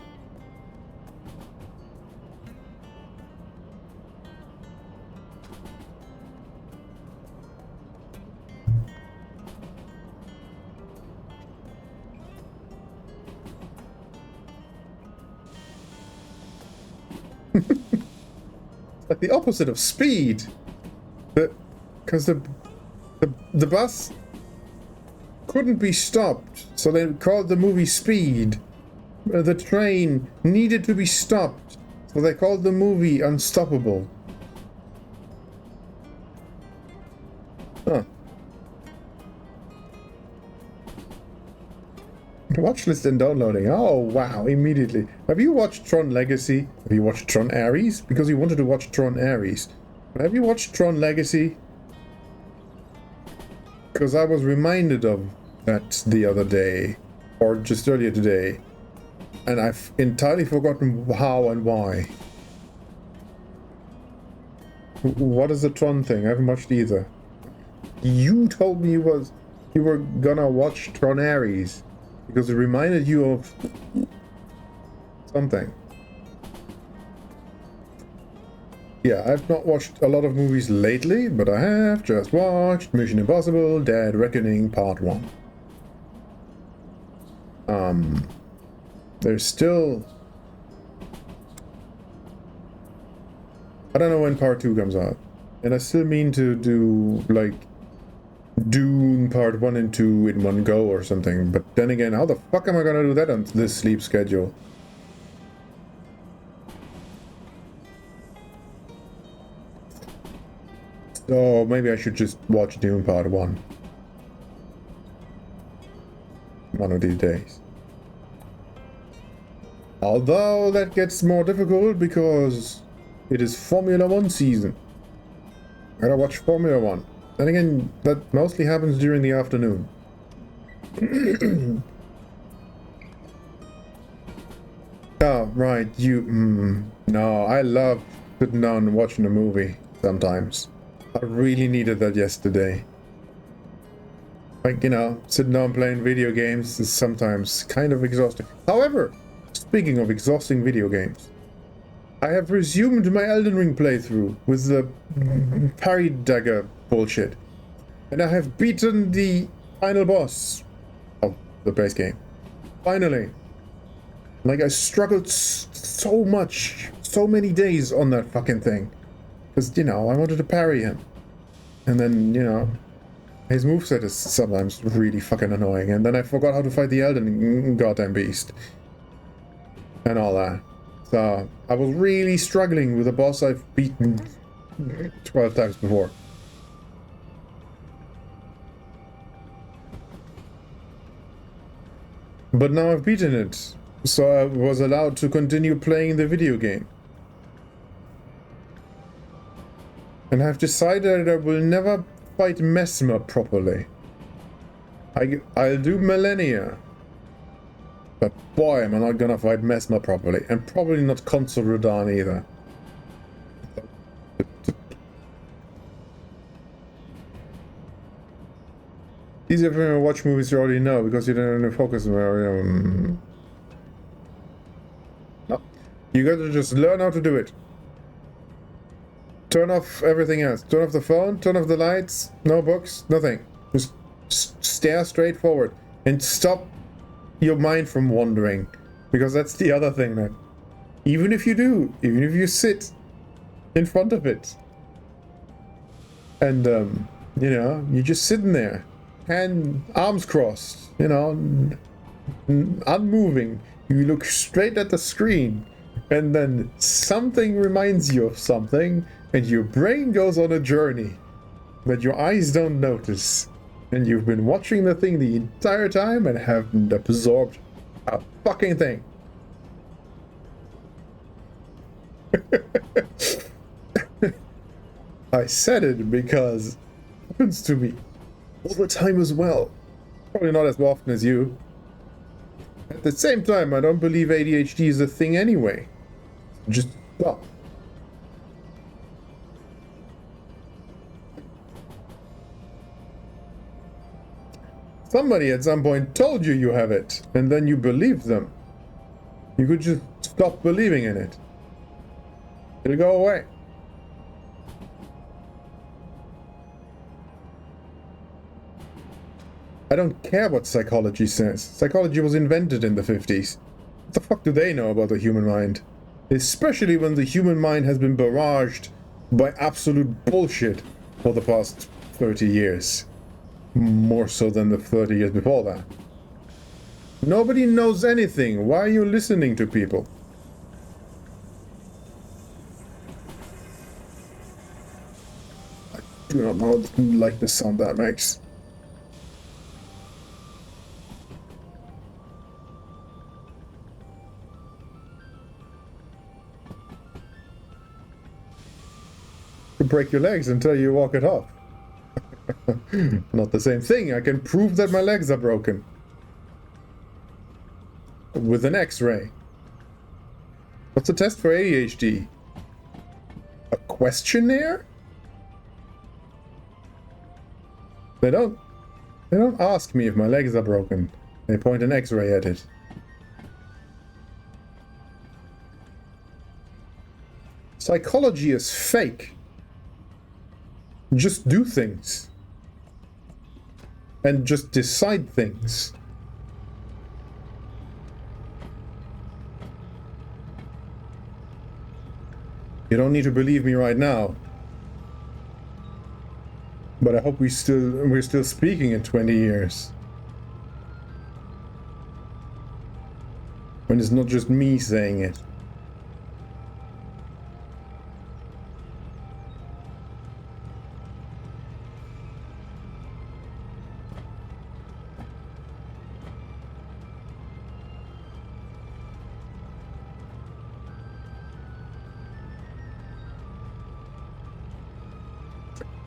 Like the opposite of speed. Because the bus couldn't be stopped, so they called the movie Speed. The train needed to be stopped, so they called the movie Unstoppable. Huh. Watch list and downloading. Oh wow, immediately. Have you watched Tron Legacy? Have you watched Tron Ares? Because you wanted to watch Tron Ares. Have you watched Tron Legacy? Because I was reminded of that the other day, or just earlier today, and I've entirely forgotten how and why. What is the Tron thing? I haven't watched either. You told me you were gonna watch Tron Ares. Because it reminded you of something. Yeah, I've not watched a lot of movies lately, but I have just watched Mission Impossible Dead Reckoning Part 1. There's still... I don't know when Part 2 comes out. And I still mean to do, like, Dune Part 1 and 2 in one go or something, but then again, how the fuck am I gonna do that on this sleep schedule? So maybe I should just watch Dune Part 1 one of these days. Although that gets more difficult because it is Formula 1 season. I gotta watch Formula 1. Then again, that mostly happens during the afternoon. Oh, right, no, I love sitting down and watching a movie sometimes. I really needed that yesterday. Like, you know, sitting down playing video games is sometimes kind of exhausting. However, speaking of exhausting video games, I have resumed my Elden Ring playthrough with the parry dagger bullshit. And I have beaten the final boss of the base game. Finally. Like, I struggled so much, so many days on that fucking thing. Because, you know, I wanted to parry him. And then, you know, his moveset is sometimes really fucking annoying. And then I forgot how to fight the Elden goddamn beast. and all that. So I was really struggling with a boss I've beaten 12 times before. But now I've beaten it, so I was allowed to continue playing the video game. And I've decided I will never fight Mesmer properly. I'll do Millennia. But boy, am I not gonna fight Mesmer properly. And probably not Consul Rodan either. Easier for me to watch movies you already know because you don't have to focus on. No. You gotta just learn how to do it. Turn off everything else. Turn off the phone, turn off the lights, no books, nothing. Just stare straight forward and stop your mind from wandering. Because that's the other thing, man. Even if you sit in front of it and, you know, you're just sitting there, arms crossed, you know, unmoving. You look straight at the screen and then something reminds you of something and your brain goes on a journey that your eyes don't notice. And you've been watching the thing the entire time and haven't absorbed a fucking thing. I said it because it happens to me all the time as well. Probably not as often as you. At the same time, I don't believe ADHD is a thing anyway. Just stop. Somebody at some point told you you have it, and then you believed them. You could just stop believing in it. It'll go away. I don't care what psychology says. Psychology was invented in the 50s. What the fuck do they know about the human mind? Especially when the human mind has been barraged by absolute bullshit for the past 30 years. More so than the 30 years before that. Nobody knows anything. Why are you listening to people? I do not know, like the sound that makes. To break your legs until you walk it off. Not the same thing. I can prove that my legs are broken. With an X-ray. What's the test for ADHD? A questionnaire? They don't ask me if my legs are broken. They point an X-ray at it. Psychology is fake. Just do things. And just decide things. You don't need to believe me right now. But I hope we're still speaking in 20 years. When it's not just me saying it.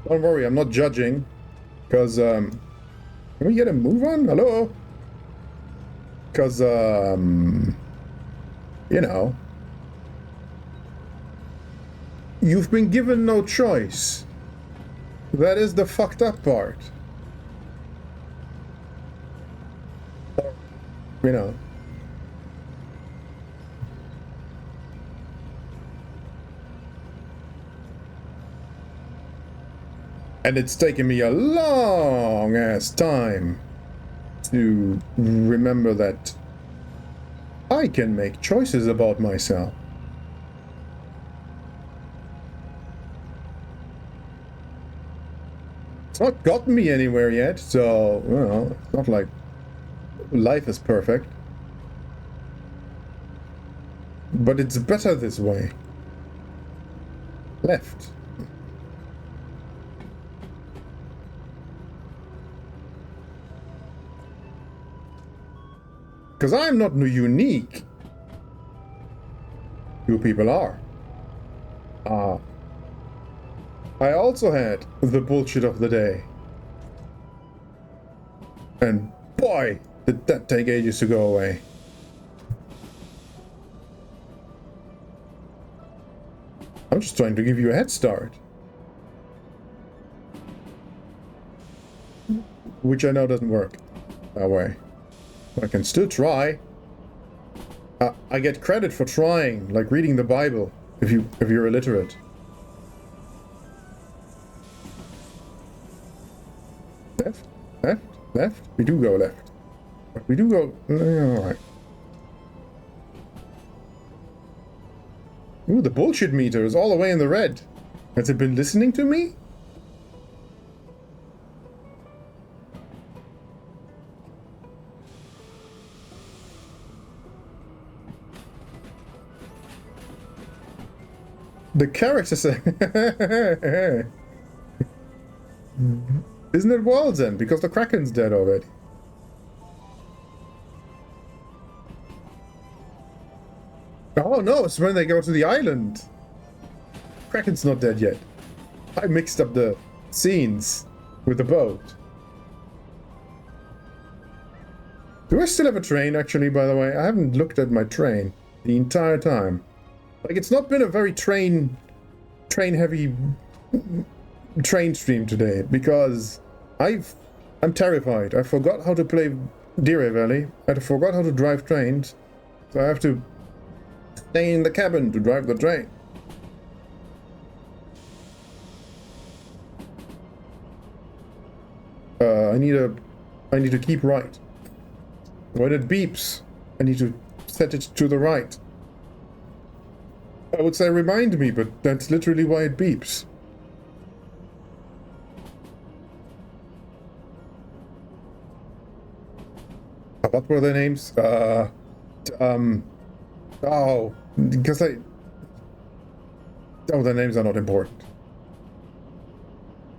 Don't worry, I'm not judging, because, can we get a move on? Hello? Because, you know, you've been given no choice. That is the fucked up part. You know. And it's taken me a long ass time to remember that I can make choices about myself. It's not gotten me anywhere yet, so, you know, it's not like life is perfect. But it's better this way. Left. Because I'm not unique. You people are. I also had the bullshit of the day. And boy, did that take ages to go away. I'm just trying to give you a head start. Which I know doesn't work that way. I can still try. I get credit for trying, like reading the Bible, if you're illiterate. Left, left, left. We do go left. We do go. Alright. Ooh, the bullshit meter is all the way in the red. Has it been listening to me? The character say Isn't it Worlds End? Because the Kraken's dead already. Oh no, it's when they go to the island. Kraken's not dead yet. I mixed up the scenes with the boat. Do I still have a train, actually, by the way? I haven't looked at my train the entire time. Like, it's not been a very train-heavy train stream today, because I'm terrified. I forgot how to play Deer Valley. I forgot how to drive trains. So I have to stay in the cabin to drive the train. I need to keep right. When it beeps, I need to set it to the right. I would say remind me, but that's literally why it beeps. What were their names? Oh, because their names are not important.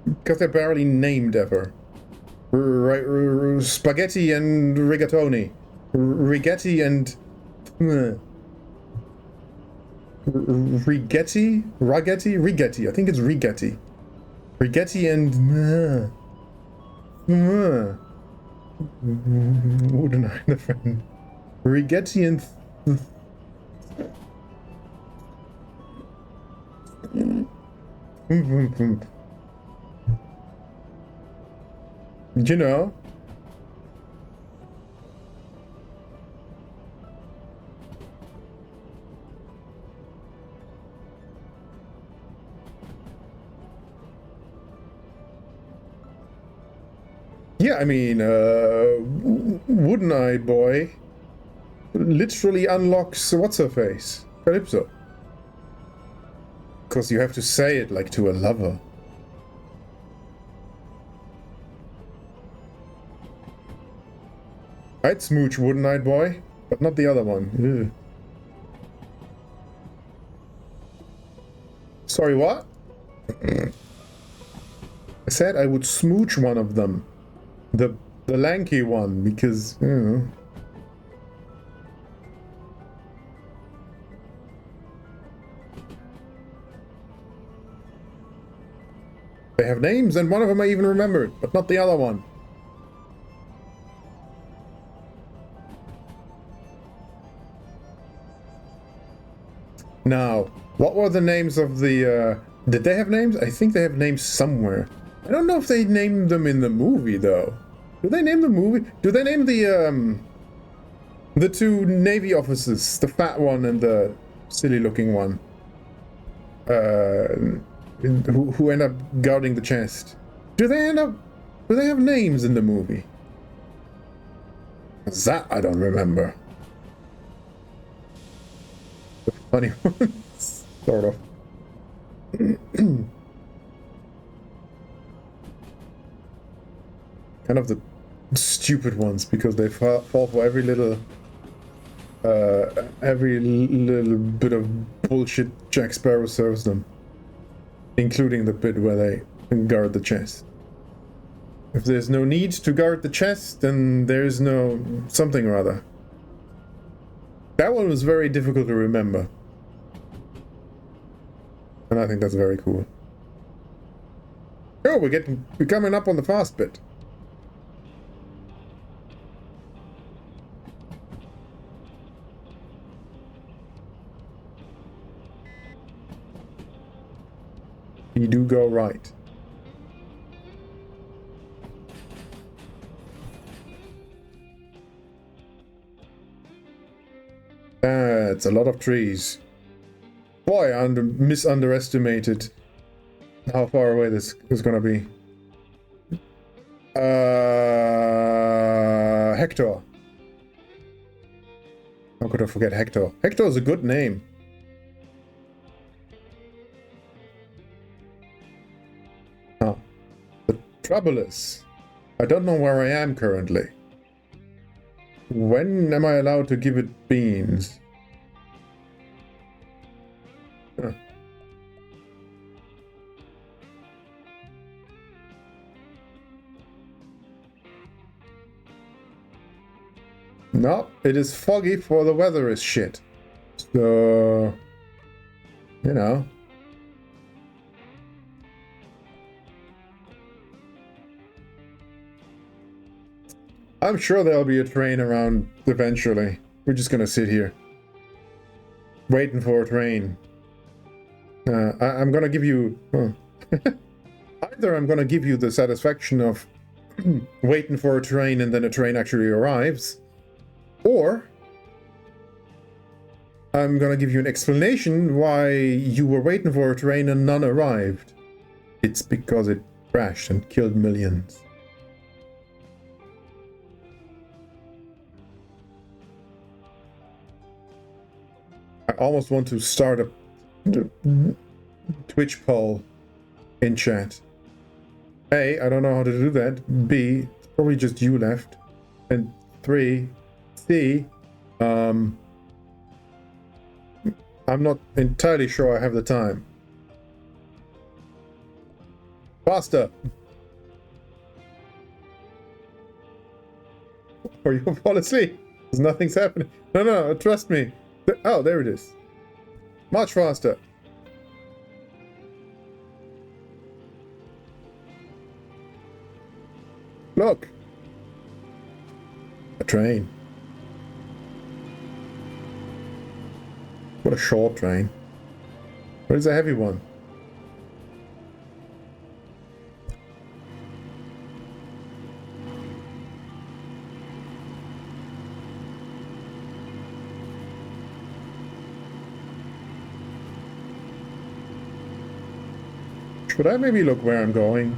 Because they're barely named ever. Spaghetti and rigatoni. Rigetti and... Rigetti? I think it's Rigetti. Rigetti and... Wouldn't I, the friend? Rigetti and... You know? Yeah, I mean, Wooden-Eyed Boy literally unlocks what's-her-face? Calypso. Because you have to say it like to a lover. I'd smooch Wooden-Eyed Boy, but not the other one. Ew. Sorry, what? I said I would smooch one of them. The lanky one, because, you know. They have names, and one of them I even remembered, but not the other one. Now, what were the names of the, did they have names? I think they have names somewhere. I don't know if they named them in the movie, though. Do they name the movie? Do they name the two Navy officers? The fat one and the silly-looking one? Who end up guarding the chest? Do they have names in the movie? That I don't remember. The funny ones, sort of. Kind of the stupid ones, because they fall for every little every little bit of bullshit Jack Sparrow serves them. Including the bit where they guard the chest. If there's no need to guard the chest, then there's no something or other. That one was very difficult to remember. And I think that's very cool. Oh, we're coming up on the fast bit. You do go right. That's a lot of trees. Boy, I underestimated how far away this is gonna be. Hector. How could I forget Hector? Hector is a good name. Oh. The trouble is, I don't know where I am currently. When am I allowed to give it beans? Huh. No, it is foggy for the weather is shit. So, you know. I'm sure there'll be a train around eventually. We're just gonna sit here. Waiting for a train. I'm gonna give you... Either I'm gonna give you the satisfaction of waiting for a train and then a train actually arrives. Or... I'm gonna give you an explanation why you were waiting for a train and none arrived. It's because it crashed and killed millions. I almost want to start a Twitch poll in chat. A, I don't know how to do that. B, it's probably just you left. And 3, C, I'm not entirely sure I have the time. Faster! Or you fall asleep. There's nothing's happening. No, trust me. Oh, there it is. Much faster. Look. A train. What a short train. What is a heavy one? Should I maybe look where I'm going?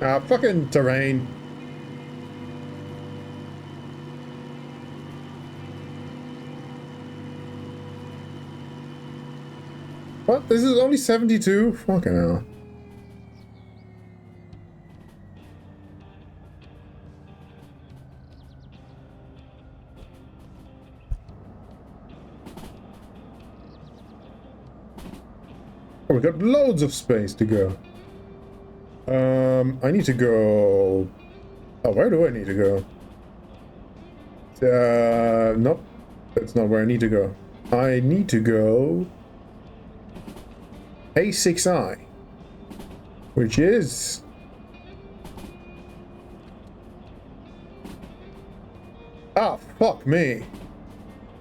Ah, fucking terrain. What? This is only 72? Fucking hell. Oh, we got loads of space to go. I need to go... Oh, where do I need to go? Nope. That's not where I need to go. I need to go... A6I. Which is... Ah, fuck me.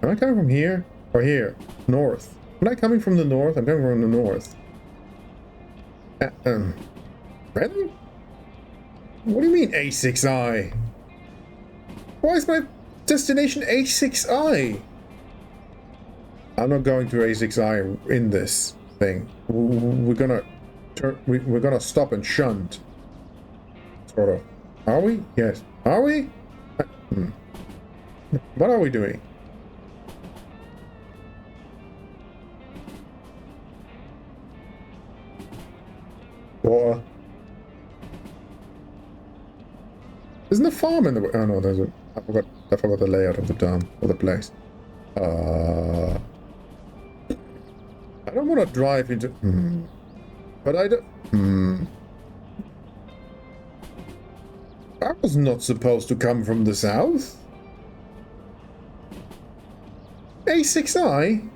Am I coming from here? Or here? North. Am I coming from the north? I'm coming from the north. Really? What do you mean A6I? Why is my destination A6I? I'm not going to A6I in this thing. We're gonna stop and shunt. Sort of. Are we? Yes. Are we? What are we doing? Water. Isn't a farm in the way? Oh no, there's a... I forgot the layout of the town, or the place. I don't want to drive into... But I don't... I was not supposed to come from the south. A6i?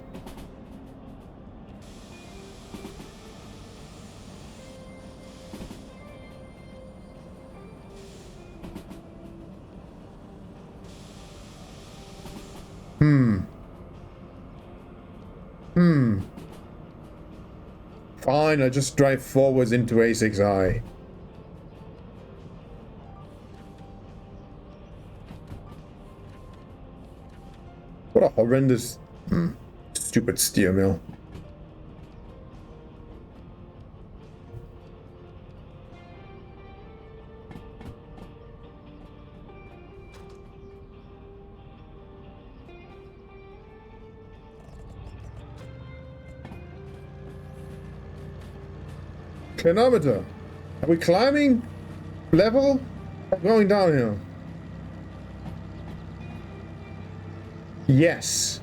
Fine, I just drive forwards into A6i. What a horrendous... stupid steer mill. Clinometer. Are we climbing level or going downhill? Yes.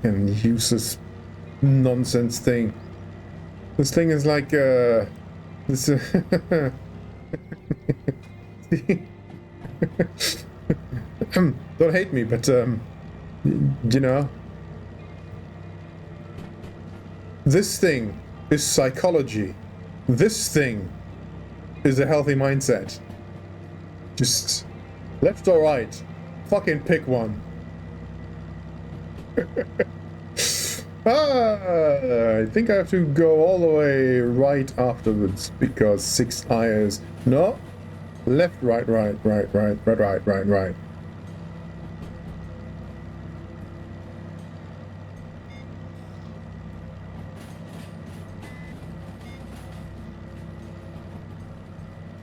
And useless nonsense thing. This thing is like this don't hate me, but you know, this thing is psychology. This thing is a healthy mindset. Just left or right, fucking pick one. I think I have to go all the way right afterwards because 6i is no left, right, right, right, right, right, right, right, right.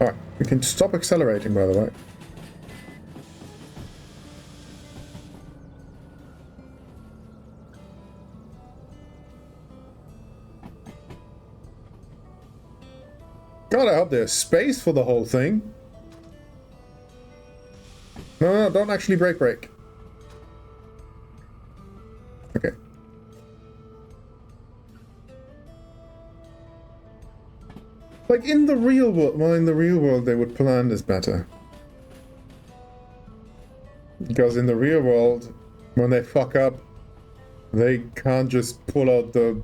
Alright, we can stop accelerating, by the way. God, I hope there's space for the whole thing. No, don't actually brake. Okay. Like in the real world, well, in the real world they would plan this better. Because in the real world, when they fuck up, they can't just pull out the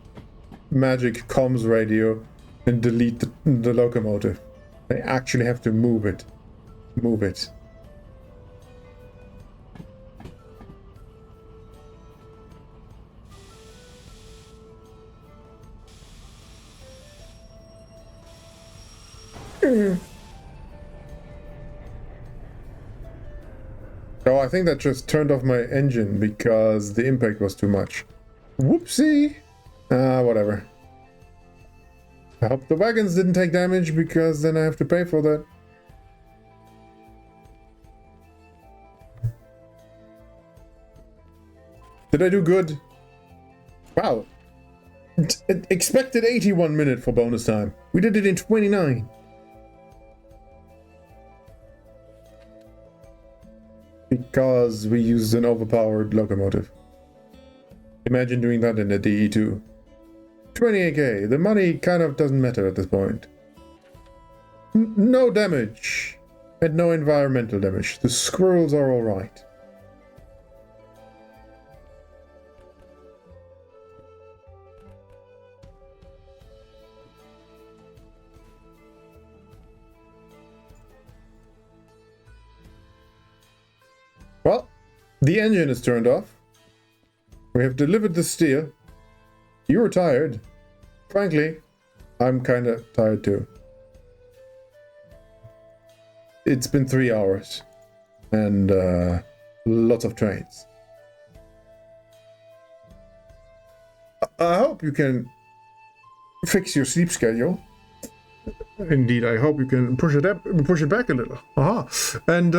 magic comms radio and delete the locomotive. They actually have to move it. Move it. Oh, I think that just turned off my engine because the impact was too much. Whoopsie! Whatever. I hope the wagons didn't take damage because then I have to pay for that. Did I do good? Wow. Expected 81 minutes for bonus time. We did it in 29. Because we used an overpowered locomotive. Imagine doing that in a DE2. 28k. The money kind of doesn't matter at this point. No damage. And no environmental damage. The squirrels are alright. Well, the engine is turned off. We have delivered the steer. You were tired. Frankly, I'm kind of tired too. It's been 3 hours. And lots of trains. I hope you can fix your sleep schedule. Indeed, I hope you can push it back a little. Aha. And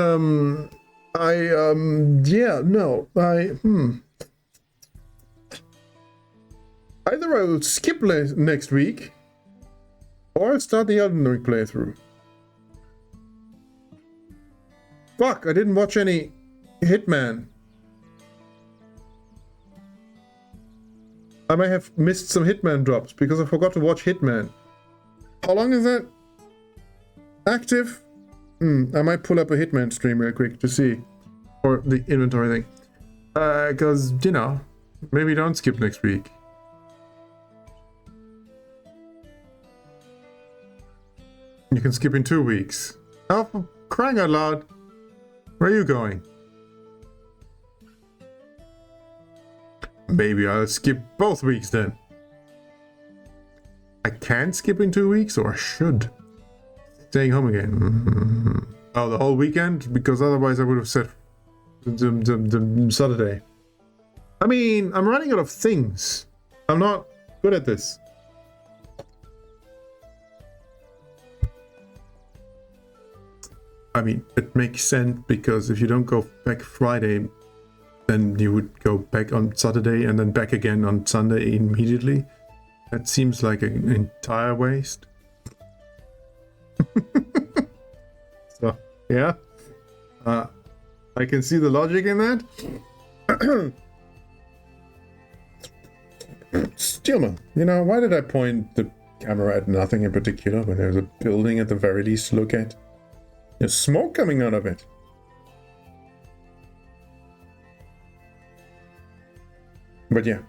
either I will skip next week, Or start the Elden Ring playthrough. Fuck, I didn't watch any Hitman. I may have missed some Hitman drops because I forgot to watch Hitman. How long is that active? I might pull up a Hitman stream real quick to see. Or the inventory thing. Because, you know, maybe don't skip next week. You can skip in 2 weeks. Oh, for crying out loud. Where are you going? Maybe I'll skip both weeks then. I can skip in 2 weeks, or I should. Staying home again. Oh, the whole weekend? Because otherwise I would have said the Saturday. I mean, I'm running out of things. I'm not good at this. I mean, it makes sense because if you don't go back Friday, then you would go back on Saturday and then back again on Sunday immediately. That seems like an entire waste. So, yeah. I can see the logic in that. Steelman, you know, why did I point the camera at nothing in particular when there's a building at the very least to look at? There's smoke coming out of it. But yeah.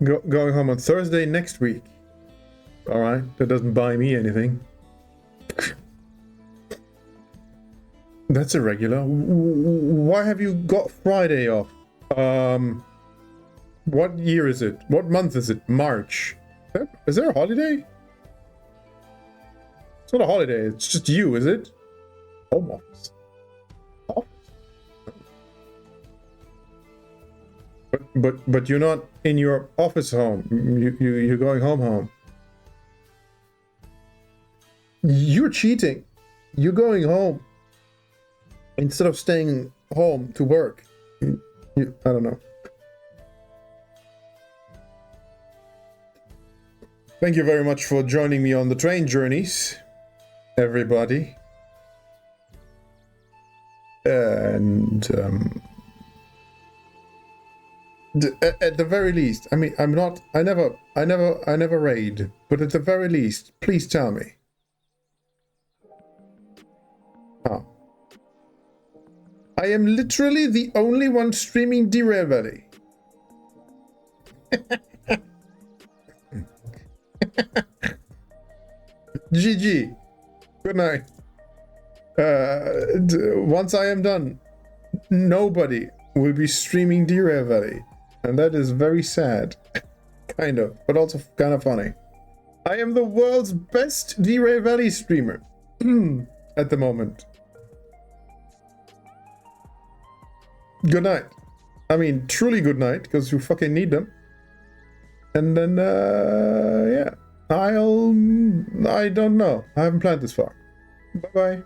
Going home on Thursday next week. Alright, that doesn't buy me anything. That's irregular. Why have you got Friday off? What year is it? What month is it? March. Is there a holiday? It's not a holiday, it's just you, is it? Home office. But you're not in your office home. You're going home. You're cheating. You're going home instead of staying home to work. I don't know. Thank you very much for joining me on the train journeys, everybody. And at the very least, I mean, I never raid, but at the very least, please tell me. Oh. I am literally the only one streaming Derail Valley. GG. Good night. Once I am done, nobody will be streaming Derail Valley. And that is very sad. Kind of, but also kind of funny. I am the world's best Derail Valley streamer. At the moment. Good night. I mean, truly good night, because you fucking need them. And then, yeah. I don't know. I haven't planned this far. Bye-bye.